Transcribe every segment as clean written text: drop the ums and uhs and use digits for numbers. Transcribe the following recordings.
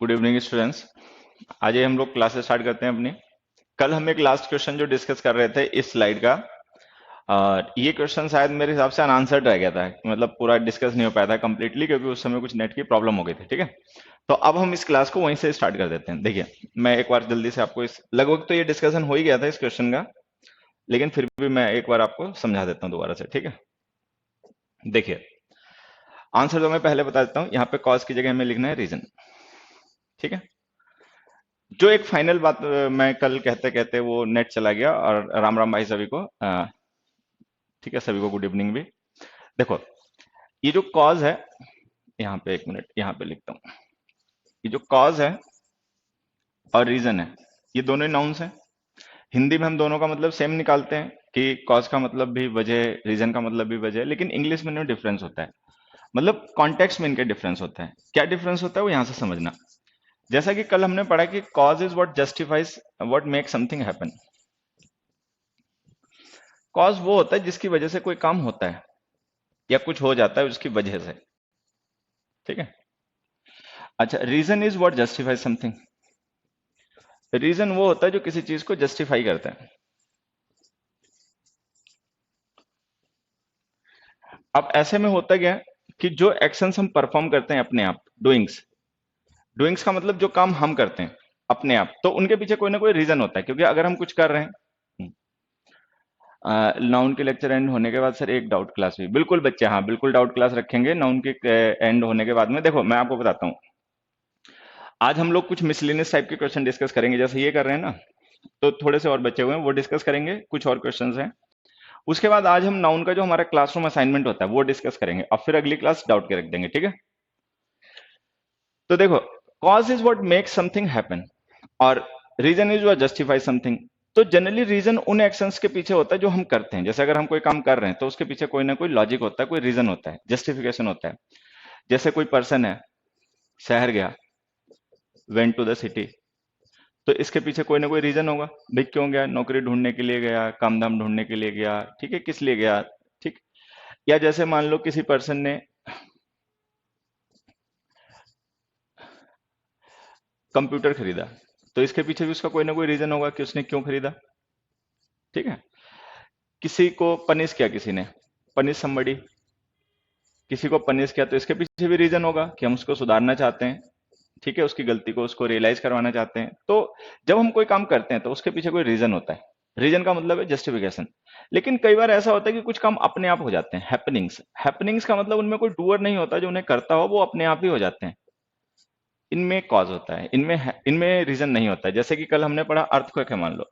Good evening students. आज ये हम लोग क्लासेस स्टार्ट करते हैं अपनी। कल हम एक लास्ट क्वेश्चन जो डिस्कस कर रहे थे इस स्लाइड का, ये क्वेश्चन शायद मेरे हिसाब से अनआंसर्ड रह गया था, मतलब पूरा डिस्कस नहीं हो पाया था कंप्लीटली, क्योंकि उस समय कुछ नेट की प्रॉब्लम हो गई थी। ठीक है, तो अब हम इस क्लास को वहीं से स्टार्ट कर देते हैं। देखिए, मैं एक बार जल्दी से आपको इस लगभग तो ये डिस्कशन हो ही गया था इस क्वेश्चन का, लेकिन फिर भी मैं एक बार आपको समझा देता हूँ दोबारा से। ठीक है, देखिए, आंसर तो मैं पहले बता देता हूँ। यहाँ पे कॉज की जगह हमें लिखना है रीजन। ठीक है, जो एक फाइनल बात मैं कल कहते कहते वो नेट चला गया, और राम राम भाई सभी को। ठीक है, सभी को गुड इवनिंग भी। देखो, ये जो कॉज है, यहाँ पे एक मिनट यहाँ पे लिखता हूँ। ये जो कॉज है और रीजन है, ये दोनों ही नाउन्स हैं। हिंदी में हम दोनों का मतलब सेम निकालते हैं कि कॉज का मतलब भी वजह, रीजन का मतलब भी वजह, लेकिन इंग्लिश में इनमें डिफरेंस होता है। मतलब कॉन्टेक्स्ट में इनके डिफरेंस होता है। क्या डिफरेंस होता है वो यहाँ से समझना। जैसा कि कल हमने पढ़ा कि cause is what justifies what make something happen. Cause वो होता है जिसकी वजह से कोई काम होता है या कुछ हो जाता है उसकी वजह से। ठीक है, अच्छा, reason is what justifies something. Reason वो होता है जो किसी चीज को जस्टिफाई करता है। अब ऐसे में होता क्या है कि जो एक्शंस हम परफॉर्म करते हैं अपने आप, डूइंग्स, डूइंग्स का मतलब जो काम हम करते हैं अपने आप, तो उनके पीछे कोई ना कोई रीजन होता है। क्योंकि अगर हम कुछ कर रहे हैं, नाउन के लेक्चर एंड होने के बाद सर एक डाउट क्लास हुई, बिल्कुल बच्चे, हाँ बिल्कुल डाउट क्लास रखेंगे नाउन के एंड होने के बाद में। देखो, मैं आपको बताता हूँ, आज हम लोग कुछ मिसलिनियस टाइप के क्वेश्चन डिस्कस करेंगे, जैसे ये कर रहे हैं ना, तो थोड़े से और बचे हुए हैं वो डिस्कस करेंगे, कुछ और क्वेश्चंस हैं। उसके बाद आज हम नाउन का जो हमारा क्लासरूम असाइनमेंट होता है वो डिस्कस करेंगे, और फिर अगली क्लास डाउट के रख देंगे। ठीक है, तो देखो, cause is what makes something happen और reason is what justify something. तो जनरली रीजन उन एक्शंस के पीछे होता है जो हम करते हैं। जैसे अगर हम कोई काम कर रहे हैं तो उसके पीछे कोई ना कोई लॉजिक होता है, कोई रीजन होता है, जस्टिफिकेशन होता है। जैसे कोई पर्सन है, शहर गया, वेंट टू द सिटी, तो इसके पीछे कोई ना कोई रीजन होगा। भाई क्यों गया? नौकरी ढूंढने के लिए गया, काम धाम ढूंढने के लिए गया। ठीक है, किस लिए गया? ठीक। या जैसे मान लो किसी पर्सन ने कंप्यूटर खरीदा, तो इसके पीछे भी उसका कोई ना कोई रीजन होगा कि उसने क्यों खरीदा। ठीक है, किसी को पनिश किया, किसी ने पनिश समबडी, किसी को पनिश किया, तो इसके पीछे भी रीजन होगा कि हम उसको सुधारना चाहते हैं। ठीक है, उसकी गलती को उसको रियलाइज करवाना चाहते हैं। तो जब हम कोई काम करते हैं तो उसके पीछे कोई रीजन होता है। रीजन का मतलब है जस्टिफिकेशन। लेकिन कई बार ऐसा होता है कि कुछ काम अपने आप हो जाते हैं, हैपनिंग्स। हैपनिंग्स का मतलब उनमें कोई डूअर नहीं होता जो उन्हें करता हो, वो अपने आप ही हो जाते हैं। इनमें कॉज होता है, इनमें रीजन नहीं होता है। जैसे कि कल हमने पढ़ा अर्थक्वेक है, मान लो।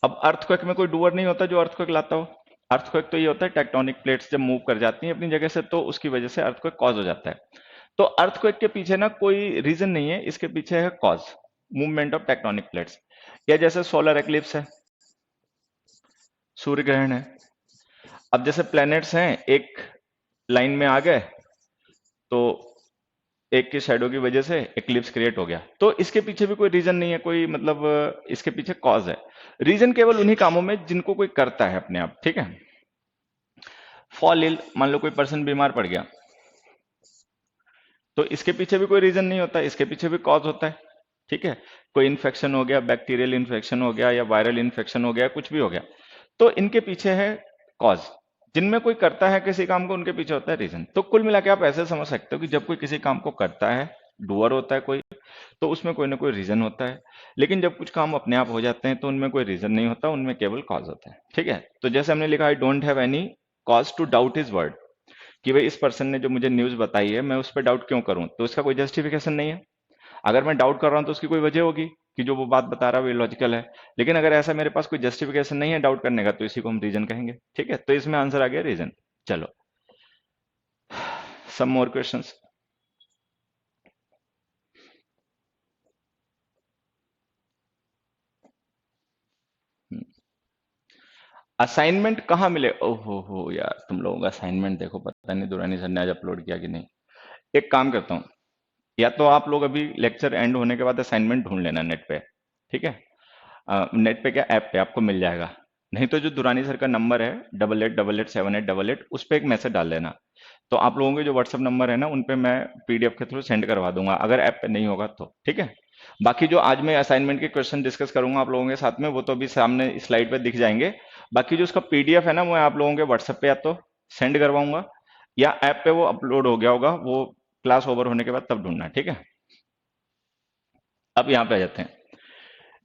अब अर्थक्वेक में कोई डूअर नहीं होता जो अर्थक्वेक लाता हो। अर्थक्वेक तो ये होता है, टेक्टोनिक प्लेट्स जब मूव कर जाती हैं अपनी जगह से, तो उसकी वजह से अर्थक्वेक कॉज हो जाता है। तो अर्थक्वेक के पीछे ना कोई रीजन नहीं है, इसके पीछे है cause, movement of tectonic plates. या जैसे सोलर एक्लिप्स है, सूर्य ग्रहण है। अब जैसे प्लैनेट्स हैं, एक लाइन में आ गए, तो एक की शैडो की वजह से एक्लिप्स क्रिएट हो गया। तो इसके पीछे भी कोई रीजन नहीं है, कोई मतलब इसके पीछे कॉज है। रीजन केवल उन्हीं कामों में जिनको कोई करता है अपने आप। ठीक है, फॉल इल, मान लो कोई पर्सन बीमार पड़ गया, तो इसके पीछे भी कोई रीजन नहीं होता, इसके पीछे भी कॉज होता है। ठीक है, कोई इन्फेक्शन हो गया, बैक्टीरियल इन्फेक्शन हो गया या वायरल इन्फेक्शन हो गया, कुछ भी हो गया, तो इनके पीछे है कॉज। जिनमें कोई करता है किसी काम को, उनके पीछे होता है रीजन। तो कुल मिला के आप ऐसे समझ सकते हो कि जब कोई किसी काम को करता है, डूअर होता है कोई, तो उसमें कोई ना कोई रीजन होता है। लेकिन जब कुछ काम अपने आप हो जाते हैं तो उनमें कोई रीजन नहीं होता, उनमें केवल कॉज होता है। ठीक है, तो जैसे हमने लिखा, I don't have any cause to doubt his word, कि भाई इस पर्सन ने जो मुझे न्यूज बताई है, मैं उस पर डाउट क्यों करूं? तो इसका कोई जस्टिफिकेशन नहीं है। अगर मैं डाउट कर रहा हूं तो उसकी कोई वजह होगी कि जो वो बात बता रहा है वो लॉजिकल है। लेकिन अगर ऐसा मेरे पास कोई जस्टिफिकेशन नहीं है डाउट करने का, तो इसी को हम रीजन कहेंगे। ठीक है, तो इसमें आंसर आ गया रीजन। चलो, सम मोर क्वेश्चंस। असाइनमेंट कहाँ मिले? ओहो हो यार, तुम लोगों का असाइनमेंट देखो, पता नहीं दुरानी सर ने आज अपलोड किया कि नहीं। एक काम करता हूँ, या तो आप लोग अभी लेक्चर एंड होने के बाद असाइनमेंट ढूंढ लेना नेट पे। ठीक है, नेट पे क्या, ऐप पे आपको मिल जाएगा। नहीं तो जो दुरानी सर का नंबर है 88887888 उस पर एक मैसेज डाल देना। तो आप लोगों के जो व्हाट्सएप नंबर है ना उन पे मैं पीडीएफ के थ्रू सेंड करवा दूंगा, अगर ऐप पे नहीं होगा तो ठीक है। बाकी जो आज मैं असाइनमेंट के क्वेश्चन डिस्कस करूंगा आप लोगों के साथ में, वो तो अभी सामने स्लाइड पे दिख जाएंगे। बाकी जो उसका पीडीएफ है ना, वो मैं आप लोगों के व्हाट्सएप पे या तो सेंड करवाऊंगा, या ऐप पे वो अपलोड हो गया होगा, वो क्लास ओवर होने के बाद तब ढूंढना, ठीक है। अब यहाँ पे आ जाते हैं।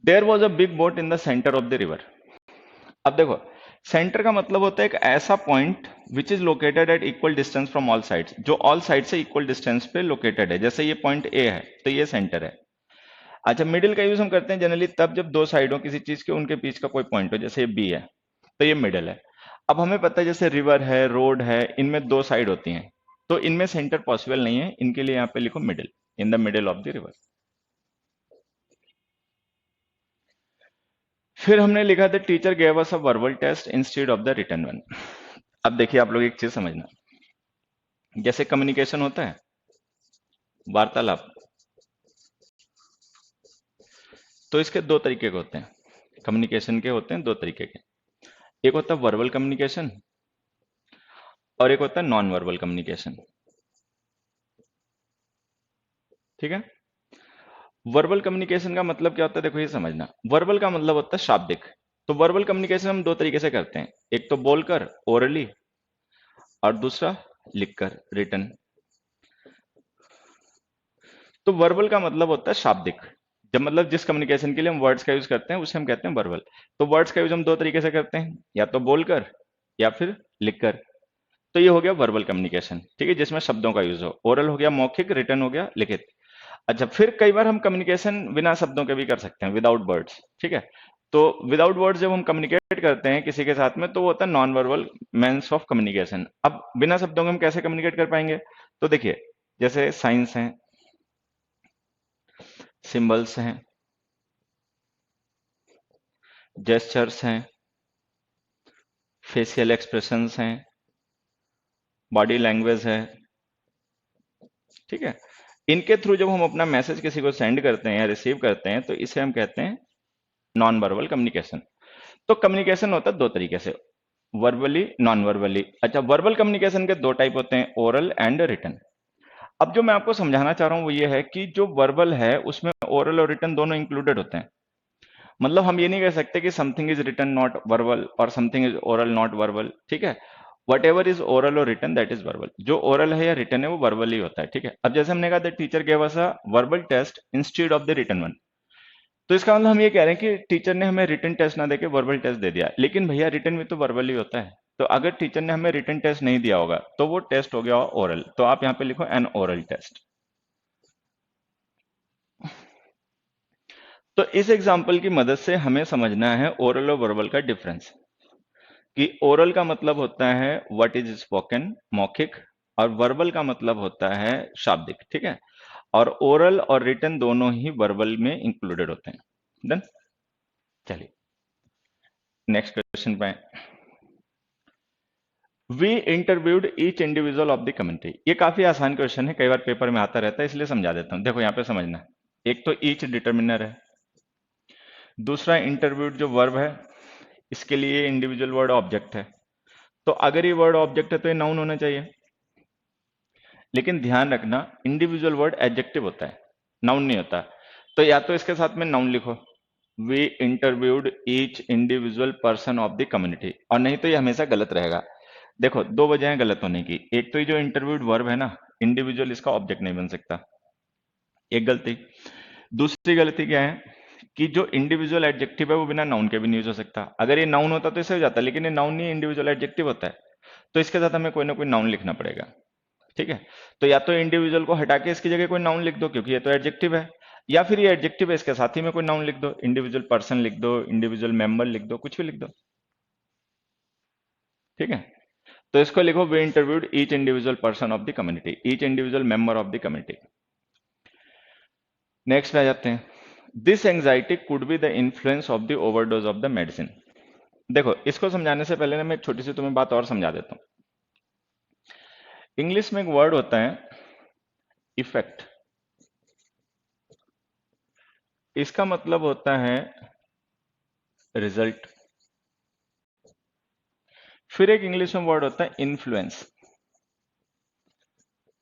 There was a big boat in the centre of the river. अब देखो, सेंटर का मतलब होता है एक ऐसा point which is located at equal distance from all sides, जो ऑल साइड से इक्वल डिस्टेंस पे लोकेटेड है। जैसे ये पॉइंट ए है तो ये सेंटर है। अच्छा, मिडिल का यूज हम करते हैं जनरली तब जब दो साइड हो किसी चीज के, उनके बीच का कोई पॉइंट हो, जैसे ये बी है तो ये मिडिल है। अब हमें पता है जैसे रिवर है, रोड है, इनमें दो साइड होती हैं, तो इनमें सेंटर पॉसिबल नहीं है, इनके लिए यहाँ पे लिखो middle, in the middle of the river. फिर हमने लिखा था teacher gave us a verbal test instead of the written one. अब देखिए आप लोग एक चीज समझना, जैसे कम्युनिकेशन होता है, वार्तालाप, तो इसके दो तरीके के होते हैं। कम्युनिकेशन के होते हैं दो तरीके के, एक होता है वर्बल कम्युनिकेशन और एक होता है नॉन वर्बल कम्युनिकेशन, ठीक है। वर्बल कम्युनिकेशन का मतलब क्या होता है, देखो ये समझना। वर्बल का मतलब होता है शाब्दिक। तो वर्बल कम्युनिकेशन हम दो तरीके से करते हैं, एक तो बोलकर ओरली, और दूसरा लिखकर रिटन। तो वर्बल का मतलब होता है शाब्दिक, जब मतलब जिस कम्युनिकेशन के लिए हम वर्ड्स का यूज करते हैं उसे हम कहते हैं वर्बल। तो वर्ड्स का यूज हम दो तरीके से करते हैं, या तो बोलकर या फिर लिखकर। तो ये हो गया वर्बल कम्युनिकेशन, ठीक है, जिसमें शब्दों का यूज हो। ओरल हो गया मौखिक, रिटन हो गया लिखित। अच्छा, फिर कई बार हम कम्युनिकेशन बिना शब्दों के भी कर सकते हैं, विदाउट वर्ड्स, ठीक है। तो विदाउट वर्ड्स जब हम कम्युनिकेट करते हैं किसी के साथ में, तो वो होता है non verbal means of communication. अब बिना शब्दों के हम कैसे कम्युनिकेट कर पाएंगे, तो देखिए, जैसे साइंस हैं, सिंबल्स हैं, जेस्चर्स हैं, फेशियल एक्सप्रेशंस हैं, बॉडी लैंग्वेज है, ठीक है। इनके थ्रू जब हम अपना मैसेज किसी को सेंड करते हैं या रिसीव करते हैं, तो इसे हम कहते हैं नॉन वर्बल कम्युनिकेशन। तो कम्युनिकेशन होता है दो तरीके से, वर्बली, नॉन वर्बली। अच्छा, वर्बल कम्युनिकेशन के दो टाइप होते हैं, ओरल एंड रिटन। अब जो मैं आपको समझाना चाह रहा हूं वो ये है कि जो वर्बल है उसमें ओरल और रिटन दोनों इंक्लूडेड होते हैं। मतलब हम ये नहीं कह सकते कि something is written not verbal और something is oral not verbal, ठीक है। वट एवर इज ओरल और रिटन दैट इज वर्बल। जो ओरल है या रिटन है वो वर्बल ही होता है, ठीक है। अब जैसे हमने कहा the teacher gave us a verbal test instead of the written one, तो इसका मतलब हम ये कह रहे हैं कि टीचर ने हमें रिटन टेस्ट ना देके वर्बल टेस्ट दे दिया, लेकिन भैया रिटन भी तो वर्बल ही होता है। तो अगर टीचर ने हमें रिटन टेस्ट नहीं दिया होगा तो वो टेस्ट हो गया ओरल, तो आप यहाँ पे लिखो एन ओरल टेस्ट। तो इस एग्जाम्पल की मदद से हमें समझना है ओरल और वर्बल का डिफरेंस, कि ओरल का मतलब होता है व्हाट इज स्पोकन, मौखिक, और वर्बल का मतलब होता है शाब्दिक, ठीक है। और ओरल और रिटन दोनों ही वर्बल में इंक्लूडेड होते हैं। डन। चलिए नेक्स्ट क्वेश्चन पे। We interviewed each individual of the community. ये काफी आसान क्वेश्चन है, कई बार पेपर में आता रहता है, इसलिए समझा देता हूं। देखो यहाँ पे समझना, एक तो ईच डिटर्मिनर है, दूसरा इंटरव्यूड जो वर्ब है, इसके लिए इंडिविजुअल वर्ड ऑब्जेक्ट है। तो अगर ये वर्ड ऑब्जेक्ट है तो ये नाउन होना चाहिए, लेकिन ध्यान रखना इंडिविजुअल वर्ड एडजेक्टिव होता है, नाउन नहीं होता। तो या तो इसके साथ में नाउन लिखो, we interviewed each individual person of the community, और नहीं तो ये हमेशा गलत रहेगा। देखो दो वजह है गलत होने की, एक तो ये जो इंटरव्यूड वर्ब है ना, इंडिविजुअल इसका ऑब्जेक्ट नहीं बन सकता, एक गलती। दूसरी गलती क्या है कि जो इंडिविजुअल एडजेक्टिव है वो बिना नाउन के भी नहीं यूज हो सकता। अगर ये नाउन होता तो इसे हो जाता, लेकिन ये नाउन नहीं, इंडिविजुअल एडजेक्टिव होता है, तो इसके साथ हमें कोई ना कोई नाउन लिखना पड़ेगा, ठीक है। तो या तो इंडिविजुअल को हटा के इसकी जगह कोई नाउन लिख दो, क्योंकि ये तो एडजेक्टिव है, या फिर ये एडजेक्टिव है इसके साथ ही में कोई नाउन लिख दो, इंडिविजुअल पर्सन लिख दो, इंडिविजुअल मेंबर लिख दो, कुछ भी लिख दो, ठीक है। तो इसको लिखो, we interviewed each individual person of the community, each individual member of the community. Next पे आ जाते हैं। This anxiety could be the influence of the overdose of the medicine. देखो इसको समझाने से पहले ना मैं एक छोटी सी तुम्हें बात और समझा देता हूं। इंग्लिश में एक वर्ड होता है इफेक्ट, इसका मतलब होता है रिजल्ट, फिर एक इंग्लिश में वर्ड होता है इन्फ्लुएंस।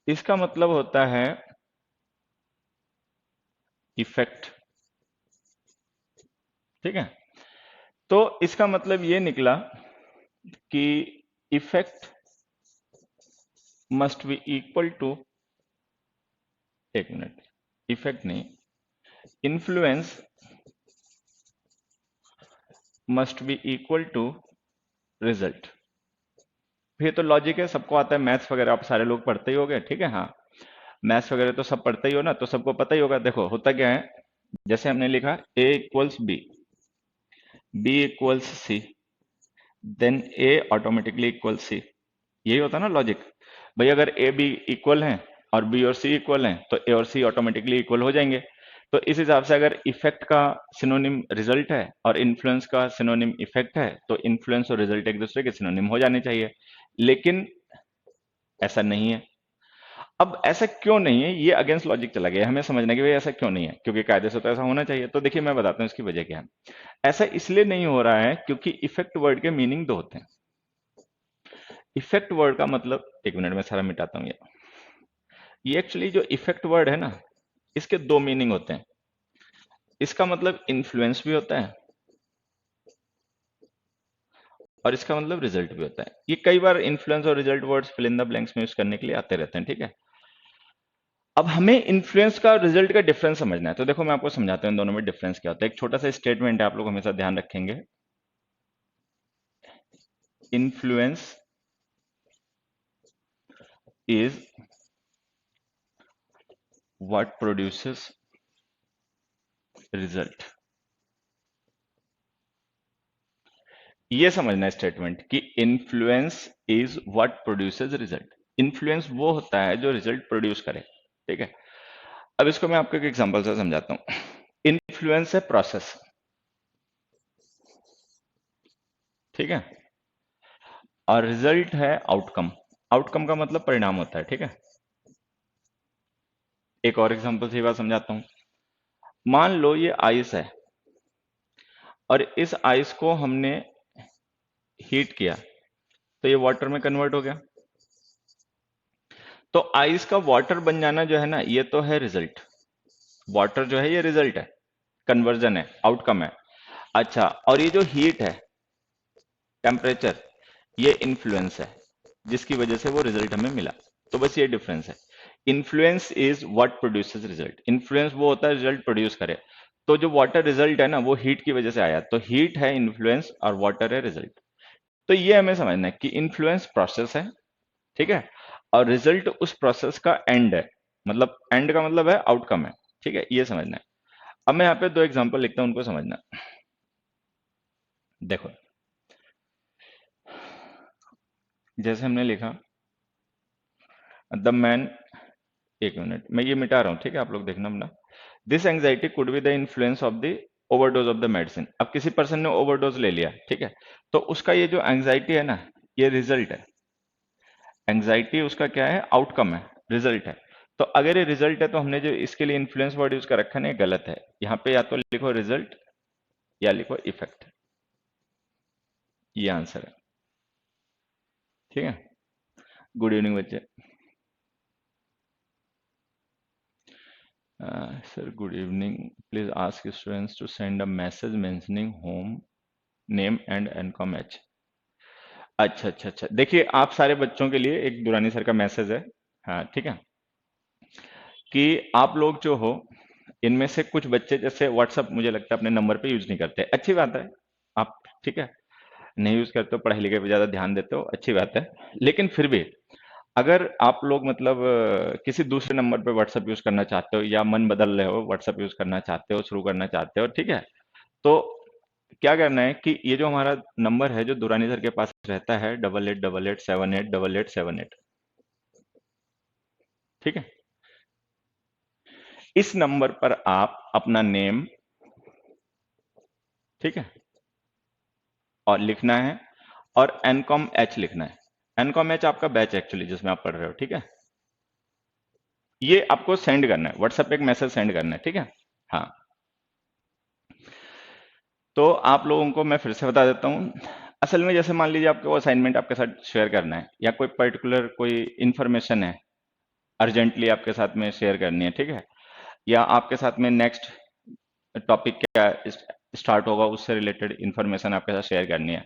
इसका मतलब होता है इफेक्ट। ठीक है, तो इसका मतलब ये निकला कि effect must be equal to, एक मिनट, इफेक्ट नहीं, influence must be equal to result. ये तो लॉजिक है, सबको आता है, मैथ्स वगैरह आप सारे लोग पढ़ते ही होगे, ठीक है। हाँ, मैथ्स वगैरह तो सब पढ़ते ही हो ना, तो सबको पता ही होगा। देखो होता क्या है, जैसे हमने लिखा a equals B, b equals C, then a automatically equals C. यही होता है ना लॉजिक। भाई अगर ए बी इक्वल हैं और बी और सी इक्वल हैं तो ए और सी ऑटोमेटिकली इक्वल हो जाएंगे। तो इस हिसाब से अगर इफेक्ट का सिनोनिम रिजल्ट है और इन्फ्लुएंस का सिनोनिम इफेक्ट है तो इन्फ्लुएंस और रिजल्ट एक दूसरे के सिनोनिम हो जाने चाहिए, लेकिन ऐसा नहीं है। अब ऐसा क्यों नहीं है, ये अगेंस्ट लॉजिक चला गया, हमें समझना है कि भाई ऐसा क्यों नहीं है, क्योंकि कायदे से तो ऐसा होना चाहिए। तो देखिए मैं बताता हूँ इसकी वजह क्या है। ऐसा इसलिए नहीं हो रहा है क्योंकि इफेक्ट वर्ड के मीनिंग दो होते हैं। इफेक्ट वर्ड का मतलब, एक मिनट में सारा मिटाता हूँ ये एक्चुअली जो इफेक्ट वर्ड है ना, इसके दो मीनिंग होते हैं। इसका मतलब इन्फ्लुएंस भी होता है और इसका मतलब रिजल्ट भी होता है। ये कई बार इन्फ्लुएंस और result words fill in the blanks में यूज करने के लिए आते रहते हैं, ठीक है। अब हमें इन्फ्लुएंस का और रिजल्ट का डिफरेंस समझना है, तो देखो मैं आपको समझाता हूँ इन दोनों में डिफरेंस क्या होता है। एक छोटा सा स्टेटमेंट है, आप लोग हमेशा ध्यान रखेंगे। Influence is what produces result. ये समझना है स्टेटमेंट कि influence is what produces result. Influence वो होता है जो रिजल्ट प्रोड्यूस करे, ठीक है। अब इसको मैं आपको एक एग्जांपल से समझाता हूं। इन्फ्लुएंस है प्रोसेस, ठीक है, और रिजल्ट है आउटकम। आउटकम का मतलब परिणाम होता है, ठीक है। एक और एग्जांपल से ये बात समझाता हूं। मान लो ये आइस है और इस आइस को हमने हीट किया तो ये वाटर में कन्वर्ट हो गया। तो आइस का वाटर बन जाना जो है ना, ये तो है रिजल्ट। वाटर जो है ये रिजल्ट है, कन्वर्जन है, आउटकम है। अच्छा, और ये जो हीट है, टेम्परेचर, ये इन्फ्लुएंस है जिसकी वजह से वो रिजल्ट हमें मिला। तो बस ये डिफरेंस है। Influence is what produces result. Influence वो होता है रिजल्ट प्रोड्यूस करे। तो जो वाटर रिजल्ट है ना, वो हीट की वजह से आया, तो हीट है इन्फ्लुएंस और वाटर है रिजल्ट। तो ये हमें समझना है कि इन्फ्लुएंस प्रोसेस है, ठीक है, और रिजल्ट उस प्रोसेस का एंड है। मतलब एंड का मतलब है आउटकम है, ठीक है, ये समझना है। अब मैं यहाँ पे दो एग्जांपल लिखता हूं, उनको समझना। देखो जैसे हमने लिखा द मैन, एक मिनट मैं ये मिटा रहा हूं, ठीक है, आप लोग देखना अपना। This anxiety could be the influence of the overdose of the medicine. अब किसी पर्सन ने ओवरडोज ले लिया, ठीक है, तो उसका ये जो एंग्जाइटी है ना, ये रिजल्ट है। एंग्जाइटी उसका क्या है, आउटकम है, रिजल्ट है। तो अगर ये रिजल्ट है तो हमने जो इसके लिए इन्फ्लुएंस वर्ड यूज कर रखा है ना, ये गलत है। यहाँ पे या तो लिखो रिजल्ट या लिखो इफेक्ट, ये आंसर है, ठीक है। गुड इवनिंग बच्चे। Sir good evening, please ask students to send a message mentioning home name and income H. अच्छा अच्छा अच्छा, देखिए आप सारे बच्चों के लिए एक दुरानी सर का मैसेज है। हाँ ठीक है, कि आप लोग जो हो, इनमें से कुछ बच्चे जैसे व्हाट्सअप मुझे लगता है अपने नंबर पे यूज नहीं करते, अच्छी बात है। आप ठीक है, नहीं यूज करते हो, पढ़ाई लिखाई पे ज्यादा ध्यान देते हो, अच्छी बात है। लेकिन फिर भी अगर आप लोग मतलब किसी दूसरे नंबर पे व्हाट्सअप यूज करना चाहते हो या मन बदल रहे हो, व्हाट्सअप यूज करना चाहते हो, शुरू करना चाहते हो, ठीक है, तो क्या करना है कि ये जो हमारा नंबर है जो दुरानी सर के पास रहता है, 8888788878, ठीक है, इस नंबर पर आप अपना नेम, ठीक है, और लिखना है, और एनकॉम एच लिखना है। एनकॉम एच आपका बैच एक्चुअली जिसमें आप पढ़ रहे हो, ठीक है। ये आपको सेंड करना है, व्हाट्सएप पे एक मैसेज सेंड करना है, ठीक है। हाँ, तो आप लोगों को मैं फिर से बता देता हूं, असल में जैसे मान लीजिए आपको असाइनमेंट आपके साथ शेयर करना है या कोई पर्टिकुलर कोई इंफॉर्मेशन है अर्जेंटली आपके साथ में शेयर करनी है, ठीक है, या आपके साथ में नेक्स्ट टॉपिक क्या स्टार्ट होगा उससे रिलेटेड इंफॉर्मेशन आपके साथ शेयर करनी है,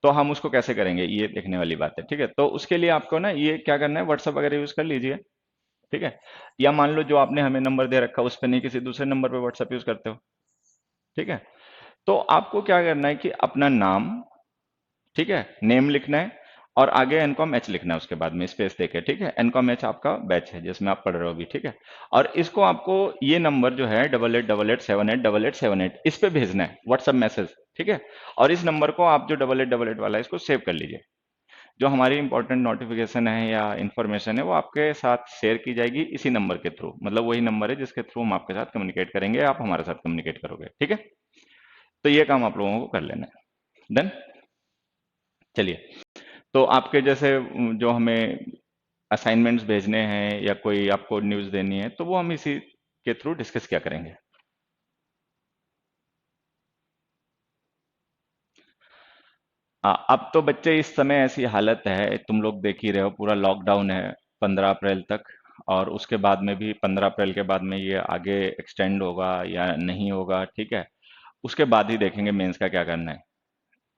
तो हम उसको कैसे करेंगे ये देखने वाली बात है, ठीक है। तो उसके लिए आपको ना ये क्या करना है, व्हाट्सअप वगैरह यूज कर लीजिए, ठीक है। या मान लो जो आपने हमें नंबर दे रखा उस पर नहीं किसी दूसरे नंबर पे व्हाट्सअप यूज करते हो, ठीक है। तो आपको क्या करना है कि अपना नाम, ठीक है, नेम लिखना है और आगे एनकॉम एच लिखना है उसके बाद में स्पेस देके, ठीक है। एनकॉम एच आपका बैच है जिसमें आप पढ़ रहे हो अभी, ठीक है। और इसको आपको ये नंबर जो है 8888788878 इस पे भेजना है व्हाट्सएप मैसेज, ठीक है। और इस नंबर को आप जो 8888 वाला है इसको सेव कर लीजिए। जो हमारी इंपॉर्टेंट नोटिफिकेशन है या इंफॉर्मेशन है वो आपके साथ शेयर की जाएगी इसी नंबर के थ्रू, मतलब वही नंबर है जिसके थ्रू हम आपके साथ कम्युनिकेट करेंगे, आप हमारे साथ कम्युनिकेट करोगे, ठीक है। तो ये काम आप लोगों को कर लेना है। देन चलिए, तो आपके जैसे जो हमें असाइनमेंट्स भेजने हैं या कोई आपको न्यूज़ देनी है तो वो हम इसी के थ्रू डिस्कस क्या करेंगे। अब तो बच्चे इस समय ऐसी हालत है, तुम लोग देख ही रहे हो, पूरा लॉकडाउन है 15 अप्रैल तक। और उसके बाद में भी 15 अप्रैल के बाद में ये आगे एक्सटेंड होगा या नहीं होगा, ठीक है। उसके बाद ही देखेंगे मेंस का क्या करना है।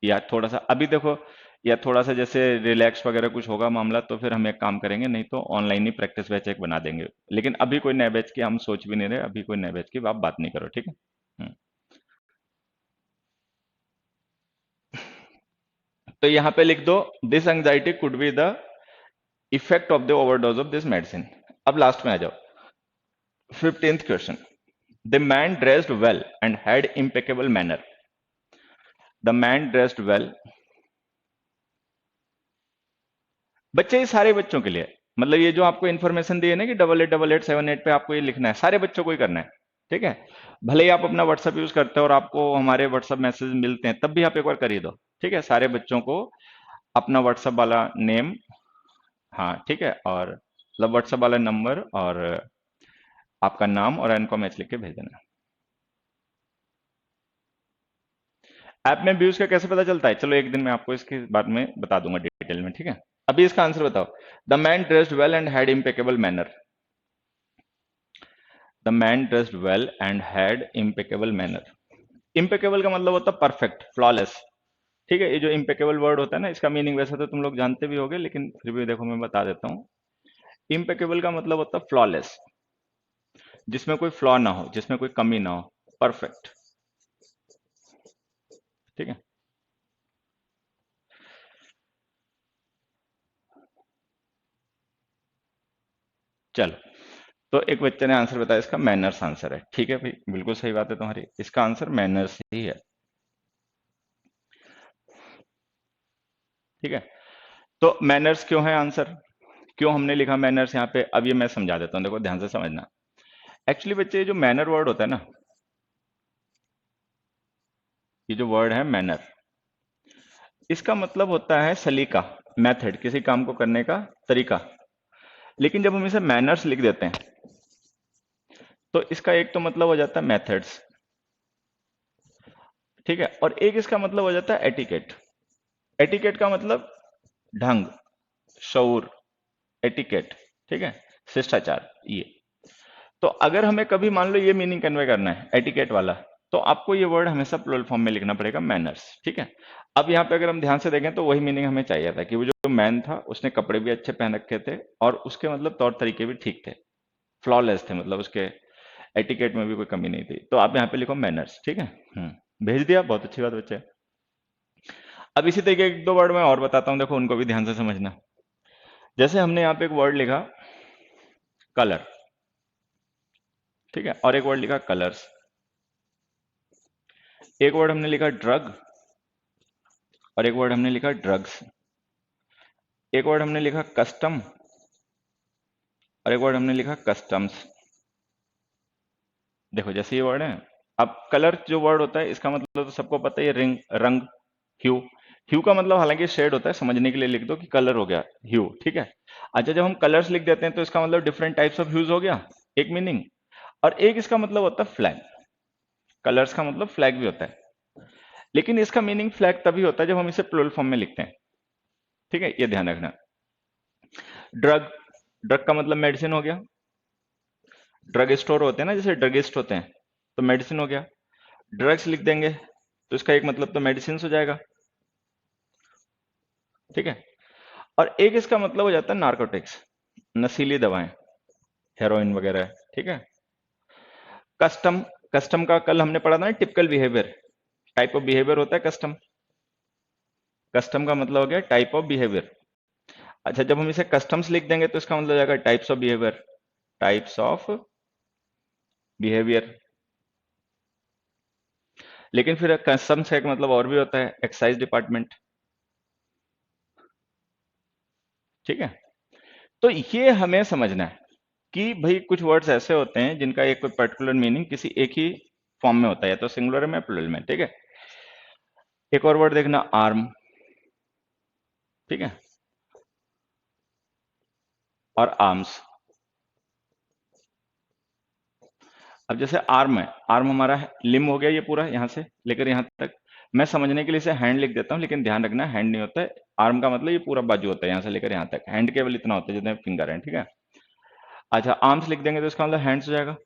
या थोड़ा सा अभी देखो, या थोड़ा सा जैसे रिलैक्स वगैरह कुछ होगा मामला तो फिर हम एक काम करेंगे, नहीं तो ऑनलाइन ही प्रैक्टिस बैच एक बना देंगे। लेकिन अभी कोई नए बैच की हम सोच भी नहीं रहे, अभी कोई नए बैच की आप बात नहीं करो, ठीक है। हम्म। तो यहाँ पे लिख दो, this anxiety could be the effect of the overdose of this medicine. अब लास्ट में आ जाओ, 15th question. The man dressed well and had impeccable manner. The man dressed well, बच्चे ये सारे बच्चों के लिए, मतलब ये जो आपको इन्फॉर्मेशन दी है ना कि 888878 पे आपको ये लिखना है, सारे बच्चों को ही करना है, ठीक है। भले ही आप अपना व्हाट्सअप यूज करते हो और आपको हमारे व्हाट्सअप मैसेज मिलते हैं तब भी आप एक बार कर ही दो, ठीक है। सारे बच्चों को अपना व्हाट्सअप वाला नेम, हाँ ठीक है, और मतलब व्हाट्सअप वाला नंबर और आपका नाम और एनको मैच लिख के भेज देना। ऐप में व्यूज का कैसे पता चलता है, चलो एक दिन मैं आपको इसके बारे में बता दूंगा डिटेल में, ठीक है। अभी इसका आंसर बताओ। The man dressed well and had impeccable manner. The man dressed well and had impeccable manner. Impeccable का मतलब होता है परफेक्ट, फ्लॉलेस, ठीक है। ये जो इम्पेकेबल वर्ड होता है ना, इसका मीनिंग वैसे तो तुम लोग जानते भी होगे, लेकिन फिर भी देखो मैं बता देता हूँ। इम्पेकेबल का मतलब होता है फ्लॉलेस, जिसमें कोई फ्लॉ ना हो, जिसमें कोई कमी ना हो, परफेक्ट, ठीक है। चलो, तो एक बच्चे ने आंसर बताया, इसका मैनर्स आंसर है, ठीक है भाई, बिल्कुल सही बात है तुम्हारी, इसका आंसर मैनर्स ही है, ठीक है। तो मैनर्स क्यों है आंसर, क्यों हमने लिखा मैनर्स यहाँ पे, अब ये मैं समझा देता हूँ, देखो ध्यान से समझना। एक्चुअली बच्चे ये जो मैनर वर्ड होता है ना, ये जो वर्ड है मैनर, इसका मतलब होता है सलीका, मेथड, किसी काम को करने का तरीका। लेकिन जब हम इसे मैनर्स लिख देते हैं तो इसका एक तो मतलब हो जाता है मेथड्स, ठीक है, और एक इसका मतलब हो जाता है एटिकेट। एटिकेट का मतलब ढंग, शऊर, एटिकेट, ठीक है, शिष्टाचार ये। तो अगर हमें कभी मान लो ये मीनिंग कन्वे करना है एटिकेट वाला, तो आपको ये वर्ड हमेशा प्लूरल फॉर्म में लिखना पड़ेगा, मैनर्स, ठीक है। अब यहाँ पे अगर हम ध्यान से देखें तो वही मीनिंग हमें चाहिए था कि वो जो मैन था उसने कपड़े भी अच्छे पहन रखे थे और उसके मतलब तौर तरीके भी ठीक थे, फ्लॉलेस थे, मतलब उसके एटिकेट में भी कोई कमी नहीं थी। तो आप यहाँ पे लिखो मैनर्स, ठीक है। भेज दिया, बहुत अच्छी बात बच्चे। अब इसी तरीके एक दो वर्ड मैं और बताता हूँ, देखो उनको भी ध्यान से समझना। जैसे हमने यहाँ पे एक वर्ड लिखा कलर, ठीक है, और एक वर्ड लिखा कलर्स। एक वर्ड हमने लिखा ड्रग और एक वर्ड हमने लिखा ड्रग्स। एक वर्ड हमने लिखा कस्टम और एक वर्ड हमने लिखा कस्टम्स। देखो जैसे ये वर्ड है, अब कलर जो वर्ड होता है इसका मतलब तो सबको पता है, ये रिंग, रंग, ह्यू। ह्यू का मतलब हालांकि शेड होता है, समझने के लिए लिख दो कि कलर हो गया ह्यू, ठीक है। अच्छा, जब हम कलर्स लिख देते हैं तो इसका मतलब डिफरेंट टाइप्स ऑफ ह्यूज हो गया, एक मीनिंग। और एक इसका मतलब होता है फ्लैग, कलर्स का मतलब फ्लैग भी होता है। लेकिन इसका मीनिंग फ्लैग तभी होता है जब हम इसे प्लूरल फॉर्म में लिखते हैं। ठीक है, ये ध्यान रखना। ड्रग, ड्रग का मतलब मेडिसिन हो गया। ड्रग स्टोर होते हैं ना, जैसे ड्रगिस्ट होते हैं, तो मेडिसिन हो गया। ड्रग्स लिख देंगे तो इसका एक मतलब तो मेडिसिन हो जाएगा। ठीक है, और एक इसका मतलब हो जाता है नार्कोटिक्स, नशीली दवाएं, हेरोइन वगैरह। ठीक है। कस्टम, कस्टम का कल हमने पढ़ा था ना, typical behaviour, type of behaviour होता है कस्टम। कस्टम का मतलब हो गया टाइप ऑफ बिहेवियर। अच्छा, जब हम इसे कस्टम्स लिख देंगे तो इसका मतलब हो जाएगा types of behaviour, types of behaviour. लेकिन फिर कस्टम्स का एक मतलब और भी होता है, एक्साइज डिपार्टमेंट। ठीक है, तो ये हमें समझना है कि भाई कुछ वर्ड्स ऐसे होते हैं जिनका एक कोई पर्टिकुलर मीनिंग किसी एक ही फॉर्म में होता है, या तो सिंगुलर में प्लूरल में। ठीक है, एक और वर्ड देखना, आर्म। ठीक है, और आर्म्स। अब जैसे आर्म है, आर्म हमारा लिम हो गया, ये पूरा यहां से लेकर यहां तक। मैं समझने के लिए इसे हैंड लिख देता हूं, लेकिन ध्यान रखना हैंड नहीं होता है। आर्म का मतलब ये पूरा बाजू होता है, यहां से लेकर यहां तक। हैंड केवल इतना होता है जितने फिंगर हैं। ठीक है। अच्छा, आर्म्स लिख देंगे तो इसका मतलब हैंड्स हो जाएगा,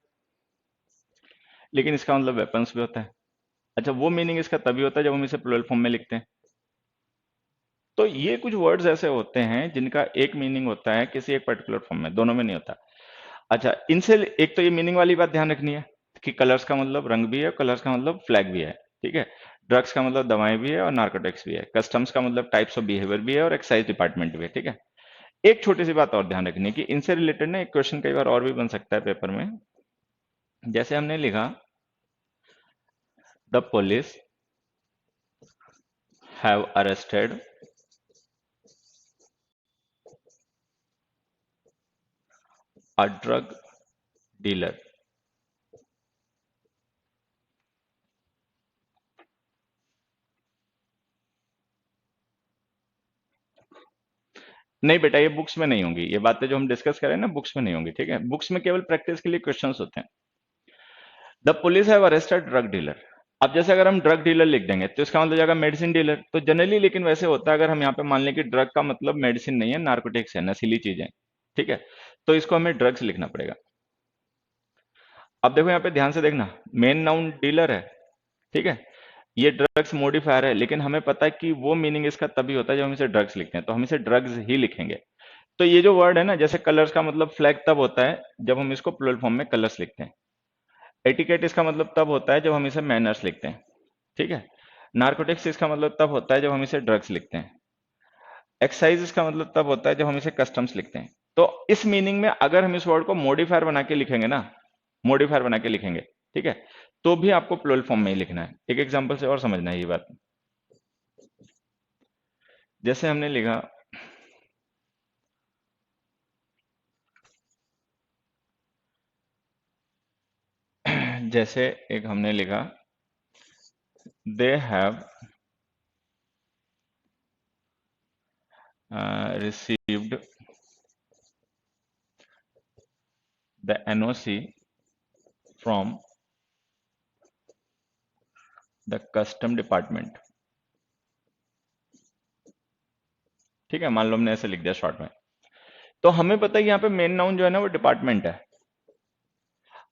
लेकिन इसका मतलब वेपन्स भी होता है। अच्छा, वो मीनिंग इसका तभी होता है जब हम इसे प्लूरल फॉर्म में लिखते हैं। तो ये कुछ वर्ड्स ऐसे होते हैं जिनका एक मीनिंग होता है किसी एक पर्टिकुलर फॉर्म में, दोनों में नहीं होता। अच्छा, इनसे एक तो ये मीनिंग वाली बात ध्यान रखनी है कि कलर्स का मतलब रंग भी है, कलर्स का मतलब फ्लैग भी है। ठीक है, ड्रग्स का मतलब दवाएं भी है और नार्कोटिक्स भी है। कस्टम्स का मतलब टाइप्स ऑफ बिहेवियर भी है और एक्साइज डिपार्टमेंट भी है। ठीक है, एक छोटी सी बात और ध्यान रखनी है कि इनसे रिलेटेड ना एक क्वेश्चन कई बार और भी बन सकता है पेपर में। जैसे हमने लिखा, the police have arrested a drug dealer. नहीं बेटा, ये बुक्स में नहीं होंगी, ये बातें जो हम डिस्कस करें ना बुक्स में नहीं होंगी। ठीक है, बुक्स में केवल प्रैक्टिस के लिए क्वेश्चंस होते हैं। The police have arrested drug dealer. अब जैसे अगर हम ड्रग डीलर लिख देंगे तो इसका मतलब हो जाएगा मेडिसिन डीलर। तो जनरली लेकिन वैसे होता है, अगर हम यहाँ पे मान लें कि ड्रग का मतलब मेडिसिन नहीं है, नार्कोटिक्स है, नशीली चीजें। ठीक है, तो इसको हमें ड्रग्स लिखना पड़ेगा। अब देखो यहाँ पे ध्यान से देखना, मेन नाउन डीलर है। ठीक है, ये ड्रग्स मॉडिफायर है, लेकिन हमें पता है कि वो मीनिंग इसका तभी होता है जब हम इसे ड्रग्स लिखते हैं, तो हम इसे ड्रग्स ही लिखेंगे। तो ये जो वर्ड है ना, जैसे कलर्स का मतलब फ्लैग तब होता है जब हम इसको प्लूरल फॉर्म में कलर्स लिखते हैं। एटिकेट इसका मतलब तब होता है जब हम इसे मैनर्स लिखते हैं। ठीक है, नार्कोटिक्स इसका मतलब तब होता है जब हम इसे ड्रग्स लिखते हैं। एक्साइज इसका मतलब तब होता है जब हम इसे कस्टम्स लिखते हैं। तो इस मीनिंग में अगर हम इस वर्ड को मॉडिफायर बना के लिखेंगे ना, मॉडिफायर बना के लिखेंगे, ठीक है, तो भी आपको प्लूरल फॉर्म में ही लिखना है। एक एग्जांपल से और समझना है ये बात। जैसे हमने लिखा, जैसे एक हमने लिखा, they have received the NOC from the custom department. ठीक है, मान लो हमने ऐसे लिख दिया शॉर्ट में। तो हमें पता है कि यहाँ पे मेन नाउन जो है ना वो डिपार्टमेंट है।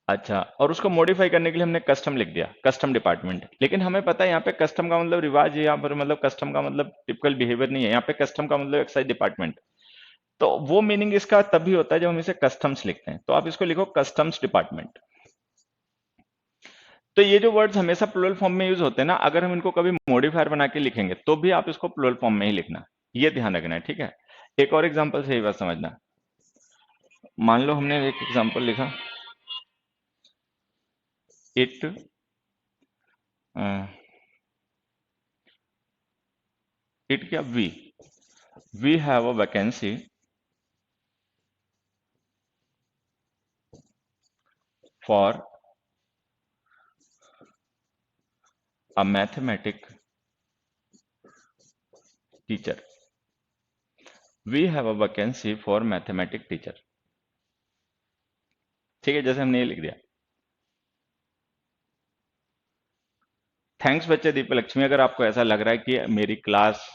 अच्छा, और उसको मॉडिफाई करने के लिए हमने कस्टम लिख दिया, कस्टम डिपार्टमेंट। लेकिन हमें पता है यहाँ पे कस्टम का मतलब रिवाज है, यहाँ पर मतलब कस्टम का मतलब टिपिकल बिहेवियर नहीं है। यहाँ पे कस्टम का मतलब एक्साइज डिपार्टमेंट। तो वो मीनिंग इसका तभी होता है जब हम इसे कस्टम्स लिखते हैं, तो आप इसको लिखो कस्टम्स डिपार्टमेंट। तो ये जो वर्ड्स हमेशा प्लूरल फॉर्म में यूज होते हैं ना, अगर हम इनको कभी मॉडिफायर बना के लिखेंगे तो भी आप इसको प्लूरल फॉर्म में ही लिखना, ये ध्यान रखना है। ठीक है, एक और एग्जांपल से ये बात समझना। मान लो हमने एक एग्जांपल लिखा, इट इट क्या, we have a vacancy for a mathematic teacher. We have a vacancy for mathematic teacher. ठीक है, जैसे हमने ये लिख दिया। थैंक्स बच्चे दीप लक्ष्मी, अगर आपको ऐसा लग रहा है कि मेरी क्लास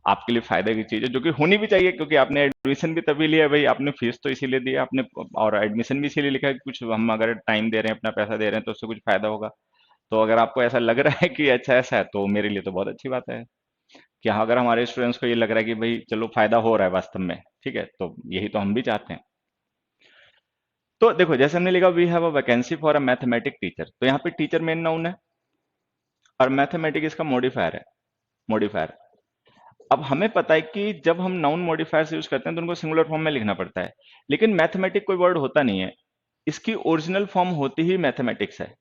आपके लिए फायदे की चीज है, जो कि होनी भी चाहिए, क्योंकि आपने एडमिशन भी तभी लिया है भाई, आपने फीस तो इसीलिए दी है आपने, और एडमिशन भी इसीलिए लिखा है कि कुछ हम अगर टाइम दे रहे हैं, अपना पैसा दे रहे हैं, तो उससे कुछ फायदा होगा। तो अगर आपको ऐसा लग रहा है कि अच्छा ऐसा है, तो मेरे लिए तो बहुत अच्छी बात है कि हाँ, अगर हमारे स्टूडेंट्स को ये लग रहा है कि भाई चलो फायदा हो रहा है वास्तव में, ठीक है, तो यही तो हम भी चाहते हैं। तो देखो, जैसे हमने लिखा we have a vacancy for a mathematic teacher, तो यहाँ पे टीचर मेन नाउन है और मैथमेटिक इसका मॉडिफायर है, मॉडिफायर। अब हमें पता है कि जब हम नाउन मॉडिफायर्स यूज करते हैं तो उनको सिंगुलर फॉर्म में लिखना पड़ता है, लेकिन मैथमेटिक कोई वर्ड होता नहीं है, इसकी ओरिजिनल फॉर्म होती ही मैथमेटिक्स है।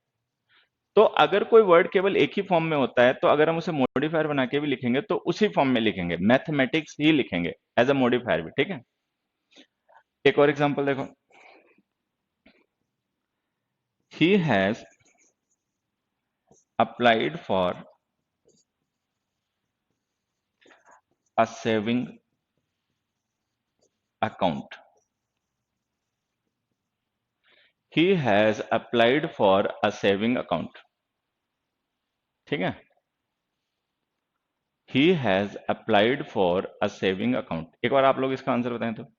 तो अगर कोई वर्ड केवल एक ही फॉर्म में होता है, तो अगर हम उसे मॉडिफायर बना के भी लिखेंगे तो उसी फॉर्म में लिखेंगे, मैथमेटिक्स ही लिखेंगे एज अ मॉडिफायर भी, ठीक है। एक और एग्जांपल देखो, he has applied for a saving account, he has applied for a saving account, ठीक है। He has applied for a saving account, एक बार आप लोग इसका आंसर बताएं तो।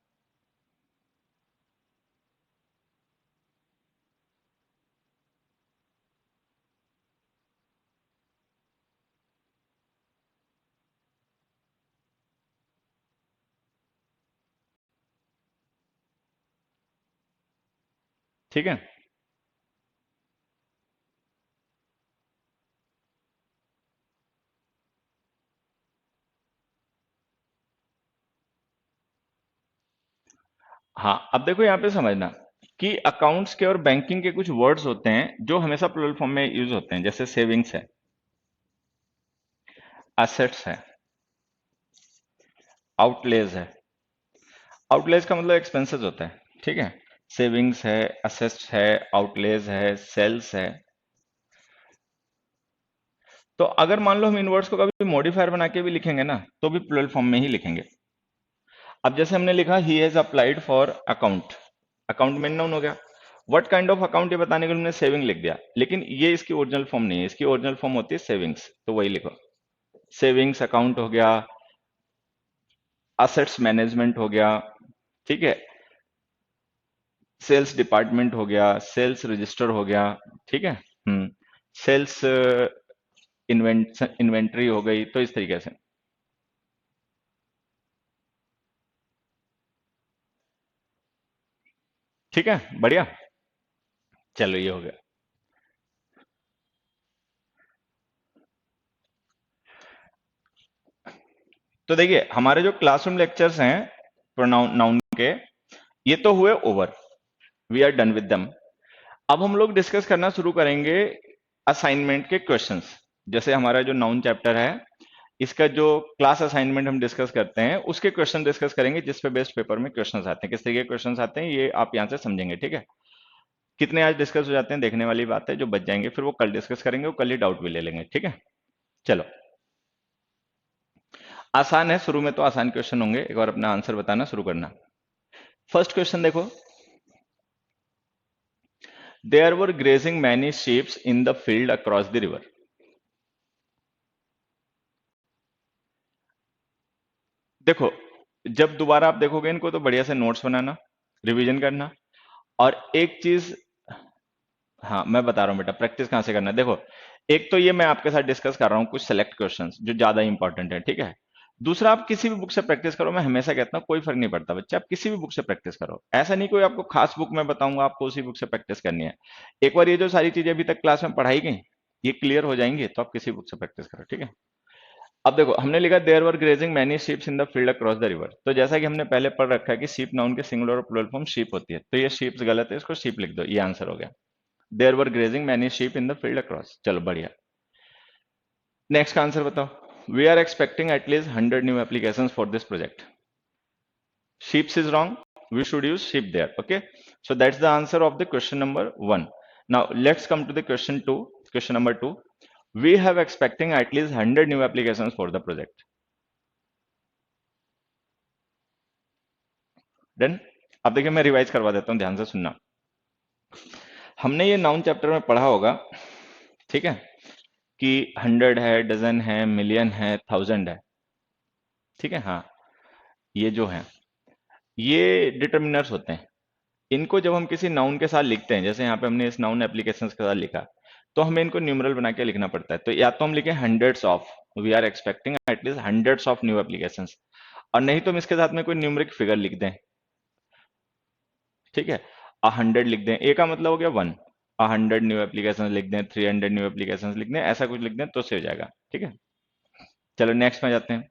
ठीक है, हाँ, अब देखो यहाँ पे समझना कि अकाउंट्स के और बैंकिंग के कुछ वर्ड्स होते हैं जो हमेशा प्लुरल फॉर्म में यूज होते हैं, जैसे सेविंग्स है, एसेट्स है, आउटलेज है। आउटलेज का मतलब एक्सपेंसेस होता है, ठीक है। सेविंग्स है, असेट्स है, आउटलेज है, सेल्स है। तो अगर मान लो हम इन वर्ड्स को कभी मॉडिफायर बना के भी लिखेंगे ना, तो भी प्लुरल फॉर्म में ही लिखेंगे। अब जैसे हमने लिखा he has applied for account, account main noun हो गया, व्हाट काइंड ऑफ अकाउंट ये बताने के लिए हमने सेविंग लिख दिया, लेकिन ये इसकी ओरिजिनल फॉर्म नहीं है, इसकी ओरिजिनल फॉर्म होती है सेविंग्स, तो वही लिखो, सेविंग्स अकाउंट हो गया, असेट्स मैनेजमेंट हो गया, ठीक है, सेल्स डिपार्टमेंट हो गया, सेल्स रजिस्टर हो गया, ठीक है। सेल्स इन्वेंट्री हो गई, तो इस तरीके से, ठीक है, बढ़िया। चलो ये हो गया। तो देखिए, हमारे जो क्लासरूम लेक्चर्स हैं प्रोनाउन नाउन के, ये तो हुए over, we are done with them. अब हम लोग डिस्कस करना शुरू करेंगे असाइनमेंट के क्वेश्चंस। जैसे हमारा जो नाउन चैप्टर है, इसका जो क्लास असाइनमेंट हम डिस्कस करते हैं, उसके क्वेश्चन डिस्कस करेंगे, जिस पे बेस्ट पेपर में क्वेश्चंस आते हैं, किस तरीके के क्वेश्चंस आते हैं, ये आप यहाँ से समझेंगे, ठीक है। कितने आज डिस्कस हो जाते हैं देखने वाली बात है, जो बच जाएंगे फिर वो कल डिस्कस करेंगे, वो कल ही डाउट भी ले लेंगे, ठीक है। चलो, आसान है, शुरू में तो आसान क्वेश्चन होंगे, एक बार अपना आंसर बताना शुरू करना। फर्स्ट क्वेश्चन देखो, there were grazing many sheeps in the field across the river. देखो, जब दोबारा आप देखोगे इनको तो बढ़िया से नोट्स बनाना, रिवीजन करना, और एक चीज, हाँ मैं बता रहा हूँ बेटा, प्रैक्टिस कहाँ से करना है, देखो, एक तो ये मैं आपके साथ डिस्कस कर रहा हूँ कुछ सेलेक्ट क्वेश्चंस जो ज्यादा इंपॉर्टेंट है, ठीक है। दूसरा, आप किसी भी बुक से प्रैक्टिस करो, मैं हमेशा कहता हूँ कोई फर्क नहीं पड़ता बच्चे, आप किसी भी बुक से प्रैक्टिस करो, ऐसा नहीं कोई आपको खास बुक में बताऊंगा आपको उसी बुक से प्रैक्टिस करनी है। एक बार ये जो सारी चीजें अभी तक क्लास में पढ़ाई गई, ये क्लियर हो जाएंगी, तो आप किसी बुक से प्रैक्टिस करो, ठीक है। अब देखो, हमने लिखा there were grazing many sheeps in the field across the river, तो जैसा कि हमने पहले पढ़ रखा है कि शीप नाउन के सिंगुलर और प्लुरल फॉर्म शीप होती है, तो ये शीप्स गलत है, इसको शीप लिख दो, ये आंसर हो गया। There were grazing many sheep in the field across, चलो बढ़िया। नेक्स्ट का आंसर बताओ, we are expecting at least 100 new application for this project. Sheeps is wrong. We should use sheep there. Okay. So that's the answer of the question number one. Now let's come to the question two. Question number two. We have expecting at least 100 new applications for the project. Then अब देखिए, मैं revise करवा देता हूं, ध्यान से सुनना। हमने ये नाउन चैप्टर में पढ़ा होगा, ठीक है, कि 100 है, डजन है, मिलियन है, 1000 है। ठीक है, हाँ, ये जो है ये डिटर्मिनर्स होते हैं। इनको जब हम किसी नाउन के साथ लिखते हैं, जैसे यहाँ पे हमने इस नाउन एप्लीकेशंस के साथ लिखा, तो हमें इनको न्यूमरल बना के लिखना पड़ता है। तो या तो हम लिखें hundreds of, we are expecting at least hundreds of new applications, और नहीं तो हम इसके साथ में कोई न्यूमरिक फिगर लिख दें। ठीक है, 100 लिख दें, ए का मतलब हो गया 1, 100 न्यू एप्लीकेशन लिख दें, 300 न्यू एप्लीकेशन लिख दें, ऐसा कुछ लिख दें तो सही हो जाएगा। ठीक है, चलो नेक्स्ट में जाते हैं।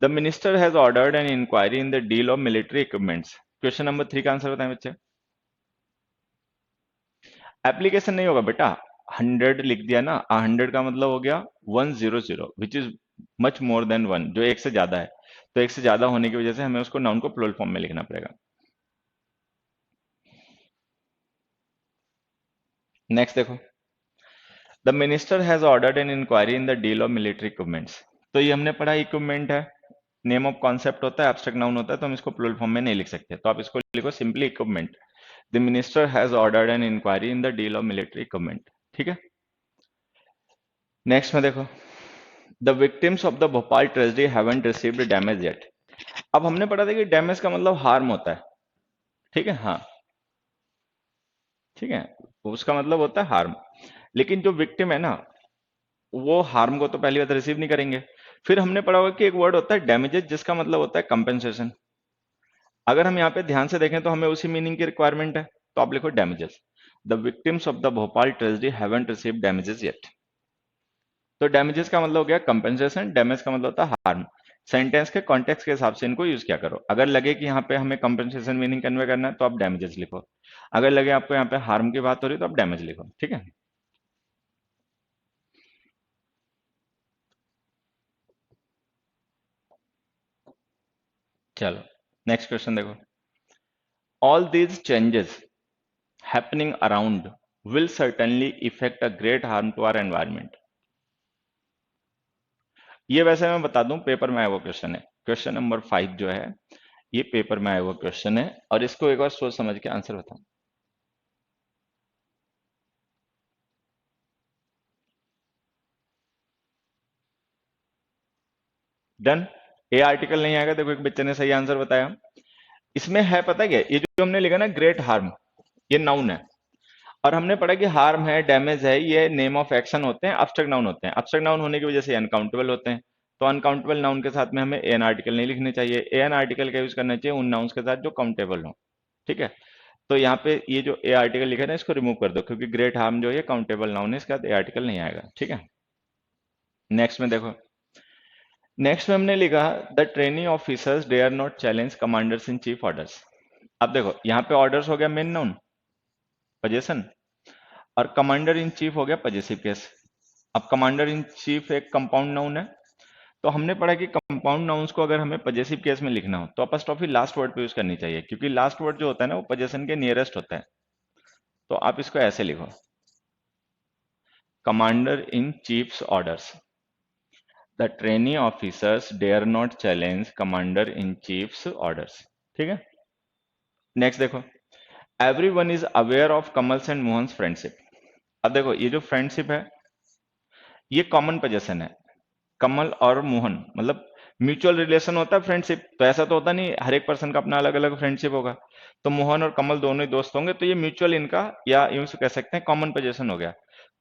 The minister has ordered an inquiry in the deal of military equipments. Question number 3 का आंसर बताएं बच्चे। एप्लीकेशन नहीं होगा बेटा, 100 लिख दिया ना, 100 का मतलब हो गया 100, which is much more than 1, जो एक से ज्यादा है। तो एक से ज्यादा होने की वजह से हमें उसको नाउन को प्लूरल फॉर्म में लिखना पड़ेगा। नेक्स्ट देखो, the minister has ordered an inquiry in the deal of military equipments. तो ये हमने पढ़ा, इक्विपमेंट है, नेम ऑफ कॉन्सेप्ट होता है, एब्स्ट्रैक्ट नाउन होता है, तो हम इसको प्लूरल फॉर्म में नहीं लिख सकते, तो आप इसको लिखो simply equipment. The minister has ordered an inquiry in the deal of military equipment. ठीक है, नेक्स्ट में देखो, the victims of the Bhopal tragedy haven't received damage yet. अब हमने पढ़ा था कि डैमेज का मतलब हार्म होता है। ठीक है, हाँ, ठीक है, उसका मतलब होता है हार्म। लेकिन जो विक्टिम है ना, वो हार्म को तो पहली बात रिसीव नहीं करेंगे। फिर हमने पढ़ा होगा कि एक वर्ड होता है डैमेजेस, जिसका मतलब होता है कंपेंसेशन। अगर हम यहाँ पे ध्यान से देखें तो हमें उसी मीनिंग की रिक्वायरमेंट है, तो आप लिखो damages. The victims of the Bhopal tragedy haven't received damages yet. तो डैमेजेस का मतलब हो गया कंपेंसेशन, डैमेज का मतलब होता है हार्म। सेंटेंस के कॉन्टेक्स्ट के हिसाब से इनको यूज क्या करो। अगर लगे कि यहाँ पे हमें कंपेंसेशन मीनिंग कन्वे करना है तो आप डैमेजेस लिखो, अगर लगे आपको यहाँ पे हार्म की बात हो रही है तो आप डैमेज लिखो। ठीक है, चलो नेक्स्ट क्वेश्चन देखो, all these changes happening around will certainly effect a great harm to our environment। ये वैसे मैं बता दूं, पेपर में आया हुआ क्वेश्चन है, क्वेश्चन नंबर 5 जो है ये पेपर में आया हुआ क्वेश्चन है, और इसको एक बार सोच समझ के आंसर बताओ। डन, ए आर्टिकल नहीं आएगा। देखो एक बच्चे ने सही आंसर बताया, इसमें है पता क्या, ये जो हमने लिखा ना ग्रेट हार्म, ये नाउन है, और हमने पढ़ा कि हार्म है, डैमेज है, ये नेम ऑफ एक्शन होते हैं, अब्स्ट्रैक्ट नाउन होते हैं। अब्स्ट्रैक्ट नाउन होने की वजह से अनकाउंटेबल होते हैं, तो अनकाउंटेबल नाउन के साथ में हमें एन आर्टिकल नहीं लिखने चाहिए। एन आर्टिकल का यूज करना चाहिए उन नाउन्स के साथ जो काउंटेबल हो। ठीक है, तो यहाँ पे ये जो ए आर्टिकल लिखा है ना, इसको रिमूव कर दो, क्योंकि ग्रेट हार्म जो है काउंटेबल नाउन है, इसके बाद ए आर्टिकल नहीं आएगा। ठीक है, नेक्स्ट में देखो, नेक्स्ट में हमने लिखा the training officers dare not challenge commanders in chief orders. अब देखो यहाँ पे ऑर्डर्स हो गया मेन नाउन, पोजीशन, और कमांडर इन चीफ हो गया पजेसिव केस। अब कमांडर इन चीफ एक कंपाउंड नाउन है, तो हमने पढ़ा कि कंपाउंड नाउन्स को अगर हमें पजेसिव केस में लिखना हो तो अपॉस्ट्रोफी लास्ट वर्ड पे यूज करनी चाहिए, क्योंकि लास्ट वर्ड जो होता है ना वो पोजीशन के नियरेस्ट होता है। तो आप इसको ऐसे लिखो, commander in chief's orders, the trainee officers dare not challenge commander in chief's orders. ठीक है, नेक्स्ट देखो, every one is aware of Kamal's and Mohan's friendship. अब देखो ये जो फ्रेंडशिप है ये कॉमन पोजेशन है, कमल और मोहन मतलब म्यूचुअल रिलेशन होता है फ्रेंडशिप, तो ऐसा तो होता नहीं हर एक पर्सन का अपना अलग अलग फ्रेंडशिप होगा। तो मोहन और कमल दोनों ही दोस्त होंगे, तो ये म्यूचुअल इनका, या यूं से कह सकते हैं कॉमन पोजेशन हो गया।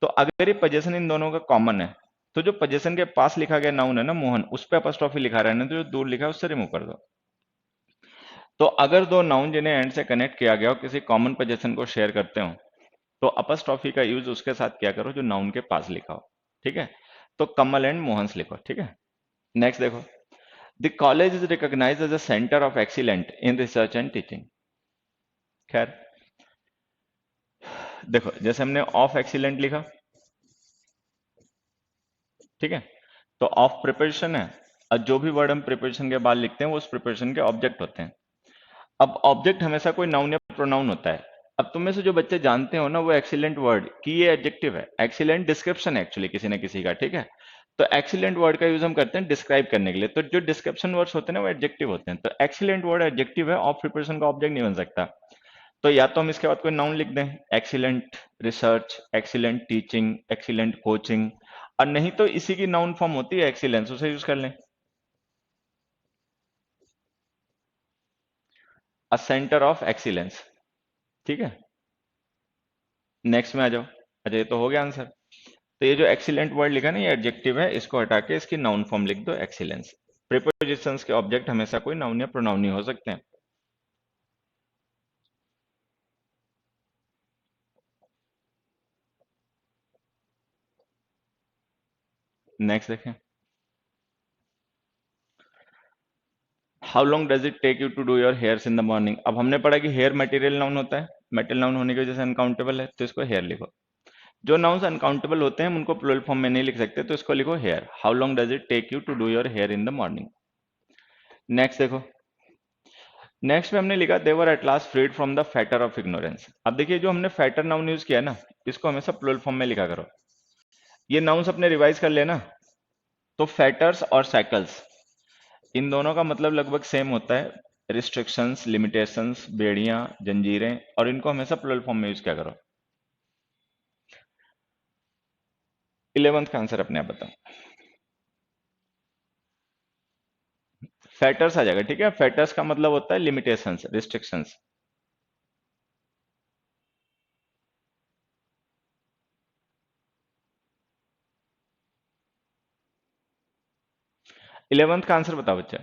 तो अगर ये पोजेशन इन दोनों का कॉमन है, तो जो पोजेशन के पास लिखा गया नाउन है ना मोहन, उस पर अपॉस्ट्रोफी लिखा रहने, तो जो दूर लिखा है उससे रिमूव कर दो। तो अगर दो नाउन जिन्हें एंड से कनेक्ट किया गया हो किसी कॉमन पोजेशन को शेयर करते हो, तो अपॉस्ट्रोफी का यूज उसके साथ किया करो जो नाउन के पास लिखा हो। ठीक है, तो कमल एंड मोहन्स लिखो। ठीक है, नेक्स्ट देखो, the college is recognised as a centre of excellent in research and teaching. खैर देखो, जैसे हमने ऑफ एक्सीलेंट लिखा, ठीक है, तो ऑफ प्रिपरेशन है, और जो भी वर्ड हम प्रिपरेशन के बाद लिखते हैं वो उस प्रिपरेशन के ऑब्जेक्ट होते हैं। अब ऑब्जेक्ट हमेशा कोई नाउन या प्रोनाउन होता है। अब तुम में से जो बच्चे जानते हो ना वो एक्सीलेंट वर्ड की ये एडजेक्टिव है, एक्सीलेंट डिस्क्रिप्शन है एक्चुअली किसी न किसी का। ठीक है, तो एक्सीलेंट वर्ड का यूज हम करते हैं डिस्क्राइब करने के लिए, तो जो डिस्क्रिप्शन वर्ड्स होते हैं ना वो एडजेक्टिव होते हैं, तो एक्सीलेंट वर्ड एडजेक्टिव है, ऑफ प्रिपरेशन का ऑब्जेक्ट नहीं बन सकता। तो या तो हम इसके बाद कोई नाउन लिख दें, excellent research, excellent teaching, excellent coaching, और नहीं तो इसी की नाउन फॉर्म होती है एक्सीलेंस, उसे यूज कर लें। अ सेंटर ऑफ एक्सीलेंस। ठीक है, नेक्स्ट में आ जाओ। अच्छा ये तो हो गया आंसर। तो ये जो एक्सीलेंट वर्ड लिखा ना, ये एडजेक्टिव है, इसको हटा के इसकी नाउन फॉर्म लिख दो एक्सीलेंस। प्रीपोजिशंस के ऑब्जेक्ट हमेशा कोई नाउन या प्रोनाउन ही हो सकते हैं। नेक्स्ट देखें। How long does it take you to do your hairs in the morning. अब हमने पढ़ा कि हेयर मटेरियल नाउन होता है, मेटल नाउन होने की वजह से अनकाउंटेबल है, तो इसको हेयर लिखो। जो नाउन्स अनकाउंटेबल होते हैं हम उनको प्लूरल फॉर्म में नहीं लिख सकते, तो इसको लिखो hair. How long does it take you to do your hair in the morning. Next देखो। नेक्स्ट में हमने लिखा they were at last freed from the fetter of ignorance. अब देखिए जो हमने फैटर नाउन यूज किया ना, इसको हमेशा प्लूरल फॉर्म में लिखा करो। ये नाउन्स अपने रिवाइज कर लेना। तो फैटर्स और साइकिल्स, इन दोनों का मतलब लगभग सेम होता है। रिस्ट्रिक्शंस, लिमिटेशंस, बेड़ियां, जंजीरें, और इनको हमेशा प्लूरल फॉर्म में यूज किया करो। 11th का आंसर अपने आप बताओ। फैटर्स आ जाएगा, ठीक है। फैटर्स का मतलब होता है लिमिटेशंस, रिस्ट्रिक्शंस। 11th का आंसर बताओ बच्चा।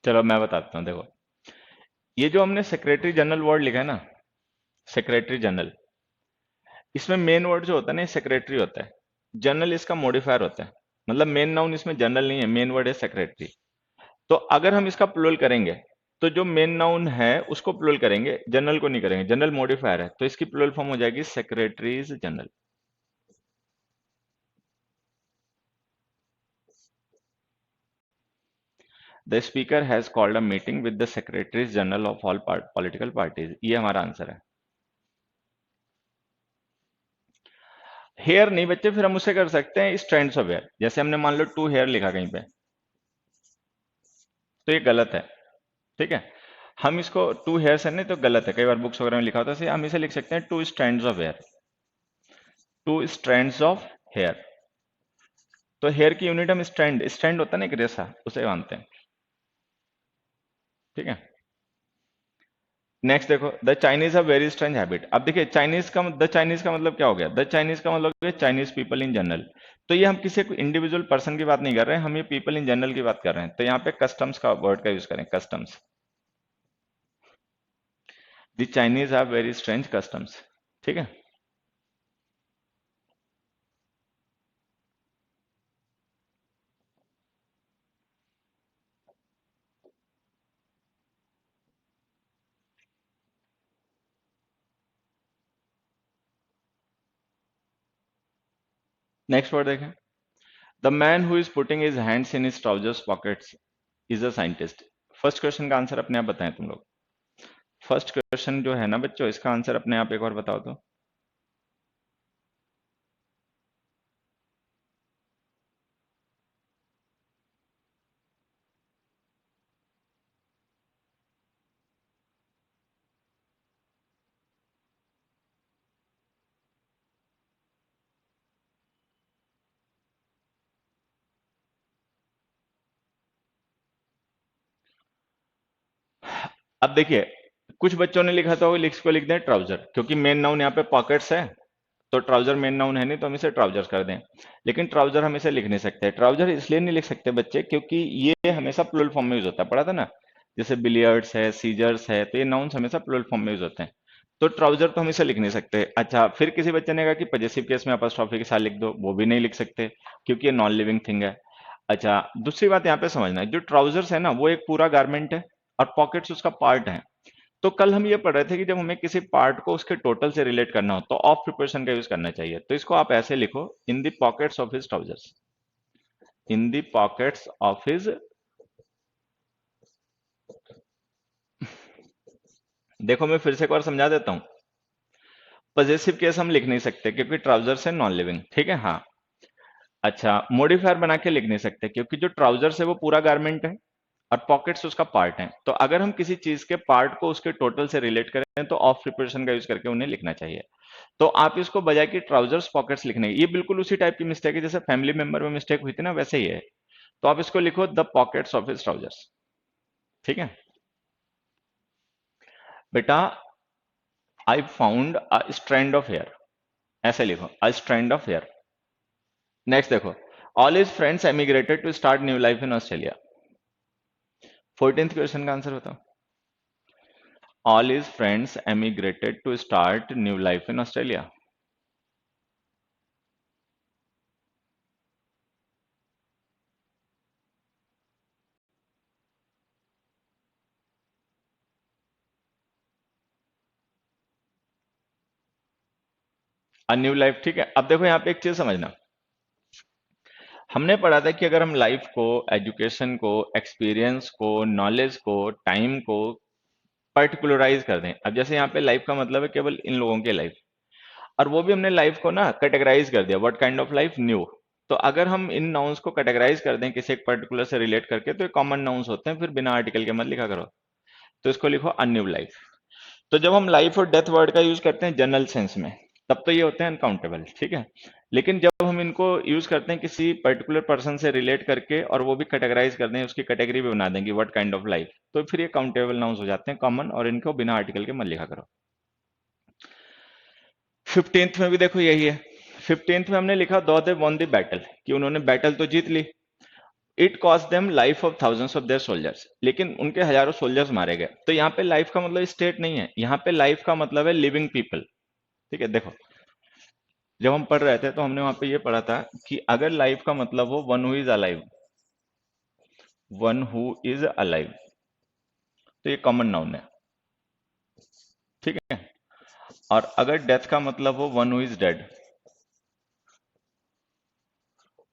चलो मैं बताता हूँ, देखो। ये जो हमने सेक्रेटरी जनरल वर्ड लिखा है ना, सेक्रेटरी जनरल, इसमें मेन वर्ड जो होता है ना, सेक्रेटरी होता है। जनरल इसका मॉडिफायर होता है। मतलब मेन नाउन इसमें जनरल नहीं है, मेन वर्ड है सेक्रेटरी। तो अगर हम इसका प्लूरल करेंगे, तो जो मेन नाउन है उसको प्लूरल करेंगे, जनरल को नहीं करेंगे। जनरल मॉडिफायर है, तो इसकी प्लूरल फॉर्म हो जाएगी secretaries general. The speaker has called a meeting with the secretaries general of all political parties, ये हमारा आंसर है। हेयर नहीं बच्चे, फिर हम उसे कर सकते हैं स्ट्रैंड्स ऑफ हेयर। जैसे हमने मान लो टू हेयर लिखा कहीं पे, तो ये गलत है। ठीक है, हम इसको टू हेयर्स है नहीं तो गलत है, कई बार बुक्स वगैरह में लिखा होता है, इसलिए हम इसे लिख सकते हैं two strands of hair. Two strands of hair. तो हेयर की यूनिट हम स्ट्रैंड, स्ट्रैंड होता है ना एक रेशा, उसे मानते हैं। ठीक है, नेक्स्ट देखो। The Chinese have very strange habit. अब देखिए चाइनीज का, द चाइनीज का मतलब क्या हो गया, द चाइनीज का मतलब है चाइनीज पीपल इन जनरल। तो ये हम किसी इंडिविजुअल पर्सन की बात नहीं कर रहे हैं, हम ये पीपल इन जनरल की बात कर रहे हैं। तो यहाँ पे कस्टम्स का वर्ड का यूज करें, customs. The Chinese have very strange customs. ठीक है, नेक्स्ट वर्ड देखें। The man who is putting his hands in his trousers pockets is a scientist. First question का आंसर अपने आप बताएं तुम लोग। फर्स्ट क्वेश्चन जो है ना बच्चों, इसका आंसर अपने आप एक बार बताओ तो। अब देखिए, कुछ बच्चों ने लिखा था वो लिख को लिख दें ट्राउजर, क्योंकि मेन नाउन यहाँ पे पॉकेट्स है। तो ट्राउजर मेन नाउन है नहीं, तो हम इसे ट्राउजर्स कर दें। लेकिन ट्राउजर हम इसे लिख नहीं सकते। ट्राउजर इसलिए नहीं लिख सकते बच्चे, क्योंकि ये हमेशा प्लूरल फॉर्म में यूज होता है, पढ़ा था ना। जैसे बिलियर्ड्स है, सीजर्स है, तो ये नाउन्स हमेशा प्लूरल फॉर्म में यूज होते हैं। तो ट्राउजर तो हम इसे लिख नहीं सकते। अच्छा, फिर किसी बच्चे ने कहा कि पजेसिव केस में अपॉस्ट्रोफी के साथ लिख दो, वो भी नहीं लिख सकते, क्योंकि ये नॉन लिविंग थिंग है। अच्छा, दूसरी बात यहाँ पे समझना है, जो ट्राउजर्स है ना वो एक पूरा गारमेंट है, और पॉकेट्स उसका पार्ट है। तो कल हम ये पढ़ रहे थे कि जब हमें किसी पार्ट को उसके टोटल से रिलेट करना हो तो ऑफ प्रिपोजिशन का यूज करना चाहिए। तो इसको आप ऐसे लिखो, in the pockets of his trousers. In the pockets of his, देखो मैं फिर से एक बार समझा देता हूं। पजेसिव केस हम लिख नहीं सकते क्योंकि ट्राउजर्स है नॉन लिविंग, ठीक है। हाँ, अच्छा, मॉडिफायर बना के लिख नहीं सकते क्योंकि जो ट्राउजर्स है वो पूरा गारमेंट है और पॉकेट्स उसका पार्ट है। तो अगर हम किसी चीज के पार्ट को उसके टोटल से रिलेट करें तो ऑफ प्रिपोजिशन का यूज करके उन्हें लिखना चाहिए। तो आप इसको बजाय कि ट्राउजर्स पॉकेट्स लिखने की, ये बिल्कुल उसी टाइप की मिस्टेक है जैसे फैमिली मेंबर में मिस्टेक हुई थी ना, वैसे ही है। तो आप इसको लिखो the pockets of his trousers, ठीक है बेटा। I found a strand of hair, ऐसे लिखो a strand of hair. Next देखो, all his friends emigrated to start new life in Australia. 14th question का आंसर बताओ। All his friends emigrated to start new life in Australia. A new life, ठीक है। अब देखो यहाँ पे एक चीज समझना, हमने पढ़ा था कि अगर हम लाइफ को, एजुकेशन को, एक्सपीरियंस को, नॉलेज को, टाइम को पर्टिकुलराइज कर दें। अब जैसे यहाँ पे लाइफ का मतलब है केवल इन लोगों की लाइफ, और वो भी हमने लाइफ को ना कैटेगराइज कर दिया, what kind of life, new. तो अगर हम इन नाउन्स को कैटेगराइज कर दें किसी एक पर्टिकुलर से रिलेट करके तो ये कॉमन नाउन्स होते हैं, फिर बिना आर्टिकल के मत लिखा करो। तो इसको लिखो अ न्यू लाइफ। तो जब हम लाइफ और डेथ वर्ड का यूज करते हैं जनरल सेंस में, तब तो ये होते हैं अनकाउंटेबल, ठीक है। लेकिन जब हम इनको यूज करते हैं किसी पर्टिकुलर पर्सन से रिलेट करके और वो भी कैटेगराइज कर दें, उसकी कैटेगरी भी बना देंगे व्हाट काइंड ऑफ लाइफ, तो फिर ये काउंटेबल नाउन्स हो जाते हैं कॉमन, और इनको बिना आर्टिकल के मत लिखा करो। 15th में भी देखो यही है। 15th में हमने लिखा दो दे वॉन द बैटल, कि उन्होंने बैटल तो जीत ली। It cost them life of thousands of their soldiers, लेकिन उनके हजारों सोल्जर्स मारे गए। तो यहाँ पे लाइफ का मतलब स्टेट नहीं है, यहाँ पे लाइफ का मतलब है लिविंग पीपल, ठीक है। देखो, जब हम पढ़ रहे थे तो हमने वहां पे ये पढ़ा था कि अगर लाइफ का मतलब हो one who is alive, one who is alive, तो ये कॉमन नाउन है, ठीक है। और अगर डेथ का मतलब हो one who is dead,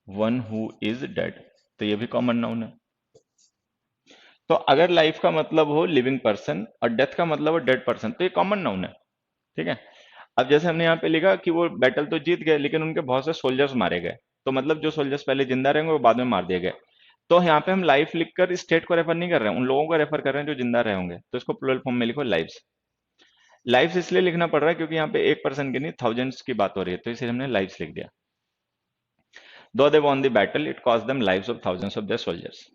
one who is dead, तो ये भी कॉमन नाउन है। तो अगर लाइफ का मतलब हो लिविंग पर्सन और डेथ का मतलब हो डेड पर्सन, तो ये कॉमन नाउन है, ठीक है। अब जैसे हमने यहाँ पे लिखा कि वो बैटल तो जीत गए लेकिन उनके बहुत से सोल्जर्स मारे गए, तो मतलब जो सोल्जर्स पहले जिंदा रहेंगे वो बाद में मार दिए गए। तो यहाँ पे हम लाइफ लिखकर स्टेट को रेफर नहीं कर रहे हैं, उन लोगों को रेफर कर रहे हैं जो जिंदा रहे होंगे, तो इसको प्लूरल फॉर्म में लिखो लाइव्स। लाइव्स इसलिए लिखना पड़ रहा है क्योंकि यहाँ पे एक पर्सन की नहीं थाउजेंड्स की बात हो रही है, तो इसलिए हमने लाइव्स लिख दिया। दो they won the battle it cost them lives of thousands of their soldiers.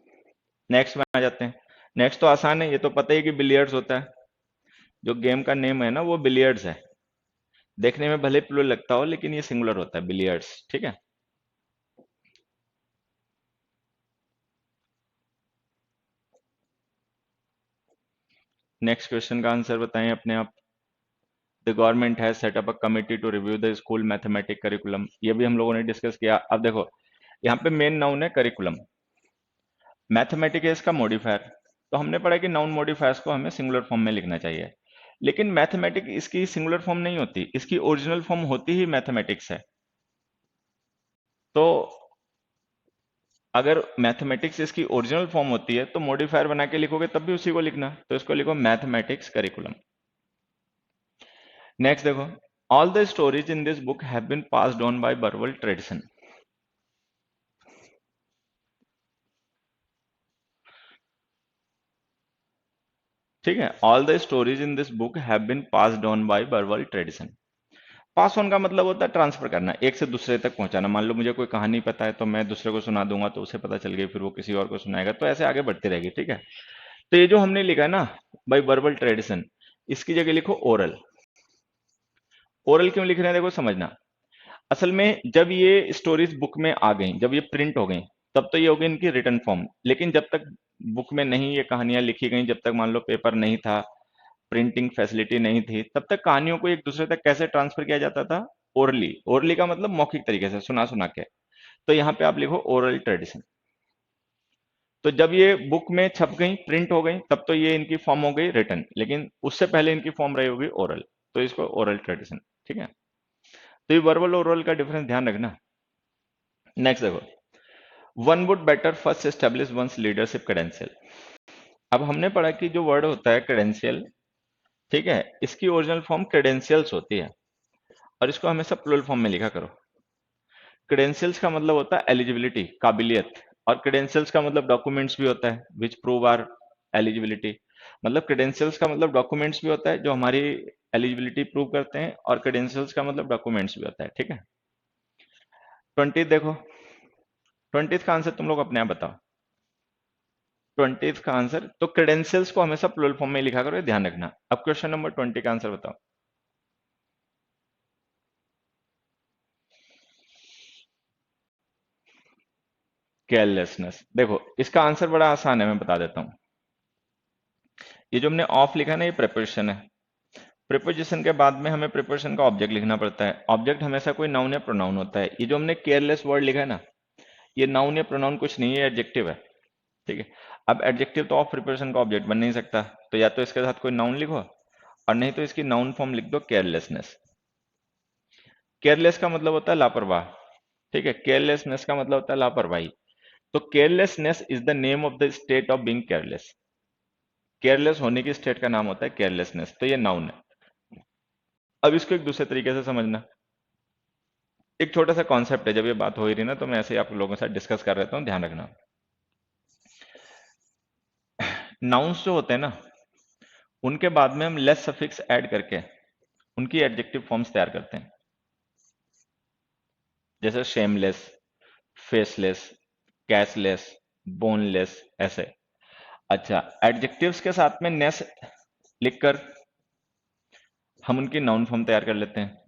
Next में आ जाते हैं। नेक्स्ट तो आसान है, ये तो पता ही कि बिलियर्ड्स होता है। जो गेम का नेम है ना वो बिलियर्ड्स है। देखने में भले प्लूरल लगता हो लेकिन ये सिंगुलर होता है, बिलियर्ड्स, ठीक है। नेक्स्ट क्वेश्चन का आंसर बताएं अपने आप। The government has set up a committee to review the school mathematic curriculum, ये भी हम लोगों ने डिस्कस किया। अब देखो, यहाँ पे मेन नाउन है करिकुलम, मैथमेटिक है इसका मॉडिफायर। तो हमने पढ़ा कि नाउन मॉडिफायर्स को हमें सिंगुलर फॉर्म में लिखना चाहिए, लेकिन मैथमेटिक इसकी सिंगुलर फॉर्म नहीं होती, इसकी ओरिजिनल फॉर्म होती ही मैथमेटिक्स है। तो अगर मैथमेटिक्स इसकी ओरिजिनल फॉर्म होती है तो मॉडिफायर बना के लिखोगे तब भी उसी को लिखना, तो इसको लिखो मैथमेटिक्स करिकुलम। नेक्स्ट देखो, all the stories in this book have been passed on by verbal tradition. ठीक है, all the stories in this book have been passed on by verbal tradition. Pass on का मतलब होता है transfer करना, एक से दूसरे तक पहुंचाना। मान लो मुझे कोई कहानी पता है तो मैं दूसरे को सुना दूंगा, तो उसे पता चल गई, फिर वो किसी और को सुनाएगा, तो ऐसे आगे बढ़ती रहेगी, ठीक है। तो ये जो हमने लिखा है ना बाय वर्बल ट्रेडिशन, इसकी जगह लिखो ओरल। ओरल क्यों लिख रहे हैं देखो समझना। असल में जब ये स्टोरीज बुक में आ गई, जब ये प्रिंट हो गई, तब तो ये हो गई इनकी रिटर्न फॉर्म। लेकिन जब तक बुक में नहीं ये कहानियां लिखी गई, जब तक मान लो पेपर नहीं था, प्रिंटिंग फैसिलिटी नहीं थी, तब तक कहानियों को एक दूसरे तक कैसे ट्रांसफर किया जाता था, ओरली। ओरली का मतलब मौखिक तरीके से, सुना सुना के। तो यहाँ पे आप लिखो ओरल ट्रेडिशन। तो जब ये बुक में छप गई, प्रिंट हो गई, तब तो ये इनकी फॉर्म हो गई रिटर्न, लेकिन उससे पहले इनकी फॉर्म रही होगी ओरल, तो इसको ओरल ट्रेडिशन, ठीक है। तो ये वर्बल और ओरल का डिफरेंस ध्यान रखना। नेक्स्ट देखो, one would better first establish one's leadership credential. अब हमने पढ़ा कि जो वर्ड होता है क्रेडेंशियल, ठीक है, इसकी ओरिजिनल फॉर्म क्रेडेंशियल्स होती है। और इसको हमेशा प्लूरल फॉर्म में लिखा करो। क्रेडेंशियल्स का मतलब होता है एलिजिबिलिटी, काबिलियत, और क्रेडेंशियल्स का मतलब डॉक्यूमेंट्स भी होता है विच प्रूव आर एलिजिबिलिटी। मतलब क्रेडेंशियल्स का मतलब डॉक्यूमेंट्स भी होता है जो हमारी एलिजिबिलिटी प्रूव करते हैं, और क्रेडेंशियल्स का मतलब डॉक्यूमेंट्स भी होता है, ठीक है। 20 देखो, 20 का आंसर तुम लोग अपने आप बताओ। 20 का आंसर तो क्रेडेंशियल्स को हमेशा प्लूरल फॉर्म में लिखा करो, ये ध्यान रखना। अब क्वेश्चन नंबर 20 का आंसर बताओ। केयरलेसनेस। देखो इसका आंसर बड़ा आसान है, मैं बता देता हूं। ये जो हमने ऑफ लिखा है ना, ये प्रेपोजिशन है। प्रीपोजिशन के बाद में हमें प्रीपोजिशन का ऑब्जेक्ट लिखना पड़ता है। ऑब्जेक्ट हमेशा कोई नाउन या प्रोनाउन होता है। ये जो हमने केयरलेस वर्ड लिखा है ना, ये नाउन या प्रोनाउन कुछ नहीं है, एडजेक्टिव है, ठीक है। अब एडजेक्टिव तो ऑफ प्रीपोजिशन का ऑब्जेक्ट बन नहीं सकता, तो या तो इसके साथ कोई नाउन लिखो, और नहीं तो इसकी नाउन फॉर्म लिख दो केयरलेसनेस। केयरलेस का मतलब होता है लापरवाह, ठीक है। केयरलेसनेस का मतलब होता है लापरवाही। तो carelessness is the name of the state of being careless. Careless होने की स्टेट का नाम होता है केयरलेसनेस, तो ये नाउन है। अब इसको एक दूसरे तरीके से समझना। एक छोटा सा कॉन्सेप्ट है, जब ये बात हो ही रही ना, तो मैं ऐसे ही आप लोगों के साथ डिस्कस कर रहता हूँ, ध्यान रखना। नाउन्स जो होते हैं ना, उनके बाद में हम लेस सफिक्स ऐड करके उनकी एडजेक्टिव फॉर्म्स तैयार करते हैं। जैसे शेमलेस, फेसलेस, कैशलेस, बोनलेस, ऐसे। अच्छा, एडजेक्टिव्स के साथ में नेस लिखकर हम उनकी नाउन फॉर्म तैयार कर लेते हैं।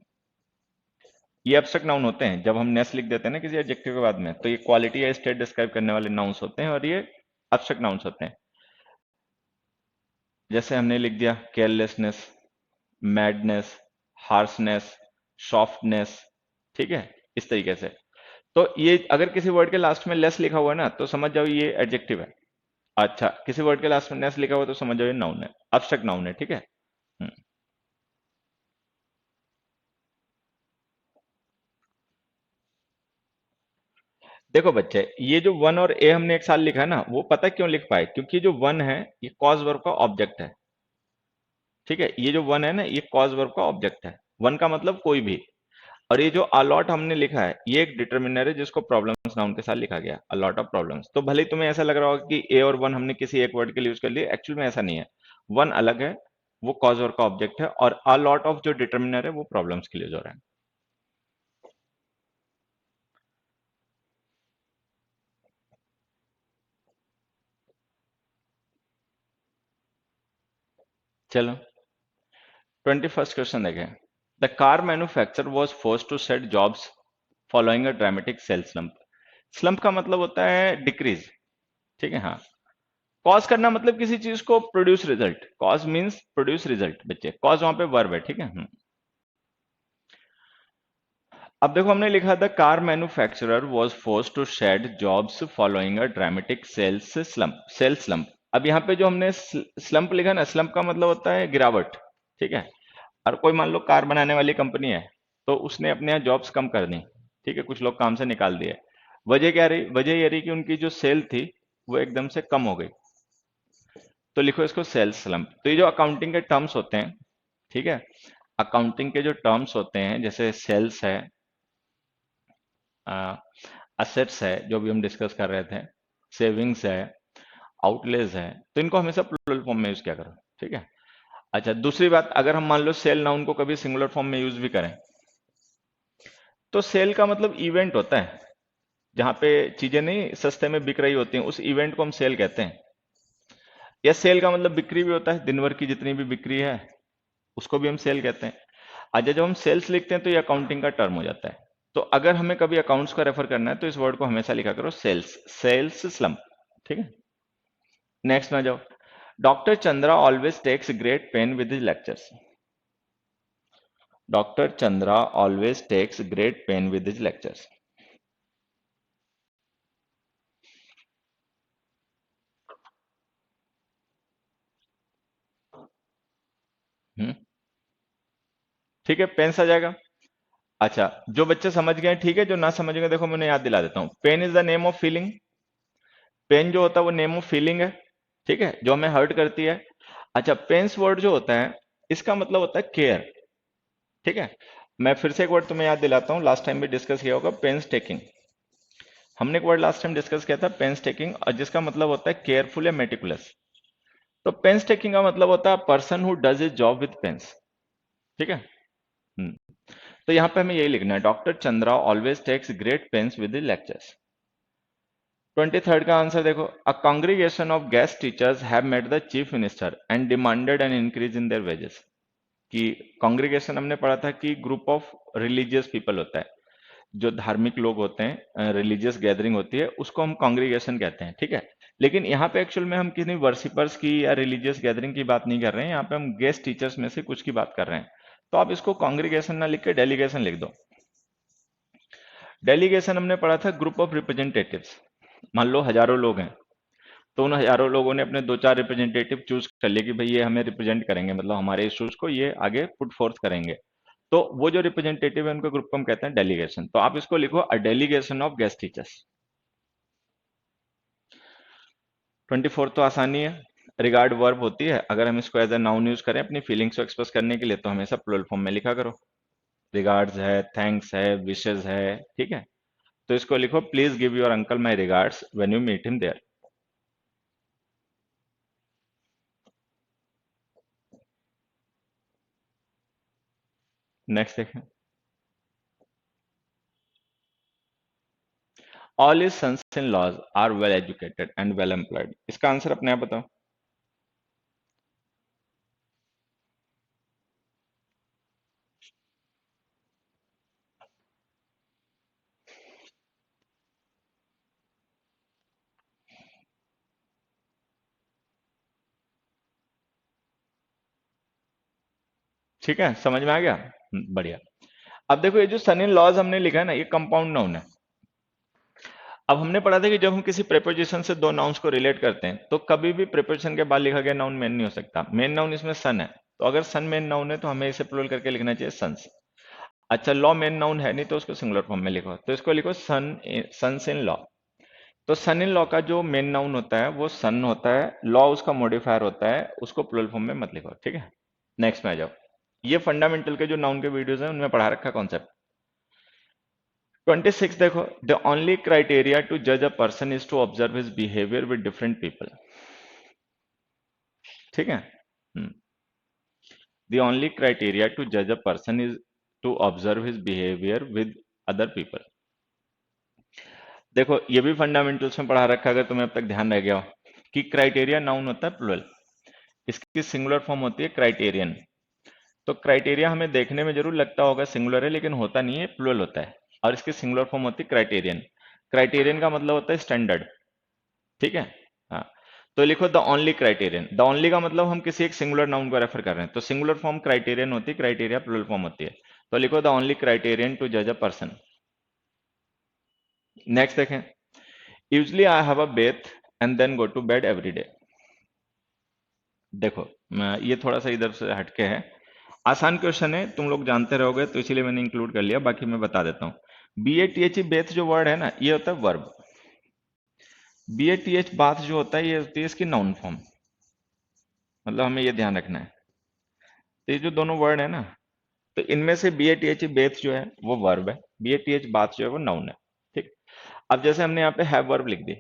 ये एब्स्ट्रैक्ट नाउन होते हैं। जब हम नेस लिख देते हैं ना किसी एडजेक्टिव के बाद में, तो ये क्वालिटी या स्टेट डिस्क्राइब करने वाले नाउन्स होते हैं, और ये एब्स्ट्रैक्ट नाउन्स होते हैं। जैसे हमने लिख दिया केयरलेसनेस, मैडनेस, हार्शनेस, सॉफ्टनेस, ठीक है, इस तरीके से। तो ये अगर किसी वर्ड के लास्ट में लेस लिखा हुआ है ना, तो समझ जाओ ये एडजेक्टिव है। अच्छा, किसी वर्ड के लास्ट में लेस लिखा हुआ है, तो समझ जाओ ये नाउन है, एब्स्ट्रैक्ट नाउन है, ठीक है। हम्म। देखो बच्चे, ये जो वन और ए हमने एक साथ लिखा है ना, वो पता है क्यों लिख पाए? क्योंकि जो वन है, ये कॉज वर्ब का ऑब्जेक्ट है, ठीक है। ये जो वन है ना, ये कॉज वर्ब का ऑब्जेक्ट है। वन का मतलब कोई भी। और ये जो अलॉट हमने लिखा है, ये एक डिटर्मिनर है जिसको प्रॉब्लम्स नाउन के साथ लिखा गया, अलॉट ऑफ प्रॉब्लम्स। तो भले ही तुम्हें ऐसा लग रहा होगा कि ए और वन हमने किसी एक वर्ड के लिए यूज कर लिया, एक्चुअल में ऐसा नहीं है। वन अलग है, वो कॉज वर्ब का ऑब्जेक्ट है, और अलॉट ऑफ जो डिटर्मिनर है वो प्रॉब्लम्स के लिए जो रहा है। चलो 21st क्वेश्चन देखें। The car manufacture was force to set jobs following a dramatic sale slump. Slump का मतलब होता है डिक्रीज, ठीक है। हाँ, कॉज करना मतलब किसी चीज को produce result. Cause means produce result बच्चे, कॉज वहां पे वर्ब है, ठीक है। अब देखो हमने लिखा था car manufacturer was force to shed jobs following a dramatic sales slump, sale slump. अब यहाँ पे जो हमने स्लम्प लिखा ना, स्लम्प का मतलब होता है गिरावट, ठीक है। और कोई मान लो कार बनाने वाली कंपनी है, तो उसने अपने यहाँ जॉब्स कम कर दी, ठीक है, कुछ लोग काम से निकाल दिए। वजह क्या रही? वजह ये रही कि उनकी जो सेल थी वो एकदम से कम हो गई। तो लिखो इसको सेल्स स्लम्प। तो ये जो अकाउंटिंग के टर्म्स होते हैं, ठीक है, अकाउंटिंग के जो टर्म्स होते हैं, जैसे सेल्स है, असेट्स है जो भी हम डिस्कस कर रहे थे, सेविंग्स है, आउटलेज है, तो इनको हमेशा प्लूरल फॉर्म में यूज किया करो, ठीक है। अच्छा, दूसरी बात, अगर हम मान लो सेल नाउन को कभी सिंगुलर फॉर्म में यूज भी करें, तो सेल का मतलब इवेंट होता है, जहां पे चीजें नहीं सस्ते में बिक रही होती हैं, उस इवेंट को हम सेल कहते हैं। या सेल का मतलब बिक्री भी होता है, दिन भर की जितनी भी बिक्री है उसको भी हम सेल कहते हैं। अच्छा, जब हम सेल्स लिखते हैं तो ये अकाउंटिंग का टर्म हो जाता है। तो अगर हमें कभी अकाउंट्स का रेफर करना है, तो इस वर्ड को हमेशा लिखा करो सेल्स, सेल्स स्लम्प, ठीक है। नेक्स्ट में आ जाओ। Doctor Chandra always takes great pain with his lectures. Doctor Chandra always takes great pain with his lectures. Hmm, ठीक है, पेन आ जाएगा। अच्छा, जो बच्चे समझ गए ठीक है, जो ना समझ गए देखो मैं उन्हें याद दिला देता हूं। Pain is the name of feeling. Pain जो होता है वो नेम ऑफ फीलिंग है, ठीक है, जो हमें हर्ट करती है। अच्छा, पेन्स वर्ड जो होता है, इसका मतलब होता है केयर, ठीक है। मैं फिर से एक वर्ड तुम्हें याद दिलाता हूँ, लास्ट टाइम भी डिस्कस किया होगा, पेंस टेकिंग। हमने एक वर्ड लास्ट टाइम डिस्कस किया था पेंस टेकिंग, और जिसका मतलब होता है केयरफुल या मेटिकुलस। तो पेंस टेकिंग का मतलब होता है person who does his job with pens. ठीक है। हम्म। तो यहाँ पे हमें यही लिखना है, doctor Chandra always takes great pains with the lectures. 23rd का आंसर देखो, a congregation of guest teachers have met the chief minister and demanded an increase in their wages. कि कांग्रीगेशन हमने पढ़ा था कि ग्रुप ऑफ रिलीजियस पीपल होता है, जो धार्मिक लोग होते हैं, रिलीजियस गैदरिंग होती है, उसको हम कांग्रीगेशन कहते हैं। ठीक है। लेकिन यहाँ पे एक्चुअल में हम किसी वर्शिपर्स की या रिलीजियस गैदरिंग की बात नहीं कर रहे हैं, यहाँ पे हम गेस्ट टीचर्स में से कुछ की बात कर रहे हैं। तो आप इसको कांग्रीगेशन ना लिख के डेलीगेशन लिख दो। डेलीगेशन हमने पढ़ा था ग्रुप ऑफ रिप्रेजेंटेटिव्स। मान लो हजारों लोग हैं, तो उन हजारों लोगों ने अपने दो चार रिप्रेजेंटेटिव चूज कर लिए कि भाई ये हमें रिप्रेजेंट करेंगे, मतलब हमारे इश्यूज को ये आगे पुट फोर्थ करेंगे। तो वो जो रिप्रेजेंटेटिव है उनके ग्रुप को हम कहते हैं डेलीगेशन। तो आप इसको लिखो, अ डेलीगेशन ऑफ गेस्ट टीचर्स। 24 तो आसानी है, रिगार्ड वर्ब होती है, अगर हम इसको एज ए नाउन यूज करें अपनी फीलिंग्स को एक्सप्रेस करने के लिए तो हमेशा प्लूरल फॉर्म में लिखा करो। रिगार्ड्स है, थैंक्स है, विशेस है। ठीक है। तो इसको लिखो, please give your uncle my regards when you meet him there. Next देखें, all his sons in laws are well educated and well employed. इसका आंसर अपने आप बताओ। ठीक है, समझ में आ गया। बढ़िया। अब देखो, ये जो सन इन लॉज हमने लिखा है ना, ये कंपाउंड नाउन है। अब हमने पढ़ा था कि जब हम किसी प्रेपोजिशन से दो नाउन्स को रिलेट करते हैं तो कभी भी प्रेपोजिशन के बाद लिखा गया नाउन मेन नहीं हो सकता। मेन नाउन इसमें सन है, तो अगर सन मेन नाउन है तो हमें इसे प्लूरल करके लिखना चाहिए सन्स। अच्छा, लॉ मेन नाउन है नहीं तो उसको सिंगुलर फॉर्म में लिखो, तो इसको लिखो सन, सन्स इन लॉ। तो सन इन लॉ का जो मेन नाउन होता है वो सन होता है, लॉ उसका मॉडिफायर होता है, उसको प्लूरल फॉर्म में मत लिखो। ठीक है। नेक्स्ट में आ जाओ। ये फंडामेंटल के जो नाउन के वीडियोस हैं उनमें पढ़ा रखा कॉन्सेप्ट। 26 देखो, द ओनली क्राइटेरिया टू जज a person is to observe his behaviour with different people. ठीक है। द ओनली क्राइटेरिया टू जज a person is to observe his behaviour with other people. देखो, ये भी फंडामेंटल्स में पढ़ा रखा है, अगर तुम्हें अब तक ध्यान रह गया हो, कि क्राइटेरिया नाउन होता है प्लूरल, इसकी सिंगुलर फॉर्म होती है क्राइटेरियन। तो क्राइटेरिया हमें देखने में जरूर लगता होगा सिंगुलर है, लेकिन होता नहीं है, प्लूरल होता है, और इसकी सिंगुलर फॉर्म होती है क्राइटेरियन। क्राइटेरियन का मतलब होता है स्टैंडर्ड। ठीक है। हाँ। तो लिखो the only criterion. The only का मतलब हम किसी एक सिंगुलर नाउन को रेफर कर रहे हैं, तो सिंगुलर फॉर्म क्राइटेरियन होती है, क्राइटेरिया प्लूरल फॉर्म होती है। तो लिखो द ओनली क्राइटेरियन टू जज अ पर्सन। नेक्स्ट देखें, usually I have a bathe and then go to bed every day. देखो, ये थोड़ा सा इधर से हटके है, आसान क्वेश्चन है, तुम लोग जानते रहोगे तो इसीलिए मैंने इंक्लूड कर लिया, बाकी मैं बता देता हूँ। B A T H bathe जो वर्ड है ना, ये होता है verb. B A T H bath जो होता है ये होती है इसकी नाउन फॉर्म, मतलब हमें ये ध्यान रखना है। तो ये जो दोनों वर्ड है ना, तो इनमें से B A T H bathe जो है वो वर्ब है, B A T H bath जो है वो नाउन है। ठीक। अब जैसे हमने यहाँ पे हैव वर्ब लिख दी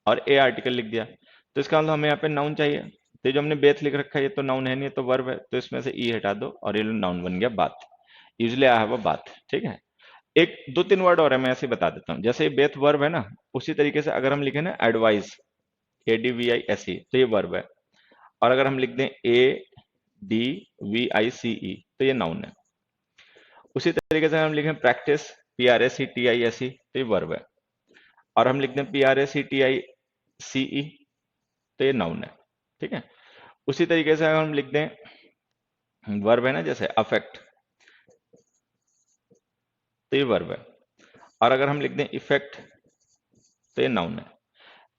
और ए आर्टिकल लिख दिया, तो इसका मतलब हमें यहाँ पे नाउन चाहिए। तो ये जो हमने बेथ लिख रखा है ये तो नाउन है नहीं, ये तो वर्ब है, तो इसमें से ई हटा दो और ये नाउन बन गया bath. Usually I have a bath. ठीक है। एक दो तीन वर्ड और है, मैं ऐसे ही बता देता हूँ। जैसे ये बेथ वर्ब है ना, उसी तरीके से अगर हम लिखे ना advise, A D V I S E, तो ये वर्ब है। और अगर हम लिख दें ए डी वी आई सी ई, तो ये नाउन है। उसी तरीके से हम लिखें practice, P R A C T I S E, तो ये वर्ब है। और हम लिख दें P R A C T I C E, तो ये नाउन है। ठीक है। उसी तरीके से अगर हम लिख दें वर्ब है ना, जैसे अफेक्ट, तो ये वर्ब है। और अगर हम लिख दें इफेक्ट, तो ये नाउन है।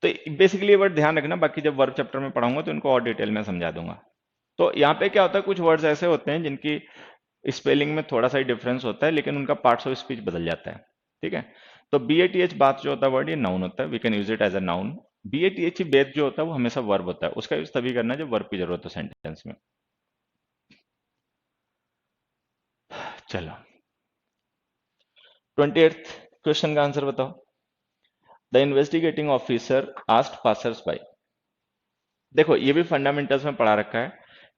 तो बेसिकली ये वर्ड ध्यान रखना, बाकी जब वर्ब चैप्टर में पढ़ाऊंगा तो इनको और डिटेल में समझा दूंगा। तो यहाँ पे क्या होता है, कुछ वर्ड्स ऐसे होते हैं जिनकी स्पेलिंग में थोड़ा सा ही डिफरेंस होता है, लेकिन उनका पार्ट्स ऑफ स्पीच बदल जाता है। ठीक है। तो बी ए टी एच बात जो होता है वर्ड, ये नाउन होता है, we can use it as a noun. B A T H bathe जो होता है वो हमेशा वर्ब होता है, उसका यूज तभी करना है जब वर्ब की जरूरत हो सेंटेंस में। चलो। 28th क्वेश्चन का आंसर बताओ। The investigating officer asked passers by. देखो ये भी फंडामेंटल्स में पढ़ा रखा है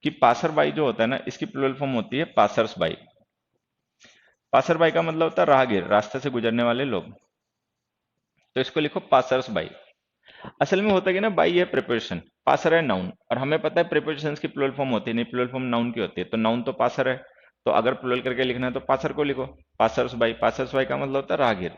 कि पासर बाई जो होता है ना, इसकी प्लूरल फॉर्म होती है पासर्स बाई। पासर बाई का मतलब होता है राहगीर, रास्ते से गुजरने वाले लोग। तो इसको लिखो पासर्स बाई। असल में होता है कि ना, बाई है प्रिपोजिशन, पासर है नाउन, और हमें पता है प्रिपोजिशंस की प्लूरल फॉर्म होती है नहीं, प्लूरल फॉर्म नाउन की होती है। तो नाउन तो पासर है, तो अगर प्लूरल करके लिखना है तो पासर को लिखो, पासर्स बाई। पासर्स बाई का मतलब होता है राहगीर।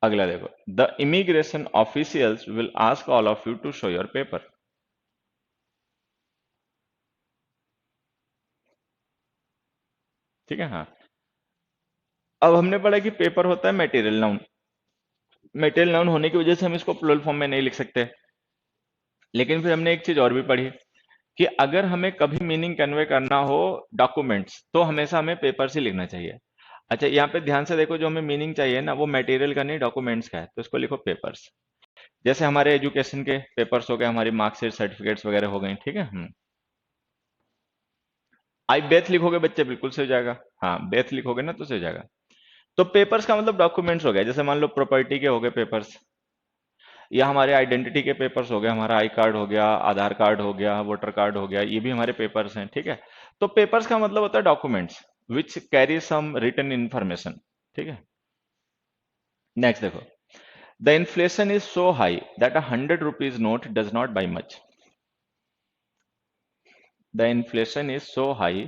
अगला देखो, the immigration officials will ask all of you to show your paper. ठीक है, हाँ। अब हमने पढ़ा कि पेपर होता है मेटीरियल नाउन। मेटीरियल नाउन होने की वजह से हम इसको प्लूरल फॉर्म में नहीं लिख सकते। लेकिन फिर हमने एक चीज और भी पढ़ी कि अगर हमें कभी मीनिंग कन्वे करना हो डॉक्यूमेंट्स, तो हमेशा हमें पेपर से लिखना चाहिए। अच्छा, यहाँ पे ध्यान से देखो, जो हमें मीनिंग चाहिए ना, वो मटेरियल का नहीं, डॉक्यूमेंट्स का है, तो इसको लिखो पेपर्स। जैसे हमारे एजुकेशन के पेपर्स हो गए, हमारी मार्कशीट सर्टिफिकेट्स वगैरह हो गई, ठीक है। आई बेथ लिखोगे बच्चे, बिल्कुल सही हो जाएगा। हाँ, बेथ लिखोगे ना तो सही हो जाएगा। तो पेपर्स का मतलब डॉक्यूमेंट्स हो गया। जैसे मान लो प्रॉपर्टी के हो गए पेपर्स, या हमारे आइडेंटिटी के पेपर्स हो गए, हमारा आई कार्ड हो गया, आधार कार्ड हो गया, वोटर कार्ड हो गया, ये भी हमारे पेपर्स हैं, ठीक है। तो पेपर्स का मतलब होता है documents which carry some written information, ठीक है। नेक्स्ट देखो, the inflation is so high that a 100 rupees note does not buy much. The inflation is so high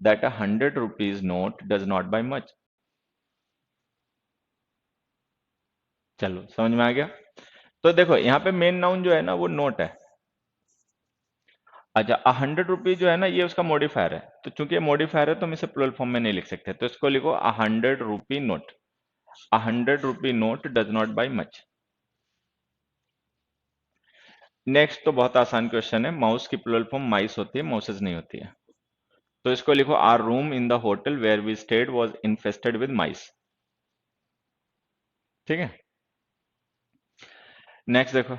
that a 100 rupees note does not buy much. चलो समझ में आ गया। तो देखो यहाँ पे मेन नाउन जो है ना, वो नोट है। अच्छा, 100 रुपीज जो है ना, ये उसका मॉडिफायर है। तो चूंकि ये मॉडिफायर है तो हम इसे प्लूरल फॉर्म में नहीं लिख सकते, तो इसको लिखो 100 rupee note. 100 rupee note does not buy much. Next तो बहुत आसान क्वेश्चन है, माउस की प्लूरल फॉर्म माइस होती है, माउसेज नहीं होती है। तो इसको लिखो, our room in the hotel where we stayed was infested with mice. ठीक है। नेक्स्ट देखो,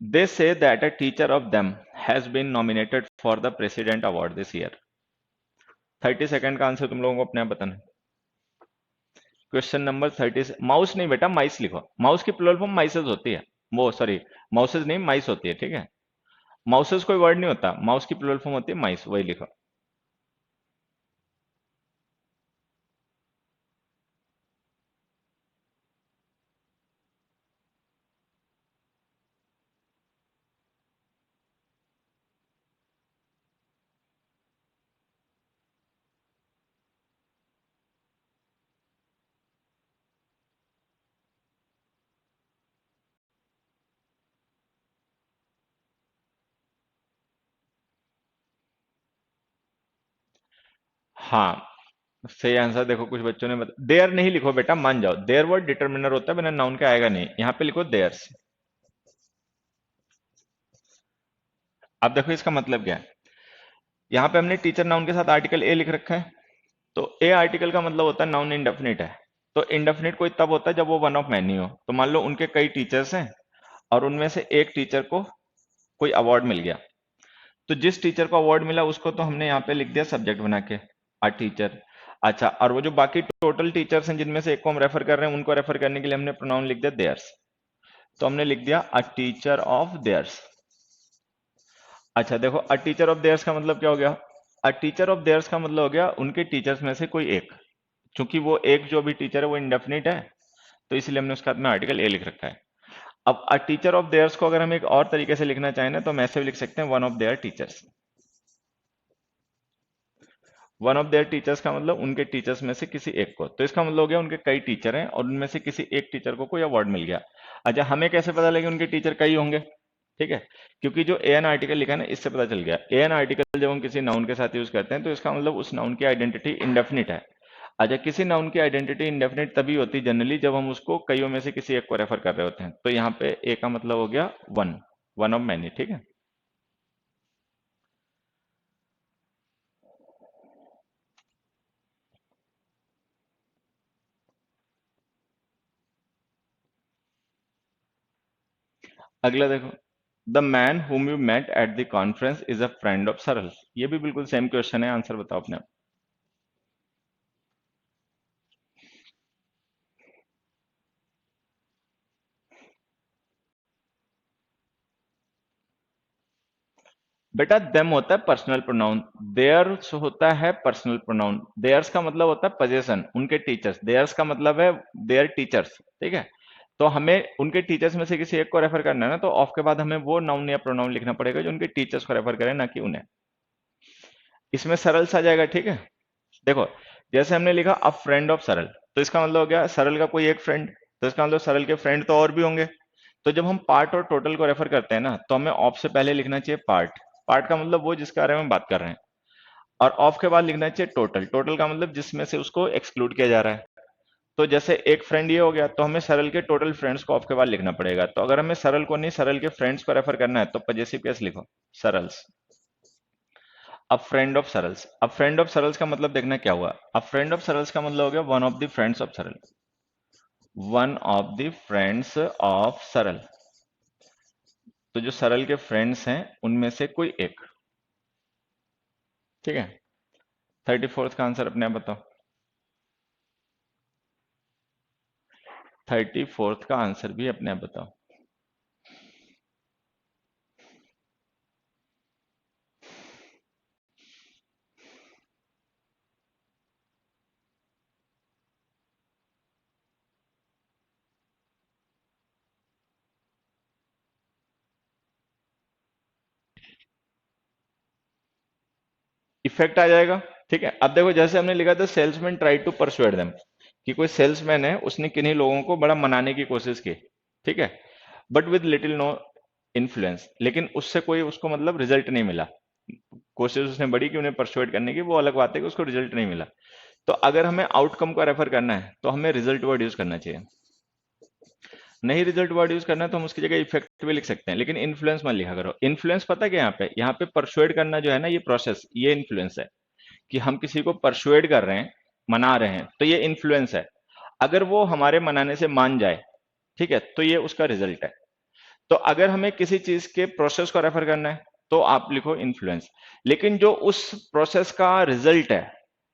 they say that a teacher of them has been nominated for the president award this year. 30 second का आंसर तुम लोगों को अपने आप बताना है। Question number 30। माउस नहीं बेटा, माइस लिखो। माउस की प्लूरल फॉर्म माइसेस होती है, वो सॉरी, माउसेस नहीं, माइस होती है, ठीक है। माउसेस कोई वर्ड नहीं होता, माउस की प्लूरल फॉर्म होती है माइस, वही लिखो। हाँ, सही आंसर। देखो कुछ बच्चों ने बता, देयर नहीं लिखो बेटा, मान जाओ, देयर वर्ड डिटर्मिनर होता है, बिना नाउन के आएगा नहीं, यहाँ पे लिखो देयर्स। अब देखो इसका मतलब क्या है। यहाँ पे हमने टीचर नाउन के साथ आर्टिकल ए लिख रखा है। तो ए आर्टिकल का मतलब होता है नाउन इंडेफिनिट है। तो इंडेफिनिट कोई तब होता है जब वो वन ऑफ मैनी हो। तो मान लो उनके कई टीचर्स हैं, और उनमें से एक टीचर को कोई अवार्ड मिल गया। तो जिस टीचर को अवार्ड मिला उसको तो हमने यहाँ पे लिख दिया सब्जेक्ट बना के, आ टीचर। अच्छा, और वो जो बाकी टोटल टीचर्स हैं जिनमें से एक को हम रेफर कर रहे हैं, उनको रेफर करने के लिए हमने प्रोनाउन लिख दिया देयर्स। तो हमने लिख दिया अ टीचर ऑफ देयर्स। अच्छा देखो, अ टीचर ऑफ देयर्स का मतलब क्या हो गया। अ टीचर ऑफ देयर्स का मतलब हो गया उनके टीचर्स में से कोई एक। चूंकि वो एक जो भी टीचर है वो इंडेफिनिट है, तो इसलिए हमने उसका में आर्टिकल ए लिख रखा है। अब अ टीचर ऑफ देयर्स को अगर हम एक और तरीके से लिखना चाहें ना, तो हम ऐसे भी लिख सकते हैं, one of their teachers. One of their teachers का मतलब उनके टीचर्स में से किसी एक को। तो इसका मतलब हो गया उनके कई टीचर हैं और उनमें से किसी एक टीचर को कोई अवार्ड मिल गया। अच्छा, हमें कैसे पता लगे उनके टीचर कई होंगे। ठीक है, क्योंकि जो ए एन आर्टिकल लिखा है ना, इससे पता चल गया। ए एन आर्टिकल जब हम किसी नाउन के साथ यूज करते हैं तो इसका मतलब उस नाउन की आइडेंटिटी इंडेफिनिट है। अच्छा, किसी नाउन की आइडेंटिटी इंडेफिनिट तभी होती है जनरली जब हम उसको कईयों में से किसी एक को रेफर कर रहे होते हैं। तो यहाँ पे ए का मतलब हो गया वन, वन ऑफ मैनी। ठीक है। अगला देखो, the man whom you met at the conference is a friend of सरल। ये भी बिल्कुल सेम क्वेश्चन है, आंसर बताओ अपने। बेटा देम होता है पर्सनल प्रोनाउन, देयर्स होता है पर्सनल प्रोनाउन। देयर्स का मतलब होता है पोजेशन, उनके टीचर्स। देयर्स का मतलब है देयर टीचर्स, ठीक है। तो हमें उनके टीचर्स में से किसी एक को रेफर करना है ना, तो ऑफ के बाद हमें वो नाउन या प्रोनाउन लिखना पड़ेगा जो उनके टीचर्स को रेफर करे, ना कि उन्हें। इसमें सरल सा जाएगा, ठीक है। देखो, जैसे हमने लिखा अ फ्रेंड ऑफ सरल, तो इसका मतलब हो गया सरल का कोई एक फ्रेंड, तो इसका मतलब सरल के फ्रेंड तो और भी होंगे। तो जब हम पार्ट और टोटल को रेफर करते हैं ना, तो हमें ऑफ से पहले लिखना चाहिए पार्ट। पार्ट का मतलब वो जिसके बारे में बात कर रहे हैं, और ऑफ के बाद लिखना चाहिए टोटल। टोटल का मतलब जिसमें से उसको एक्सक्लूड किया जा रहा है। तो जैसे एक फ्रेंड ये हो गया, तो हमें सरल के टोटल फ्रेंड्स को ऑफ के बाद लिखना पड़ेगा। तो अगर हमें सरल को नहीं, सरल के फ्रेंड्स को रेफर करना है, तो पजेसिव केस लिखो, सरल्स। अब फ्रेंड ऑफ सरल्स, अब फ्रेंड ऑफ सरल्स का मतलब देखना क्या हुआ। अब फ्रेंड ऑफ सरल्स का मतलब हो गया one of the friends of Saral. One of the friends of Saral, तो जो सरल के फ्रेंड्स हैं उनमें से कोई एक, ठीक है। 34th का आंसर अपने आप बताओ। 34th का आंसर भी अपने आप बताओ। इफेक्ट आ जाएगा, ठीक है। अब देखो, जैसे हमने लिखा था salesman try to persuade them, कि कोई सेल्समैन है, उसने किन्हीं लोगों को बड़ा मनाने की कोशिश की, ठीक है, but with little no influence, लेकिन उससे कोई उसको मतलब रिजल्ट नहीं मिला। कोशिश उसने बड़ी की उन्हें परसुएड करने की, वो अलग बात है कि उसको रिजल्ट नहीं मिला। तो अगर हमें आउटकम का रेफर करना है, तो हमें रिजल्ट वर्ड यूज करना चाहिए। नहीं रिजल्ट वर्ड यूज करना है, तो हम उसकी जगह इफेक्ट भी लिख सकते हैं, लेकिन इन्फ्लुएंस मत लिखा करो। इन्फ्लुएंस पता है क्या, यहाँ पे परसुएड करना जो है ना, ये प्रोसेस, ये इन्फ्लुएंस है। कि हम किसी को परसुएड कर रहे हैं, मना रहे हैं, तो ये इन्फ्लुएंस है। अगर वो हमारे मनाने से मान जाए, ठीक है, तो ये उसका रिजल्ट है। तो अगर हमें किसी चीज के प्रोसेस को रेफर करना है, तो आप लिखो इन्फ्लुएंस। लेकिन जो उस प्रोसेस का रिजल्ट है,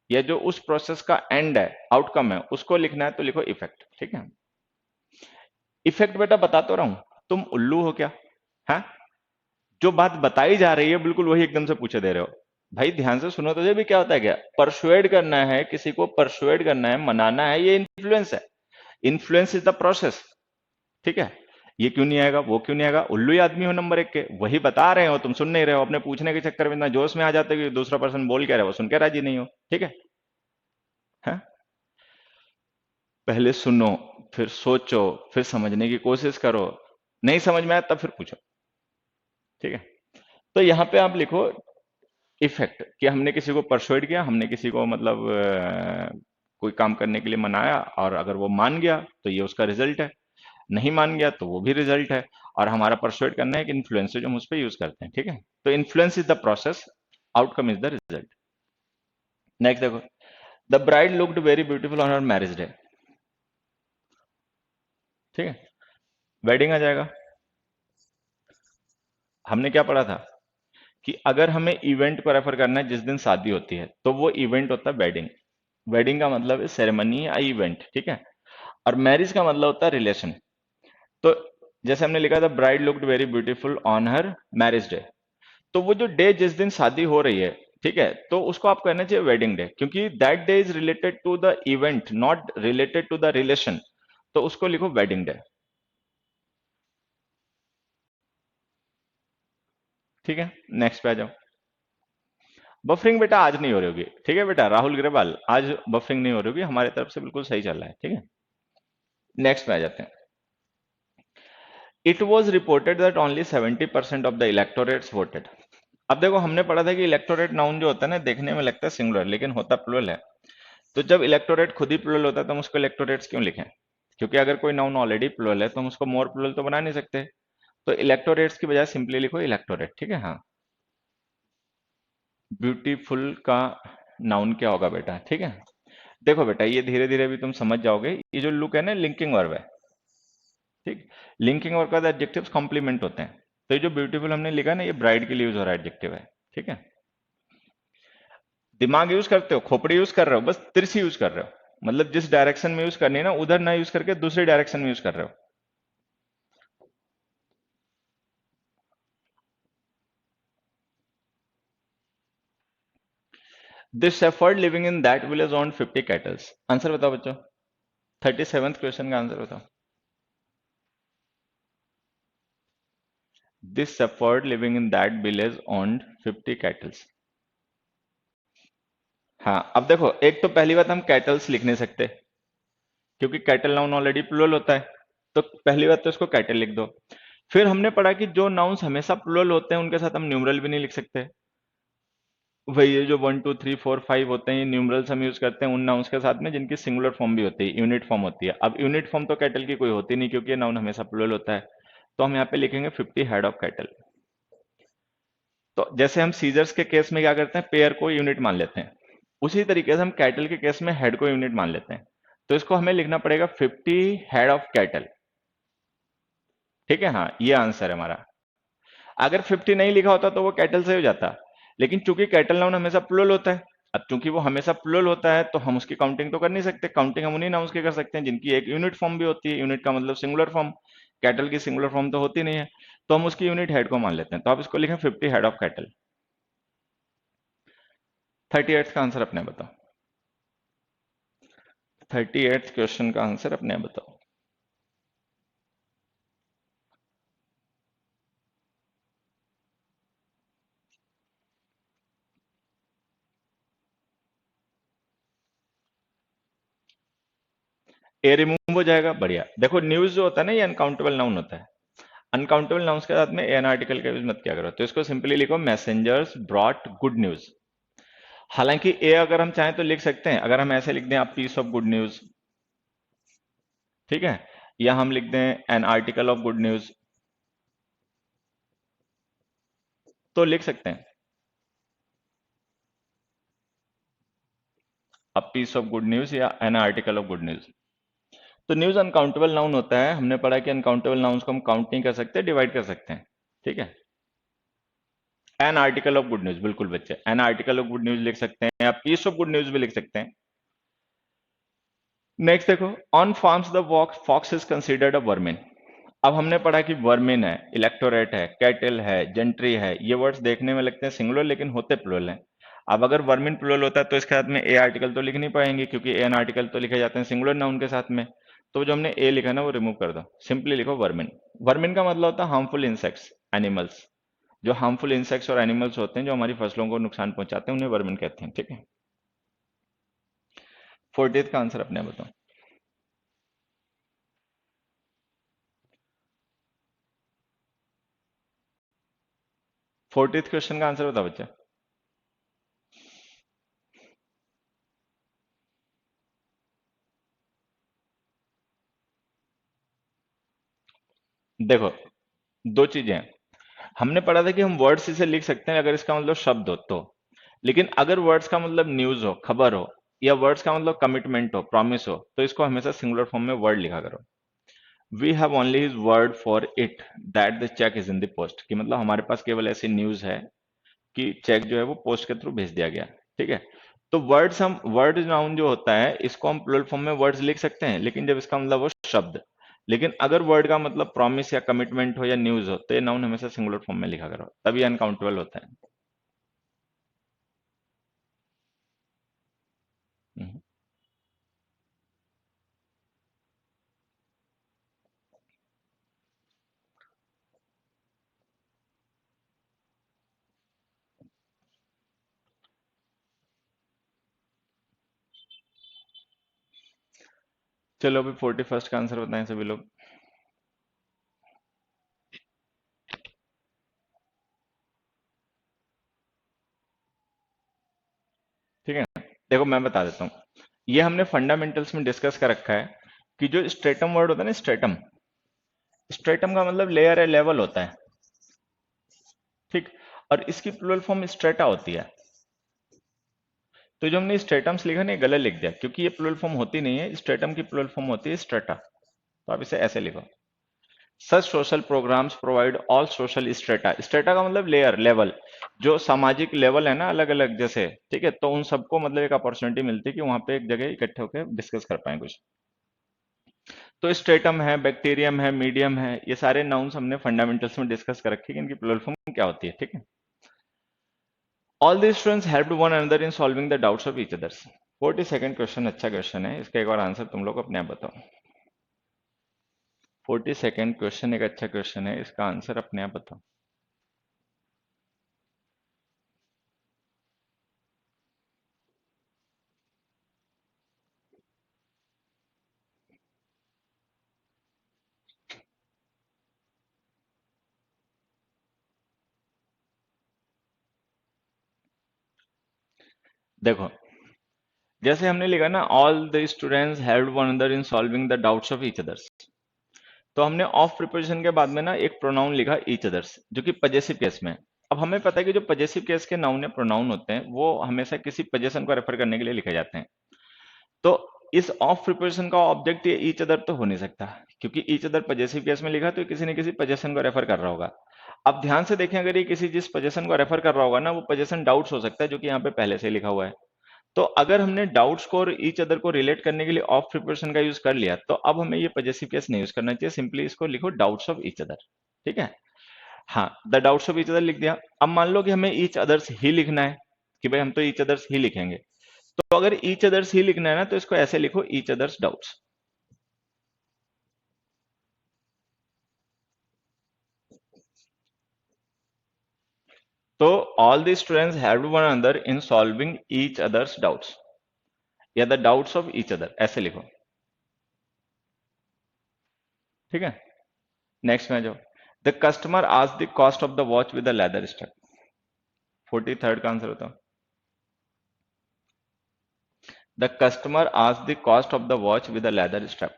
या जो उस प्रोसेस का एंड है, आउटकम है, उसको लिखना है, तो लिखो इफेक्ट, ठीक है। इफेक्ट बेटा बता तो रहा हूं, तुम उल्लू हो क्या? हाँ, जो बात बताई जा रही है बिल्कुल वही एकदम से पूछे दे रहे हो। भाई ध्यान से सुनो, तो ये भी क्या होता है, क्या परसुएड करना है, किसी को परसुएड करना है, मनाना है, ये इन्फ्लुएंस है। इन्फ्लुएंस इज द प्रोसेस, ठीक है। ये क्यों नहीं आएगा, वो क्यों नहीं आएगा, उल्लू ही आदमी हो नंबर एक के, वही बता रहे हो, तुम सुन नहीं रहे हो। अपने पूछने के चक्कर में इतना जोश में आ जाते हो कि दूसरा पर्सन बोल क्या रहा है वो सुन के राजी नहीं हो, ठीक है। हाँ? पहले सुनो, फिर सोचो, फिर समझने की कोशिश करो। नहीं समझ में आया तब फिर पूछो, ठीक है। तो यहाँ पे आप लिखो इफेक्ट, कि हमने किसी को परसुएड किया, हमने किसी को मतलब कोई काम करने के लिए मनाया, और अगर वो मान गया तो ये उसका रिजल्ट है, नहीं मान गया तो वो भी रिजल्ट है। और हमारा परसुएड करना है कि इन्फ्लुएंस जो हम उस पर यूज करते हैं, ठीक है। तो influence is the process, outcome is the result. Next देखो, the bride looked very beautiful on her marriage day, ठीक है। वेडिंग आ जाएगा। हमने क्या पढ़ा था कि अगर हमें इवेंट को रेफर करना है जिस दिन शादी होती है, तो वो इवेंट होता है वेडिंग। वेडिंग का मतलब है सेरेमनी या इवेंट, ठीक है। और मैरिज का मतलब होता है रिलेशन। तो जैसे हमने लिखा था bride looked very beautiful on her marriage day, तो वो जो डे जिस दिन शादी हो रही है, ठीक है, तो उसको आपको कहना चाहिए वेडिंग डे, क्योंकि that day is related to the event, not related to the relation. तो उसको लिखो वेडिंग डे, ठीक है। नेक्स्ट पे आ जाओ। बफरिंग बेटा आज नहीं हो रही होगी, ठीक है बेटा, राहुल ग्रेवाल आज बफरिंग नहीं हो रही होगी, हमारी तरफ से बिल्कुल सही चल रहा है, ठीक है। नेक्स्ट पे आ जाते हैं। It was reported that only 70% of the electorates voted. अब देखो, हमने पढ़ा था कि इलेक्टोरेट नाउन जो होता है ना, देखने में लगता है सिंगुलर, लेकिन होता प्लुरल है। तो जब इलेक्टोरेट खुद ही प्लुरल होता है, तो हम उसको इलेक्टोरेट्स क्यों लिखें? क्योंकि अगर कोई नाउन ऑलरेडी प्लुरल है, तो हम उसको मोर प्लुरल तो बना नहीं सकते। तो इलेक्टोरेट्स की बजाय सिंपली लिखो इलेक्टोरेट, ठीक है। हाँ, ब्यूटीफुल का नाउन क्या होगा बेटा, ठीक है। देखो बेटा, ये धीरे धीरे भी तुम समझ जाओगे। ये जो लुक है ना, लिंकिंग वर्ब है, ठीक। लिंकिंग वर्ड का एडजेक्टिव्स कॉम्प्लीमेंट होते हैं। तो ये जो ब्यूटीफुल हमने लिखा ना, ये ब्राइड के लिए यूज हो रहा है, एडजेक्टिव है। ठीक है। दिमाग यूज करते हो, खोपड़ी यूज कर रहे हो, बस तिरछी यूज कर रहे हो, मतलब जिस डायरेक्शन में यूज करनी है ना, उधर ना यूज करके दूसरी डायरेक्शन में यूज कर रहे हो। This shepherd living in that village owned 50 kettles. Answer बताओ बच्चों। 37th क्वेश्चन का आंसर बताओ। This shepherd living in that village owned 50 kettles. हाँ, अब देखो, एक तो पहली बात, हम कैटल्स लिख नहीं सकते क्योंकि कैटल नाउन ऑलरेडी प्लुरल होता है। तो पहली बात तो इसको कैटल लिख दो। फिर हमने पढ़ा कि जो नाउन्स हमेशा प्लुरल होते हैं उनके साथ हम न्यूमरल भी नहीं लिख सकते। वही ये जो 1 2 3 4 5 होते हैं, न्यूमरल्स हम यूज करते हैं उन नाउन्स के साथ में जिनकी सिंगुलर फॉर्म भी होती है, यूनिट फॉर्म होती है। अब यूनिट फॉर्म तो कैटल की कोई होती नहीं क्योंकि ये नाउन हमेशा प्लुरल होता है। तो हम यहाँ पे लिखेंगे 50 हेड ऑफ कैटल। तो जैसे हम सीजर्स के केस में क्या करते हैं, पेयर को यूनिट मान लेते हैं, उसी तरीके से हम कैटल के केस में हेड को यूनिट मान लेते हैं। तो इसको हमें लिखना पड़ेगा 50 हेड ऑफ कैटल। ठीक है, हाँ, ये आंसर है हमारा। अगर 50 नहीं लिखा होता तो वो कैटल से हो जाता, लेकिन चूंकि कैटल नाउन हमेशा प्लुरल होता है, अब चूंकि वो हमेशा प्लुरल होता है तो हम उसकी काउंटिंग तो कर नहीं सकते। काउंटिंग हम उन्हीं नाउन्स की कर सकते हैं जिनकी एक यूनिट फॉर्म भी होती है। यूनिट का मतलब सिंगुलर फॉर्म। कैटल की सिंगुलर फॉर्म तो होती नहीं है, तो हम उसकी यूनिट हेड को मान लेते हैं। तो आप इसको लिखें 50 हेड ऑफ कैटल। 38th का आंसर अपने बताओ। 38th क्वेश्चन का आंसर अपने बताओ। ए रिमूव हो जाएगा, बढ़िया। देखो, न्यूज जो होता है ना, ये अनकाउंटेबल नाउन होता है। अनकाउंटेबल नाउन्स के साथ में एन आर्टिकल का यूज मत किया करो। तो इसको सिंपली लिखो मैसेंजर्स ब्रॉट गुड न्यूज। हालांकि ए अगर हम चाहें तो लिख सकते हैं, अगर हम ऐसे लिख दें, आप पीस ऑफ गुड न्यूज, ठीक है, या हम लिख दें an article of good news, तो लिख सकते हैं। अब पीस ऑफ गुड न्यूज या an article of good news. तो न्यूज अनकाउंटेबल नाउन होता है। हमने पढ़ा कि अनकाउंटेबल नाउन्स को हम काउंट नहीं कर सकते, डिवाइड कर सकते हैं। ठीक है। An article of good news, बिल्कुल बच्चे, an article of good news लिख सकते हैं, या पीस ऑफ गुड न्यूज भी लिख सकते हैं। नेक्स्ट देखो, on farms the fox is considered a vermin. अब हमने पढ़ा कि वर्मिन है, इलेक्टोरेट है, कैटल है, जेंट्री है, ये वर्ड्स देखने में लगते हैं सिंगुलर लेकिन होते प्लुरल हैं। अब अगर वर्मिन प्लुरल होता है तो इसके साथ में ए आर्टिकल तो लिख नहीं पाएंगे क्योंकि एन आर्टिकल तो लिखे जाते हैं सिंगुलर नाउन के साथ में। तो जो हमने ए लिखा ना, वो रिमूव कर दो, सिंपली लिखो वर्मिन। वर्मिन का मतलब होता है हार्मफुल इंसेक्ट्स, एनिमल्स। जो हार्मफुल इंसेक्ट्स और एनिमल्स होते हैं जो हमारी फसलों को नुकसान पहुंचाते हैं, उन्हें वर्मिन कहते हैं। ठीक है। 40th का आंसर अपने बताओ। 40th क्वेश्चन का आंसर बताओ बच्चा। देखो, दो चीजें हैं। हमने पढ़ा था कि हम वर्ड्स इसे लिख सकते हैं अगर इसका मतलब शब्द हो तो। लेकिन अगर वर्ड्स का मतलब न्यूज हो, खबर हो, या वर्ड्स का मतलब कमिटमेंट हो, प्रॉमिस हो, तो इसको हमेशा सिंगुलर फॉर्म में वर्ड लिखा करो। We have only his word for it that the cheque is in the post, कि मतलब हमारे पास केवल ऐसी न्यूज है कि चेक जो है वो पोस्ट के थ्रू भेज दिया गया। ठीक है। तो वर्ड्स, हम वर्ड नाउन जो होता है इसको हम प्लुरल फॉर्म में वर्ड्स लिख सकते हैं, लेकिन जब इसका मतलब हो शब्द। लेकिन अगर वर्ड का मतलब प्रॉमिस या कमिटमेंट हो या न्यूज हो, तो ये नाउन हमेशा सिंगुलर फॉर्म में लिखा करो, तभी अनकाउंटेबल होता है। हम्म। चलो अभी 41st का आंसर बताएं सभी लोग। ठीक है। देखो, मैं बता देता हूँ। ये हमने फंडामेंटल्स में डिस्कस कर रखा है कि जो स्ट्रेटम वर्ड होता है ना, स्ट्रेटम, स्ट्रेटम का मतलब लेयर है, लेवल होता है। ठीक। और इसकी प्लुरल फॉर्म स्ट्रेटा होती है। तो जो हमने स्ट्रेटम्स लिखा ना, ये गलत लिख दिया क्योंकि ये प्लुरल फॉर्म होती नहीं है। स्ट्रेटम की प्लुरल फॉर्म होती है स्ट्रेटा। तो आप इसे ऐसे लिखो। Such social programmes provide all social strata, strata का मतलब लेयर, लेवल, जो सामाजिक लेवल है ना अलग अलग जैसे, ठीक है, तो उन सबको मतलब एक अपॉर्चुनिटी मिलती है कि वहां पे एक जगह इकट्ठे होकर डिस्कस कर पाए कुछ। तो स्ट्रेटम है, बैक्टीरियम है, मीडियम है, ये सारे नाउन्स हमने फंडामेंटल्स में डिस्कस कर रखे हैं कि इनकी प्लूरल फॉर्म क्या होती है, ठीक है। All the students helped one another in solving the doubts of each others. 42nd question अच्छा क्वेश्चन है, इसका एक बार आंसर तुम लोग अपने आप बताओ। 42nd क्वेश्चन एक अच्छा क्वेश्चन है, इसका आंसर अपने आप बताओ। देखो, जैसे हमने लिखा ना, all the students helped one another in solving the doubts of each others, तो हमने ऑफ प्रिपोजिशन के बाद में ना एक प्रोनाउन लिखा ईच अदर्स, जो कि पजेसिव केस में है। अब हमें पता है कि जो पजेसिव केस के नाउन या प्रोनाउन होते हैं वो हमेशा किसी पजेशन को रेफर करने के लिए लिखे जाते हैं। तो इस ऑफ प्रिपोजिशन का ऑब्जेक्ट ये ईच अदर तो हो नहीं सकता, क्योंकि ईच अदर पजेसिव केस में लिखा तो ये किसी न किसी पजेशन को रेफर कर रहा होगा। अब ध्यान से देखें, अगर ये किसी जिस पजेशन को रेफर कर रहा होगा ना, वो पजेशन डाउट्स हो सकता है, जो कि यहाँ पे पहले से ही लिखा हुआ है। तो अगर हमने डाउट्स को और ईच अदर को रिलेट करने के लिए ऑफ प्रिपोजिशन का यूज कर लिया, तो अब हमें ये पजेसिव केस नहीं यूज करना चाहिए, सिंपली इसको लिखो डाउट्स ऑफ ईच अदर, ठीक है। हाँ, the doubts of each other लिख दिया। अब मान लो कि हमें ईच अदर्स ही लिखना है, कि भाई हम तो ईच अदर्स ही लिखेंगे, तो अगर ईच अदर्स ही लिखना है ना, तो इसको ऐसे लिखो, ईच अदर्स डाउट्स। तो all the students help one another in solving each other's doubts, या the doubts of each other, ऐसे लिखो, ठीक है। नेक्स्ट में जाओ। द कस्टमर आज the cost of the watch with the leather strap. 43rd का आंसर बताओ। द कस्टमर आज the cost of the watch with the leather strap.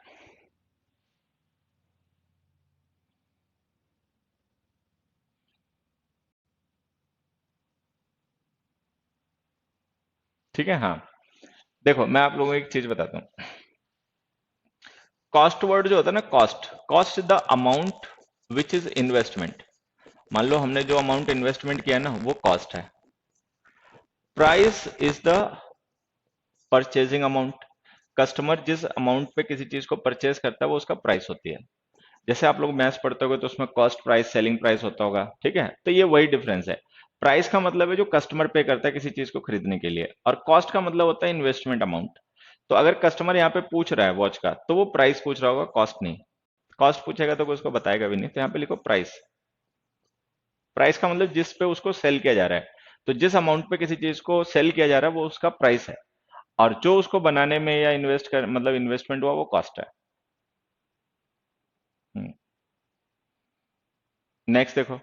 ठीक है, हाँ। देखो, मैं आप लोगों को एक चीज बताता हूँ। कॉस्ट वर्ड जो होता है ना, cost, cost is the amount which is investment. मान लो हमने जो अमाउंट इन्वेस्टमेंट किया ना, वो कॉस्ट है। Price is the purchasing amount. Customer जिस अमाउंट पे किसी चीज को परचेज करता है, वो उसका प्राइस होती है। जैसे आप लोग मैथ्स पढ़ते होगे तो उसमें कॉस्ट प्राइस सेलिंग प्राइस होता होगा, ठीक है, तो ये वही डिफरेंस है। प्राइस का मतलब है जो कस्टमर पे करता है किसी चीज को खरीदने के लिए, और कॉस्ट का मतलब होता है इन्वेस्टमेंट अमाउंट। तो अगर कस्टमर यहाँ पे पूछ रहा है वॉच का, तो वो प्राइस पूछ रहा होगा, कॉस्ट नहीं। कॉस्ट पूछेगा तो कोई उसको बताएगा भी नहीं, तो यहाँ पे लिखो प्राइस। प्राइस का मतलब जिस पे उसको सेल किया जा रहा है, तो जिस अमाउंट पे किसी चीज को सेल किया जा रहा है वो उसका प्राइस है, और जो उसको बनाने में या इन्वेस्ट कर मतलब इन्वेस्टमेंट हुआ वो कॉस्ट है। नेक्स्ट देखो,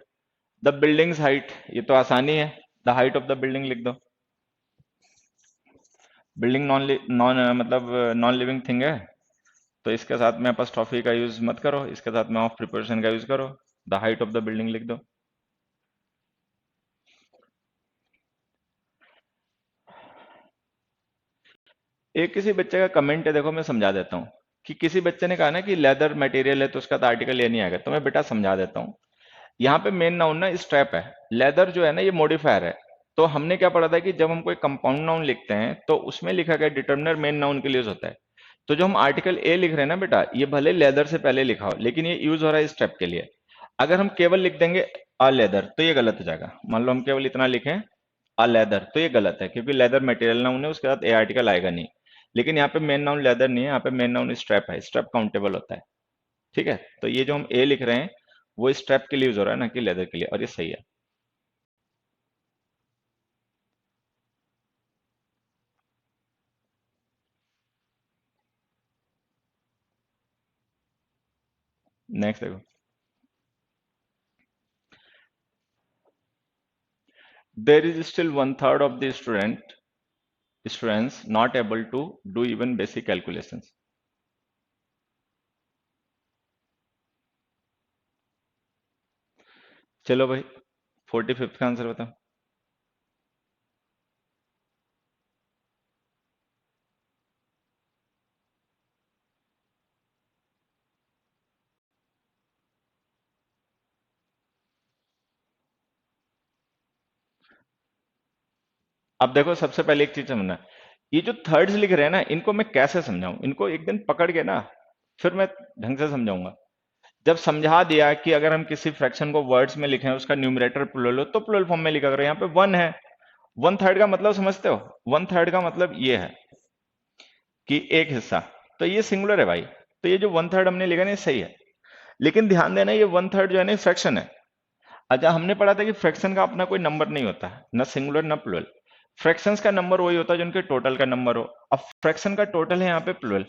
द बिल्डिंग्स हाइट, ये तो आसानी है, the height of the building लिख दो। बिल्डिंग नॉन नॉन मतलब नॉन लिविंग थिंग है, तो इसके साथ में अपॉस्ट्रोफी का यूज मत करो, इसके साथ में ऑफ प्रिपोजिशन का यूज करो, the height of the building लिख दो। एक किसी बच्चे का कमेंट है, देखो मैं समझा देता हूँ, कि किसी बच्चे ने कहा ना कि लेदर मटेरियल है, तो उसका तो आर्टिकल ये नहीं आएगा, तो मैं बेटा समझा देता हूँ। यहाँ पे मेन नाउन ना स्ट्रैप है, लेदर जो है ना ये मॉडिफायर है। तो हमने क्या पढ़ा था कि जब हम कोई कंपाउंड नाउन लिखते हैं तो उसमें लिखा गया डिटर्मिनर मेन नाउन के लिए यूज होता है। तो जो हम आर्टिकल ए लिख रहे हैं ना बेटा, ये भले लेदर से पहले लिखा हो, लेकिन ये यूज हो रहा है स्ट्रैप के लिए। अगर हम केवल लिख देंगे अ लेदर, तो ये गलत हो जाएगा। मान लो हम केवल इतना लिखें अ लेदर, तो ये गलत है, क्योंकि लेदर मटेरियल नाउन है, उसके साथ ए आर्टिकल आएगा नहीं। लेकिन यहाँ पे मेन नाउन लेदर नहीं है, यहाँ पे मेन नाउन स्ट्रैप है, स्ट्रैप काउंटेबल होता है, ठीक है। तो ये जो हम ए लिख रहे हैं वो स्ट्रैप के लिए यूज हो रहा है, ना कि लेदर के लिए, और ये सही है। नेक्स्ट देखो, there is still one third of the students not able to do even basic calculations. चलो भाई, 45th का आंसर बताओ। अब देखो सबसे पहले एक चीज समझना, ये जो थर्ड्स लिख रहे हैं ना, इनको मैं कैसे समझाऊं, इनको एक दिन पकड़ के ना फिर मैं ढंग से समझाऊंगा। जब समझा दिया कि अगर हम किसी फ्रैक्शन को वर्ड्स में लिखें, उसका न्यूमरेटर प्लुरल हो तो प्लुरल फॉर्म में लिखा करो। यहाँ पे वन है, वन थर्ड का मतलब समझते हो? वन थर्ड का मतलब ये है कि एक हिस्सा, तो ये सिंगुलर है भाई। तो ये जो वन थर्ड हमने लिखा ना, ये सही है। लेकिन ध्यान देना, ये वन थर्ड जो है ना, फ्रैक्शन है। अच्छा, हमने पढ़ा था कि फ्रैक्शन का अपना कोई नंबर नहीं होता है, ना सिंगुलर ना प्लुरल। फ्रैक्शंस का नंबर वही होता है जो उनके टोटल का नंबर हो। अब फ्रैक्शन का टोटल है यहाँ पे प्लुरल,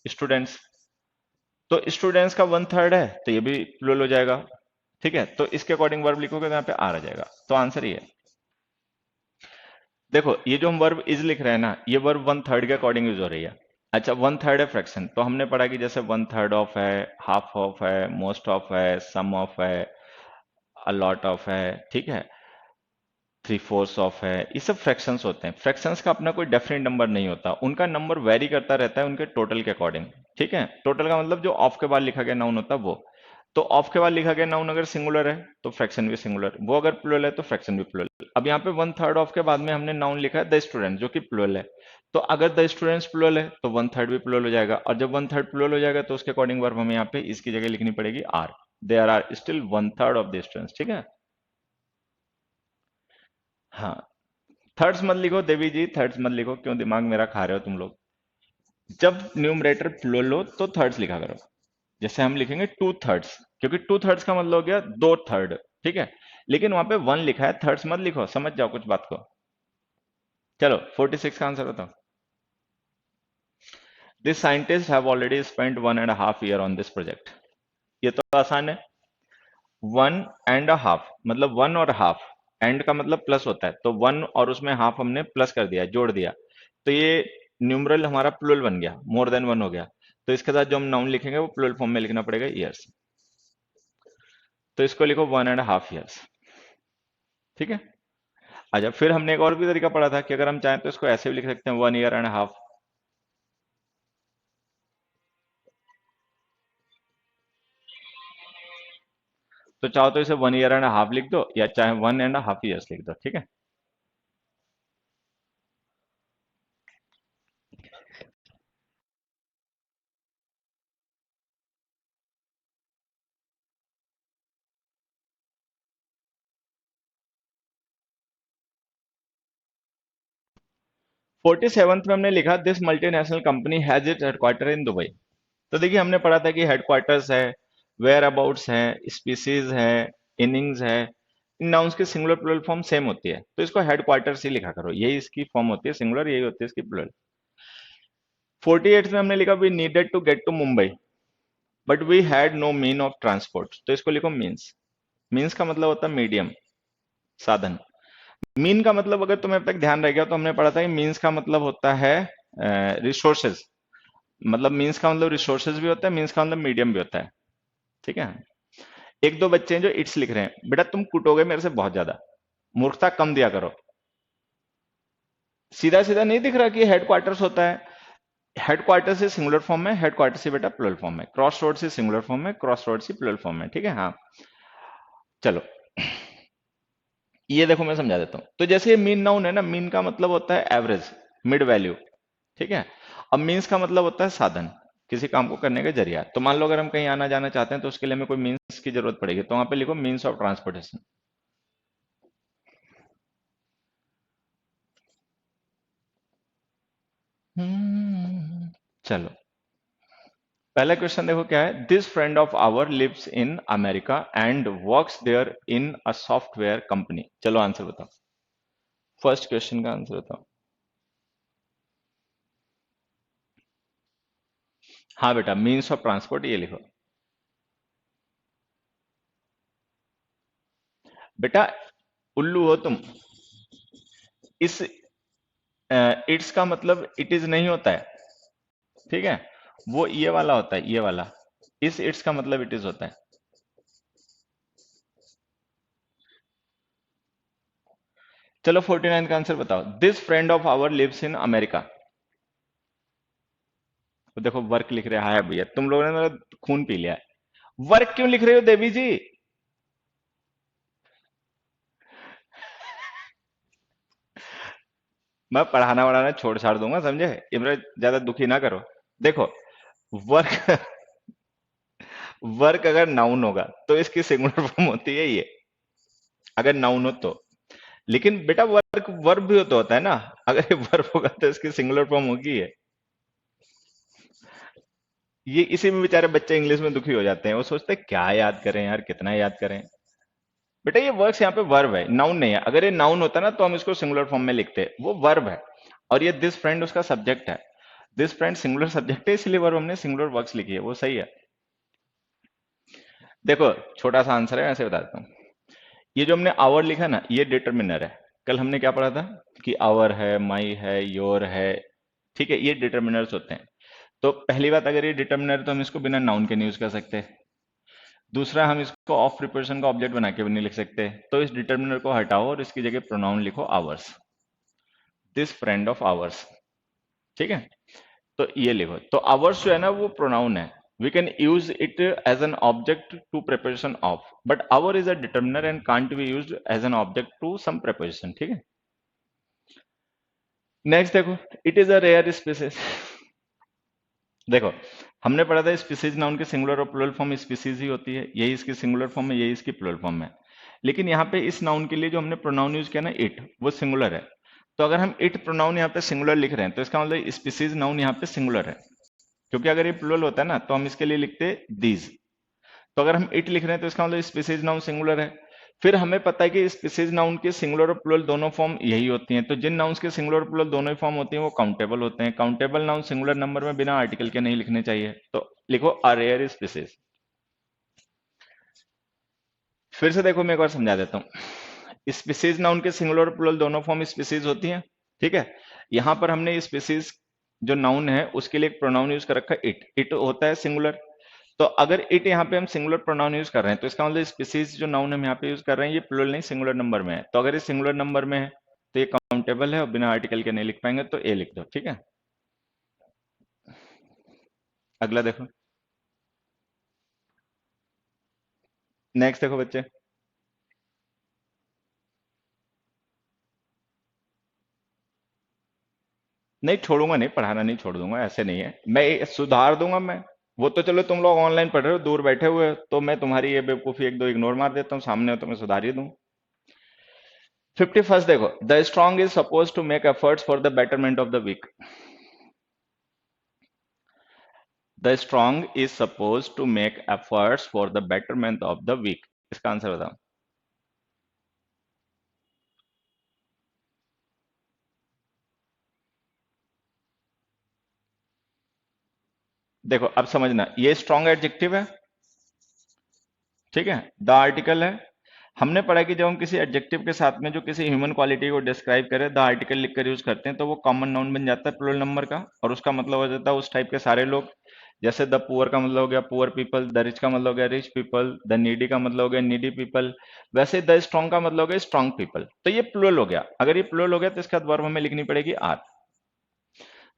स्टूडेंट्स। तो स्टूडेंट्स का वन थर्ड है, तो ये भी प्लुरल हो जाएगा। ठीक है, तो इसके अकॉर्डिंग वर्ब लिखोगे तो यहाँ पे आर आ जाएगा। तो आंसर ये है। देखो ये जो हम वर्ब इज लिख रहे हैं ना, ये वर्ब वन थर्ड के अकॉर्डिंग यूज हो रही है। अच्छा, वन थर्ड है फ्रैक्शन, तो हमने पढ़ा कि जैसे वन थर्ड ऑफ है, हाफ ऑफ है, मोस्ट ऑफ है, सम ऑफ है, अ लॉट ऑफ है, ठीक है, थ्री फोर्थ ऑफ है, ये सब फ्रैक्शंस होते हैं। फ्रैक्शंस का अपना कोई डेफिनेट नंबर नहीं होता, उनका नंबर वेरी करता रहता है उनके टोटल के अकॉर्डिंग। ठीक है, टोटल का मतलब जो ऑफ के बाद लिखा गया नाउन होता है वो। तो ऑफ के बाद लिखा गया नाउन अगर सिंगुलर है तो फ्रैक्शन भी सिंगुलर, वो अगर प्लुरल है तो फ्रैक्शन भी प्लुरल। अब यहाँ पे वन थर्ड ऑफ के बाद में हमने नाउन लिखा है द स्टूडेंट, जो कि प्लुरल है। तो अगर द स्टूडेंट्स प्लुरल है तो वन थर्ड भी प्लुरल हो जाएगा, और जब वन थर्ड प्लुरल हो जाएगा तो उसके अकॉर्डिंग वर्ब हमें यहाँ पे इसकी जगह लिखनी पड़ेगी are. There are still one third of the students. ठीक है, हाँ। थर्ड्स मत लिखो देवी जी, थर्ड्स मत लिखो, क्यों दिमाग मेरा खा रहे हो तुम लोग। जब न्यूमरेटर प्लुरल हो तो थर्ड्स लिखा करो। जैसे हम लिखेंगे टू थर्ड्स, क्योंकि टू थर्ड्स का मतलब हो गया दो थर्ड। ठीक है, लेकिन वहां पे वन लिखा है, थर्ड्स मत लिखो, समझ जाओ कुछ बात को। चलो 46 का आंसर बताओ। This scientist have already spent 1.5 year on this project. ये तो आसान है। वन एंड हाफ मतलब वन और हाफ, एंड का मतलब प्लस होता है, तो वन और उसमें हाफ हमने प्लस कर दिया, जोड़ दिया। तो ये न्यूमरल हमारा प्लुरल बन गया, मोर देन वन हो गया। तो इसके साथ जो हम नाउन लिखेंगे वो प्लुरल फॉर्म में लिखना पड़ेगा, ईयर्स। तो इसको लिखो 1.5 years। ठीक है। अच्छा, फिर हमने एक और भी तरीका पढ़ा था कि अगर हम चाहें तो इसको ऐसे भी लिख सकते हैं 1.5 year। तो चाहो तो इसे 1.5 year लिख दो, या चाहे 1.5 years लिख दो। ठीक है। 47th में हमने लिखा this multinational company has its headquarter in Dubai. तो देखिए हमने पढ़ा था कि हेडक्वार्टर्स है, वेयर अबाउट्स है, स्पीसीज है, इनिंग्स है, इन नाउन्स की सिंगुलर प्लुरल फॉर्म सेम होती है, तो इसको हेडक्वार्टर्स ही लिखा करो, यही इसकी फॉर्म होती है सिंगुलर, यही होती है इसकी प्लुरल। 48 में हमने लिखा we needed to get to Mumbai but we had no mean of transport. तो इसको लिखो मीन्स। मीन्स का मतलब होता है मीडियम, साधन। मीन का मतलब अगर तुम्हें अब तक ध्यान रह गया तो हमने पढ़ा था कि मीन्स का मतलब होता है रिसोर्सेज। मतलब मीन्स का मतलब रिसोर्सेज भी होता है, मीन्स का मतलब मीडियम भी होता है। ठीक है। एक दो बच्चे हैं जो इट्स लिख रहे हैं, बेटा तुम कुटोगे मेरे से बहुत ज्यादा, मूर्खता कम दिया करो। सीधा सीधा नहीं दिख रहा कि हेडक्वार्टर्स होता है। हेडक्वार्टर से सिंगुलर फॉर्म में, हेडक्वार्टर से बेटा प्लुरल फॉर्म में, क्रॉस रोड से सिंगुलर फॉर्म में, क्रॉस रोड से प्लुरल फॉर्म में। ठीक है, हाँ। चलो, ये देखो मैं समझा देता हूं। तो जैसे ये मीन नाउन है ना, मीन का मतलब होता है एवरेज, मिड वैल्यू। ठीक है। अब मीन्स का मतलब होता है साधन, किसी काम को करने का जरिया। तो मान लो अगर हम कहीं आना जाना चाहते हैं तो उसके लिए हमें कोई मीन्स की जरूरत पड़ेगी, तो वहां पे लिखो मीन्स ऑफ ट्रांसपोर्टेशन। चलो, पहला क्वेश्चन देखो क्या है। This friend of our lives in America and works there in a software company. चलो आंसर बताओ, फर्स्ट क्वेश्चन का आंसर बताओ। हाँ बेटा, मीन्स ऑफ ट्रांसपोर्ट ये लिखो। बेटा उल्लू हो तुम। इस इट्स का मतलब इट इज नहीं होता है। ठीक है, वो ये वाला होता है, ये वाला। इस इट्स का मतलब इट इज होता है। चलो 49 का आंसर बताओ। This friend of our lives in America. तो देखो वर्क लिख रहा है भैया, तुम लोगों ने मेरा खून पी लिया है। वर्क क्यों लिख रहे हो देवी जी? मैं पढ़ाना वढ़ाना छोड़ छाड़ दूंगा, समझे? इमरान ज्यादा दुखी ना करो। देखो, वर्क वर्क अगर नाउन होगा तो इसकी सिंगुलर फॉर्म होती है ये, अगर नाउन हो तो। लेकिन बेटा वर्क वर्ब भी तो होता है ना, अगर ये वर्ब होगा तो इसकी सिंगुलर फॉर्म होगी ये। ये इसी में बेचारे बच्चे इंग्लिश में दुखी हो जाते हैं, वो सोचते हैं क्या याद करें यार, कितना याद करें। बेटा ये वर्क्स यहाँ पे वर्ब है, नाउन नहीं है। अगर ये नाउन होता ना तो हम इसको सिंगुलर फॉर्म में लिखते, वो वर्ब है। और ये दिस फ्रेंड उसका सब्जेक्ट है, दिस फ्रेंड सिंगुलर सब्जेक्ट है, इसलिए वर्ब हमने सिंगुलर वर्क्स लिखी है, वो सही है। देखो, छोटा सा आंसर है, ऐसे बता देता हूँ। ये जो हमने आवर लिखा ना, ये डिटर्मिनर है। कल हमने क्या पढ़ा था कि आवर है, माई है, योर है, ठीक है, ये डिटर्मिनर्स होते हैं। तो पहली बात, अगर ये डिटर्मिनर है तो हम इसको बिना नाउन के नहीं यूज कर सकते। दूसरा, हम इसको ऑफ प्रिपोजिशन का ऑब्जेक्ट बना के भी नहीं लिख सकते। तो इस डिटर्मिनर को हटाओ और इसकी जगह प्रोनाउन लिखो hours, this friend of hours, ठीक है। तो ये लिखो, तो आवर्स जो है ना वो प्रोनाउन है। We can use it as an object to preposition of, but our is a determiner and can't be used as an object to some preposition, ठीक है। नेक्स्ट देखो, it is a rare species. देखो, हमने पढ़ा था species noun की singular और plural form species ही होती है, यही इसकी सिंगुलर फॉर्म है, यही इसकी प्लूरल फॉर्म है। लेकिन यहाँ पे इस नाउन के लिए जो हमने प्रोनाउन यूज किया ना इट, वो सिंगुलर है। तो अगर हम इट प्रोनाउन यहाँ पे सिंगुलर लिख रहे हैं तो इसका मतलब स्पीसीज नाउन यहाँ पे सिंगुलर है। क्योंकि अगर ये प्लूरल होता है ना तो हम इसके लिए लिखते दीज। तो अगर हम इट लिख रहे हैं तो इसका मतलब स्पीसीज नाउन सिंगुलर है। फिर हमें पता है कि स्पीसीज नाउन के सिंगुलर और प्लूरल दोनों फॉर्म यही होती हैं। तो जिन नाउन्स के सिंगुलर और प्लूरल दोनों ही फॉर्म होती हैं वो काउंटेबल होते हैं। काउंटेबल नाउन सिंगुलर नंबर में बिना आर्टिकल के नहीं लिखने चाहिए। तो लिखो अ रेयर स्पीसीज। फिर से देखो, मैं एक बार समझा देता हूँ। स्पीसीज नाउन के सिंगुलर और प्लूरल दोनों फॉर्म स्पीसीज होती हैं, ठीक है। यहां पर हमने स्पीसीज जो नाउन है उसके लिए एक प्रोनाउन यूज कर रखा है इट, इट होता है सिंगुलर। तो अगर इट यहाँ पे हम सिंगुलर प्रोनाउन यूज कर रहे हैं तो इसका मतलब स्पीसीज जो नाउन हम यहाँ पे यूज कर रहे हैं ये प्लूरल नहीं सिंगुलर नंबर में है। तो अगर ये सिंगुलर नंबर में है तो ये काउंटेबल है और बिना आर्टिकल के नहीं लिख पाएंगे, तो ए लिख दो, ठीक है। अगला देखो, नेक्स्ट देखो बच्चे। नहीं छोड़ूंगा, नहीं पढ़ाना नहीं छोड़ दूंगा, ऐसे नहीं है, मैं सुधार दूंगा मैं। वो तो चलो तुम लोग ऑनलाइन पढ़ रहे हो, दूर बैठे हुए हो, तो मैं तुम्हारी ये बेवकूफी एक दो इग्नोर मार देता हूँ, सामने हो तो मैं सुधार ही दूं। 51st देखो, the strong is suppose to make efforts for the betterment of the weak. The strong is suppose to make efforts for the betterment of the weak, इसका आंसर बताओ। देखो अब समझना, ये स्ट्रॉन्ग एडजेक्टिव है, ठीक है, द आर्टिकल है। हमने पढ़ा कि जब हम किसी एडजेक्टिव के साथ में जो किसी ह्यूमन क्वालिटी को डिस्क्राइब करें द आर्टिकल लिखकर यूज करते हैं तो वो कॉमन नाउन बन जाता है प्लूरल नंबर का, और उसका मतलब हो जाता है उस टाइप के सारे लोग। जैसे द पुअर का मतलब हो गया पुअर पीपल, द रिच का मतलब हो गया रिच पीपल, द नीडी का मतलब हो गया नीडी पीपल। वैसे द स्ट्रॉन्ग का मतलब हो गया स्ट्रॉन्ग पीपल। तो ये प्लूरल हो गया, अगर ये प्लूरल हो गया तो इसका वर्ब हमें लिखनी पड़ेगी आर।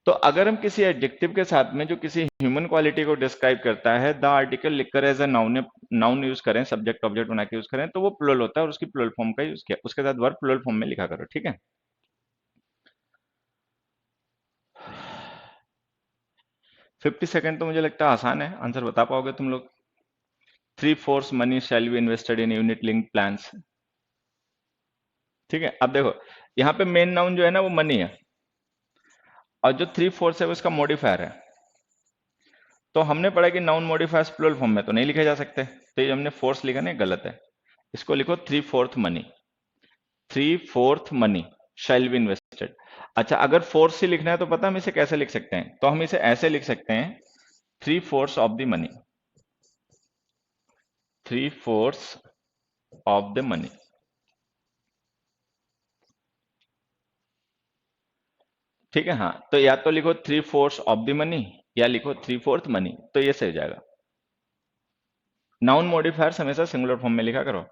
तो अगर हम किसी एडजेक्टिव के साथ में जो किसी ह्यूमन क्वालिटी को डिस्क्राइब करता है द आर्टिकल लिखकर as a noun noun use करें, सब्जेक्ट ऑब्जेक्ट बना के यूज करें, तो वो प्लूरल होता है और उसकी प्लूरल फॉर्म का यूज किया, उसके साथ वर्ब प्लूरल फॉर्म में लिखा करो, ठीक है। 52nd तो मुझे लगता है आसान है, आंसर बता पाओगे तुम लोग। 3/4 money shall be invested in unit link plans, ठीक है। अब देखो, यहाँ पे मेन नाउन जो है ना वो मनी है, और जो 3/4 है वो इसका मॉडिफायर है। तो हमने पढ़ा कि नाउन मॉडिफायर्स प्लूरल फॉर्म में तो नहीं लिखे जा सकते, तो ये हमने फोर्स लिखा ना, ये गलत है। इसको लिखो 3/4 money, 3/4 money shall be invested. अच्छा, अगर फोर्थ से लिखना है तो पता हम इसे कैसे लिख सकते हैं, तो हम इसे ऐसे लिख सकते हैं 3/4 of the money, 3/4 of the money, ठीक है। हाँ, तो या तो लिखो 3/4 ऑफ द मनी या लिखो 3/4 मनी, तो ये सही हो जाएगा। नाउन मॉडिफायर्स हमेशा सिंगुलर फॉर्म में लिखा करो।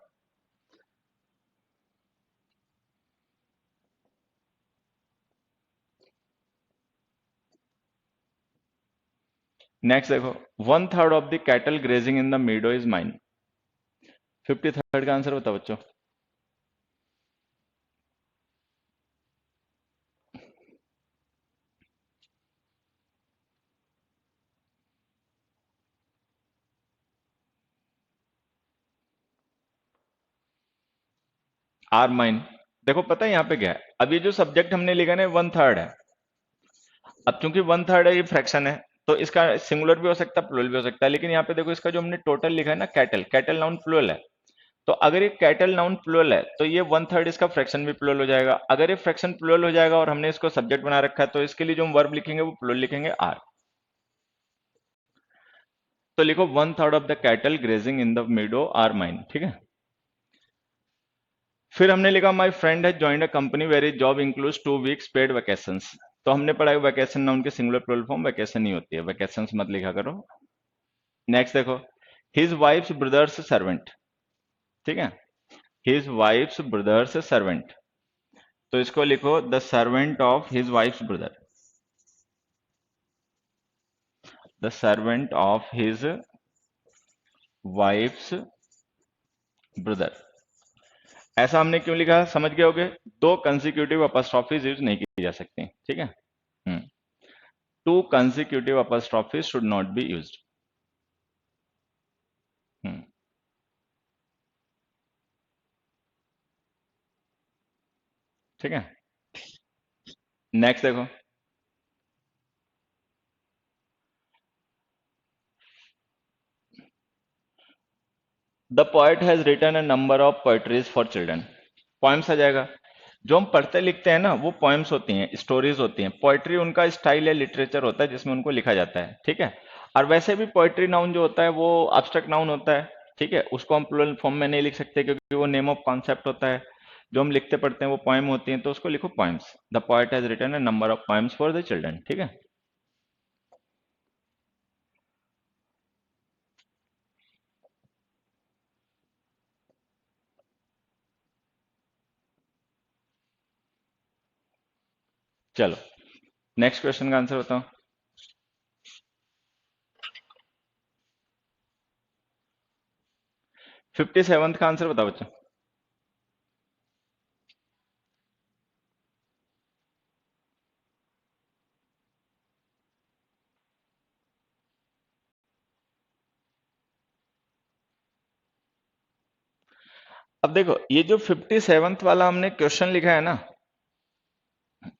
नेक्स्ट देखो, 1/3 of the cattle grazing in the meadow is mine. 53rd का आंसर बताओ बच्चों। Are mine. देखो पता है यहाँ पे क्या है, अब ये जो सब्जेक्ट हमने लिखा है ना 1/3 है। अब चूंकि 1/3 है, ये फ्रैक्शन है, तो इसका सिंगुलर भी हो सकता है प्लूरल भी हो सकता है, लेकिन यहाँ पे देखो इसका जो हमने टोटल लिखा है ना, कैटल, कैटल नाउन प्लूरल है। तो अगर ये कैटल नाउन प्लूरल है तो ये 1/3 इसका फ्रैक्शन भी प्लूरल हो जाएगा। अगर ये फ्रैक्शन प्लूरल हो जाएगा और हमने इसको सब्जेक्ट बना रखा है, तो इसके लिए जो हम वर्ब लिखेंगे वो प्लूरल लिखेंगे, आर। तो लिखो 1/3 of the cattle grazing in the meadow are mine, ठीक है। फिर हमने लिखा my friend has joined a company where his job includes 2 weeks paid vacations. तो हमने पढ़ा है वैकेशन नाउन की सिंगुलर प्लूरल फॉर्म वैकेशन ही होती है, वैकेशंस मत लिखा करो। नेक्स्ट देखो, हिज वाइफ्स ब्रदर्स सर्वेंट, ठीक है, हिज वाइफ्स ब्रदर्स सर्वेंट। तो इसको लिखो the servant of his wives brother, the servant of his wives brother. ऐसा हमने क्यों लिखा समझ गए होगे, दो कंसिक्यूटिव अपस्ट्रॉफीज यूज नहीं की जा सकती, ठीक है। Hmm, two consecutive apostrophes should not be used. हम्म, ठीक है। नेक्स्ट देखो, the poet has written a number of poetries for children. Poems आ जाएगा। जो हम पढ़ते लिखते हैं ना वो पोएम्स होती हैं, स्टोरीज होती हैं। पोएट्री उनका स्टाइल या लिटरेचर होता है जिसमें उनको लिखा जाता है, ठीक है। और वैसे भी पोएट्री नाउन जो होता है वो एब्स्ट्रैक्ट नाउन होता है, ठीक है। उसको हम प्लूरल फॉर्म में नहीं लिख सकते क्योंकि वो नेम ऑफ कॉन्सेप्ट होता है। जो हम लिखते पढ़ते हैं वो पोएम होती हैं, तो उसको लिखो poems. The poet has written a number of poems for the children, ठीक है। चलो नेक्स्ट क्वेश्चन का आंसर बताओ। 57th का आंसर बताओ बच्चों। अब देखो ये जो 57th वाला हमने क्वेश्चन लिखा है ना,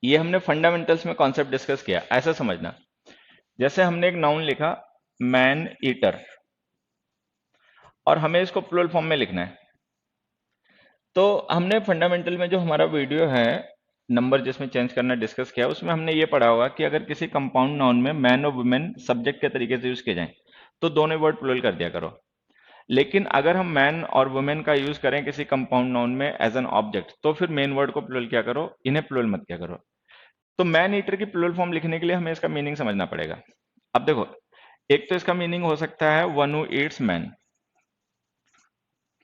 ये हमने फंडामेंटल्स में कॉन्सेप्ट डिस्कस किया, ऐसा समझना। जैसे हमने एक नाउन लिखा मैन ईटर, और हमें इसको प्लूरल फॉर्म में लिखना है। तो हमने फंडामेंटल में जो हमारा वीडियो है, नंबर जिसमें चेंज करना डिस्कस किया, उसमें हमने ये पढ़ा होगा कि अगर किसी कंपाउंड नाउन में मैन और वुमेन सब्जेक्ट के तरीके से यूज किए जाएं तो दोनों वर्ड प्लूरल कर दिया करो। लेकिन अगर हम मैन और वुमेन का यूज करें किसी कंपाउंड नाउन में एज एन ऑब्जेक्ट, तो फिर मेन वर्ड को प्लूरल क्या करो, इन्हें प्लूरल मत क्या करो। तो मैन ईटर की प्लूरल फॉर्म लिखने के लिए हमें इसका मीनिंग समझना पड़ेगा। अब देखो, एक तो इसका मीनिंग हो सकता है वन हु ईट्स मैन,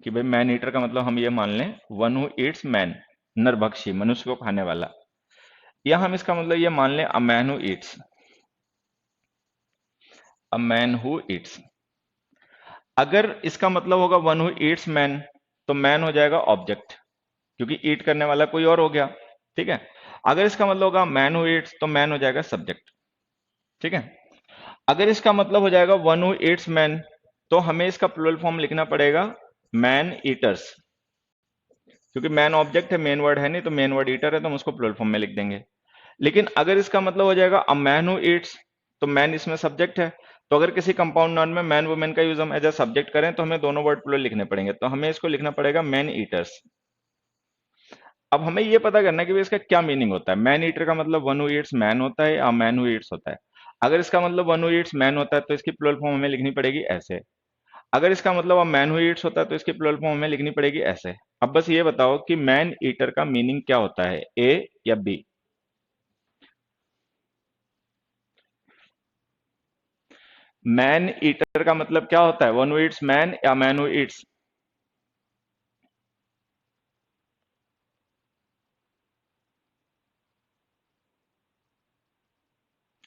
कि भाई मैन ईटर का मतलब हम ये मान लें वन हु ईट्स मैन, नरभक्षी, मनुष्य को खाने वाला। या हम इसका मतलब ये मान लें a man who Yeats, a man who Yeats. अगर इसका मतलब होगा वन हु ईट्स मैन, तो मैन हो जाएगा ऑब्जेक्ट, क्योंकि ईट करने वाला कोई और हो गया, ठीक है। अगर इसका मतलब होगा मैन हु ईट्स, तो मैन हो जाएगा सब्जेक्ट, ठीक है। अगर इसका मतलब हो जाएगा वन हु ईट्स मैन, तो हमें इसका प्लूरल फॉर्म लिखना पड़ेगा मैन ईटर्स, क्योंकि मैन ऑब्जेक्ट है, मेन वर्ड है नहीं, तो मेन वर्ड ईटर है, तो हम उसको प्लूरल फॉर्म में लिख देंगे। लेकिन अगर इसका मतलब हो जाएगा अ मैन हु ईट्स, तो मैन इसमें सब्जेक्ट है। तो अगर किसी कंपाउंड नाउन में मैन वुमेन का यूज हम एज अ सब्जेक्ट करें तो हमें दोनों वर्ड प्लूरल लिखने पड़ेंगे, तो हमें इसको लिखना पड़ेगा मैन ईटर्स। अब हमें ये पता करना है कि भाई इसका क्या मीनिंग होता है। मैन ईटर का मतलब वन हु ईट्स मैन होता है या मैन हु ईट्स होता है। अगर इसका मतलब वन हु ईट्स मैन होता है तो इसकी प्लूरल फॉर्म हमें लिखनी पड़ेगी ऐसे। अगर इसका मतलब अब मैन हु ईट्स होता है तो इसकी प्लूरल फॉर्म हमें लिखनी पड़ेगी ऐसे। अब बस ये बताओ कि मैन ईटर का मीनिंग क्या होता है, ए या बी। मैन ईटर का मतलब क्या होता है, वन हु ईट्स मैन या मैन हु ईट्स।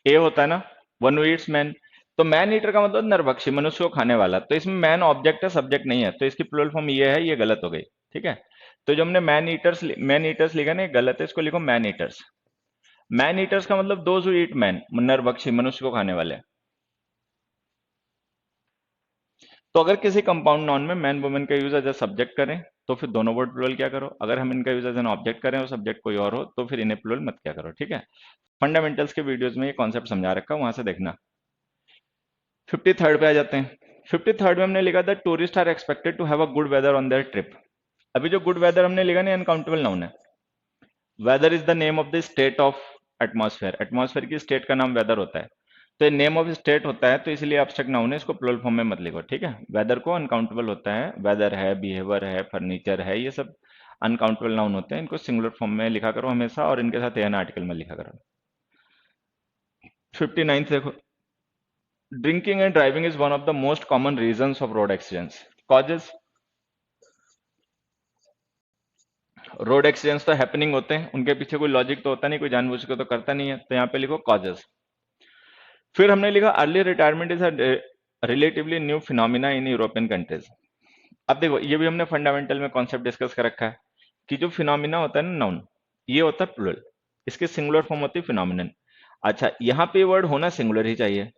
ए होता है ना, वन हु ईट्स मैन। तो मैन ईटर का मतलब नरभक्षी, मनुष्य को खाने वाला। तो इसमें मैन ऑब्जेक्ट है, सब्जेक्ट नहीं है, तो इसकी प्लूरल फॉर्म ये है, ये गलत हो गई, ठीक है। तो जो हमने मैन ईटर्स लिखा ना, ये गलत है, इसको लिखो मैन ईटर्स। मैन ईटर्स का मतलब दोज हु ईट मैन, नरभक्षी, मनुष्य को खाने वाले। तो अगर किसी कंपाउंड नाउन में मैन वुमेन का यूज एज ए सब्जेक्ट करें तो फिर दोनों वर्ड प्लूरल क्या करो, अगर हम इनका यूज एज एन ऑब्जेक्ट करें और सब्जेक्ट कोई और हो तो फिर इन्हें प्लूरल मत क्या करो, ठीक है। फंडामेंटल्स के वीडियोस में ये कॉन्सेप्ट समझा रखा है, वहां से देखना। 53rd पे आ जाते हैं। 53rd में हमने लिखा था tourist are expected to have a good weather on their trip. अभी जो गुड वेदर हमने लिखा ना अनकाउंटेबल नाउन है। Weather is the name of the state of atmosphere, atmosphere की स्टेट का नाम वेदर होता है। तो ये नेम ऑफ स्टेट होता है तो इसलिए एब्स्ट्रैक्ट नाउन है, इसको प्लूरल फॉर्म में मत लिखो, ठीक है। वेदर को अनकाउंटेबल होता है, वेदर है, बिहेवियर है, फर्नीचर है, ये सब अनकाउंटेबल नाउन होते हैं, इनको सिंगुलर फॉर्म में लिखा करो हमेशा और इनके साथ एन आर्टिकल में लिखा करो। 59 देखो, drinking and driving is one of the most common reasons of road accidents. Causes, road accidents तो हैपनिंग होते हैं, उनके पीछे कोई लॉजिक तो होता नहीं, कोई जानबूझ के तो करता नहीं है, तो यहाँ पे लिखो कॉजेस। फिर हमने लिखा early retirement is a relatively new phenomena in European countries. अब देखो ये भी हमने फंडामेंटल में कॉन्सेप्ट डिस्कस कर रखा है कि जो फिनोमिना होता है ना नाउन, ये होता है प्लूरल, इसकी सिंगुलर फॉर्म होती है फिनोमिनन। अच्छा यहाँ पे वर्ड होना सिंगुलर ही चाहिए।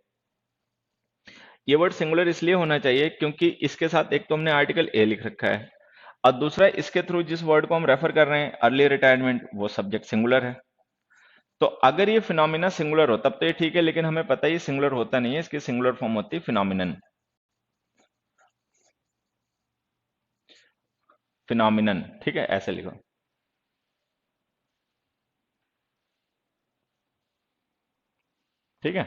ये वर्ड सिंगुलर इसलिए होना चाहिए क्योंकि इसके साथ एक तो हमने आर्टिकल ए लिख रखा है और दूसरा इसके थ्रू जिस वर्ड को हम रेफर कर रहे हैं अर्ली रिटायरमेंट, वो सब्जेक्ट सिंगुलर है। तो अगर ये फिनोमिना सिंगुलर हो तब तो ये ठीक है, लेकिन हमें पता है ये सिंगुलर होता नहीं है, इसकी सिंगुलर फॉर्म होती है फिनोमिनन। फिनोमिनन, ठीक है, ऐसे लिखो, ठीक है।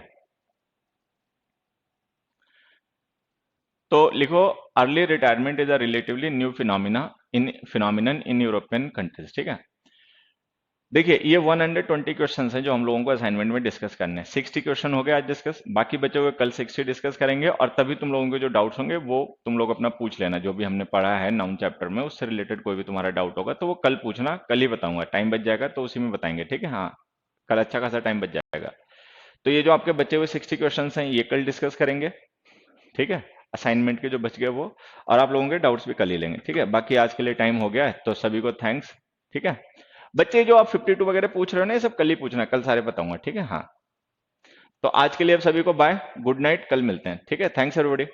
तो लिखो early retirement is a relatively new phenomenon in European countries, ठीक है। देखिए ये 120 क्वेश्चन हैं जो हम लोगों को असाइनमेंट में डिस्कस करने हैं। 60 क्वेश्चन हो गए आज डिस्कस, बाकी बचे हुए कल 60 डिस्कस करेंगे और तभी तुम लोगों के जो डाउट्स होंगे वो तुम लोग अपना पूछ लेना, जो भी हमने पढ़ा है नाउन चैप्टर में उससे रिलेटेड कोई भी तुम्हारा डाउट होगा तो वो कल पूछना, कल ही बताऊंगा, टाइम बच जाएगा तो उसी में बताएंगे, ठीक है। हाँ, कल अच्छा खासा टाइम बच जाएगा। तो ये जो आपके बचे हुए 60 क्वेश्चन हैं ये कल डिस्कस करेंगे, ठीक है। असाइनमेंट के जो बच गए वो, और आप लोगों के डाउट्स भी कल ही लेंगे, ठीक है। बाकी आज के लिए टाइम हो गया है तो सभी को थैंक्स, ठीक है। बच्चे जो आप 52 वगैरह पूछ रहे हो ना ये सब कल ही पूछना, कल सारे बताऊंगा, ठीक है। हाँ, तो आज के लिए आप सभी को बाय, गुड नाइट, कल मिलते हैं, ठीक है। Thanks everybody.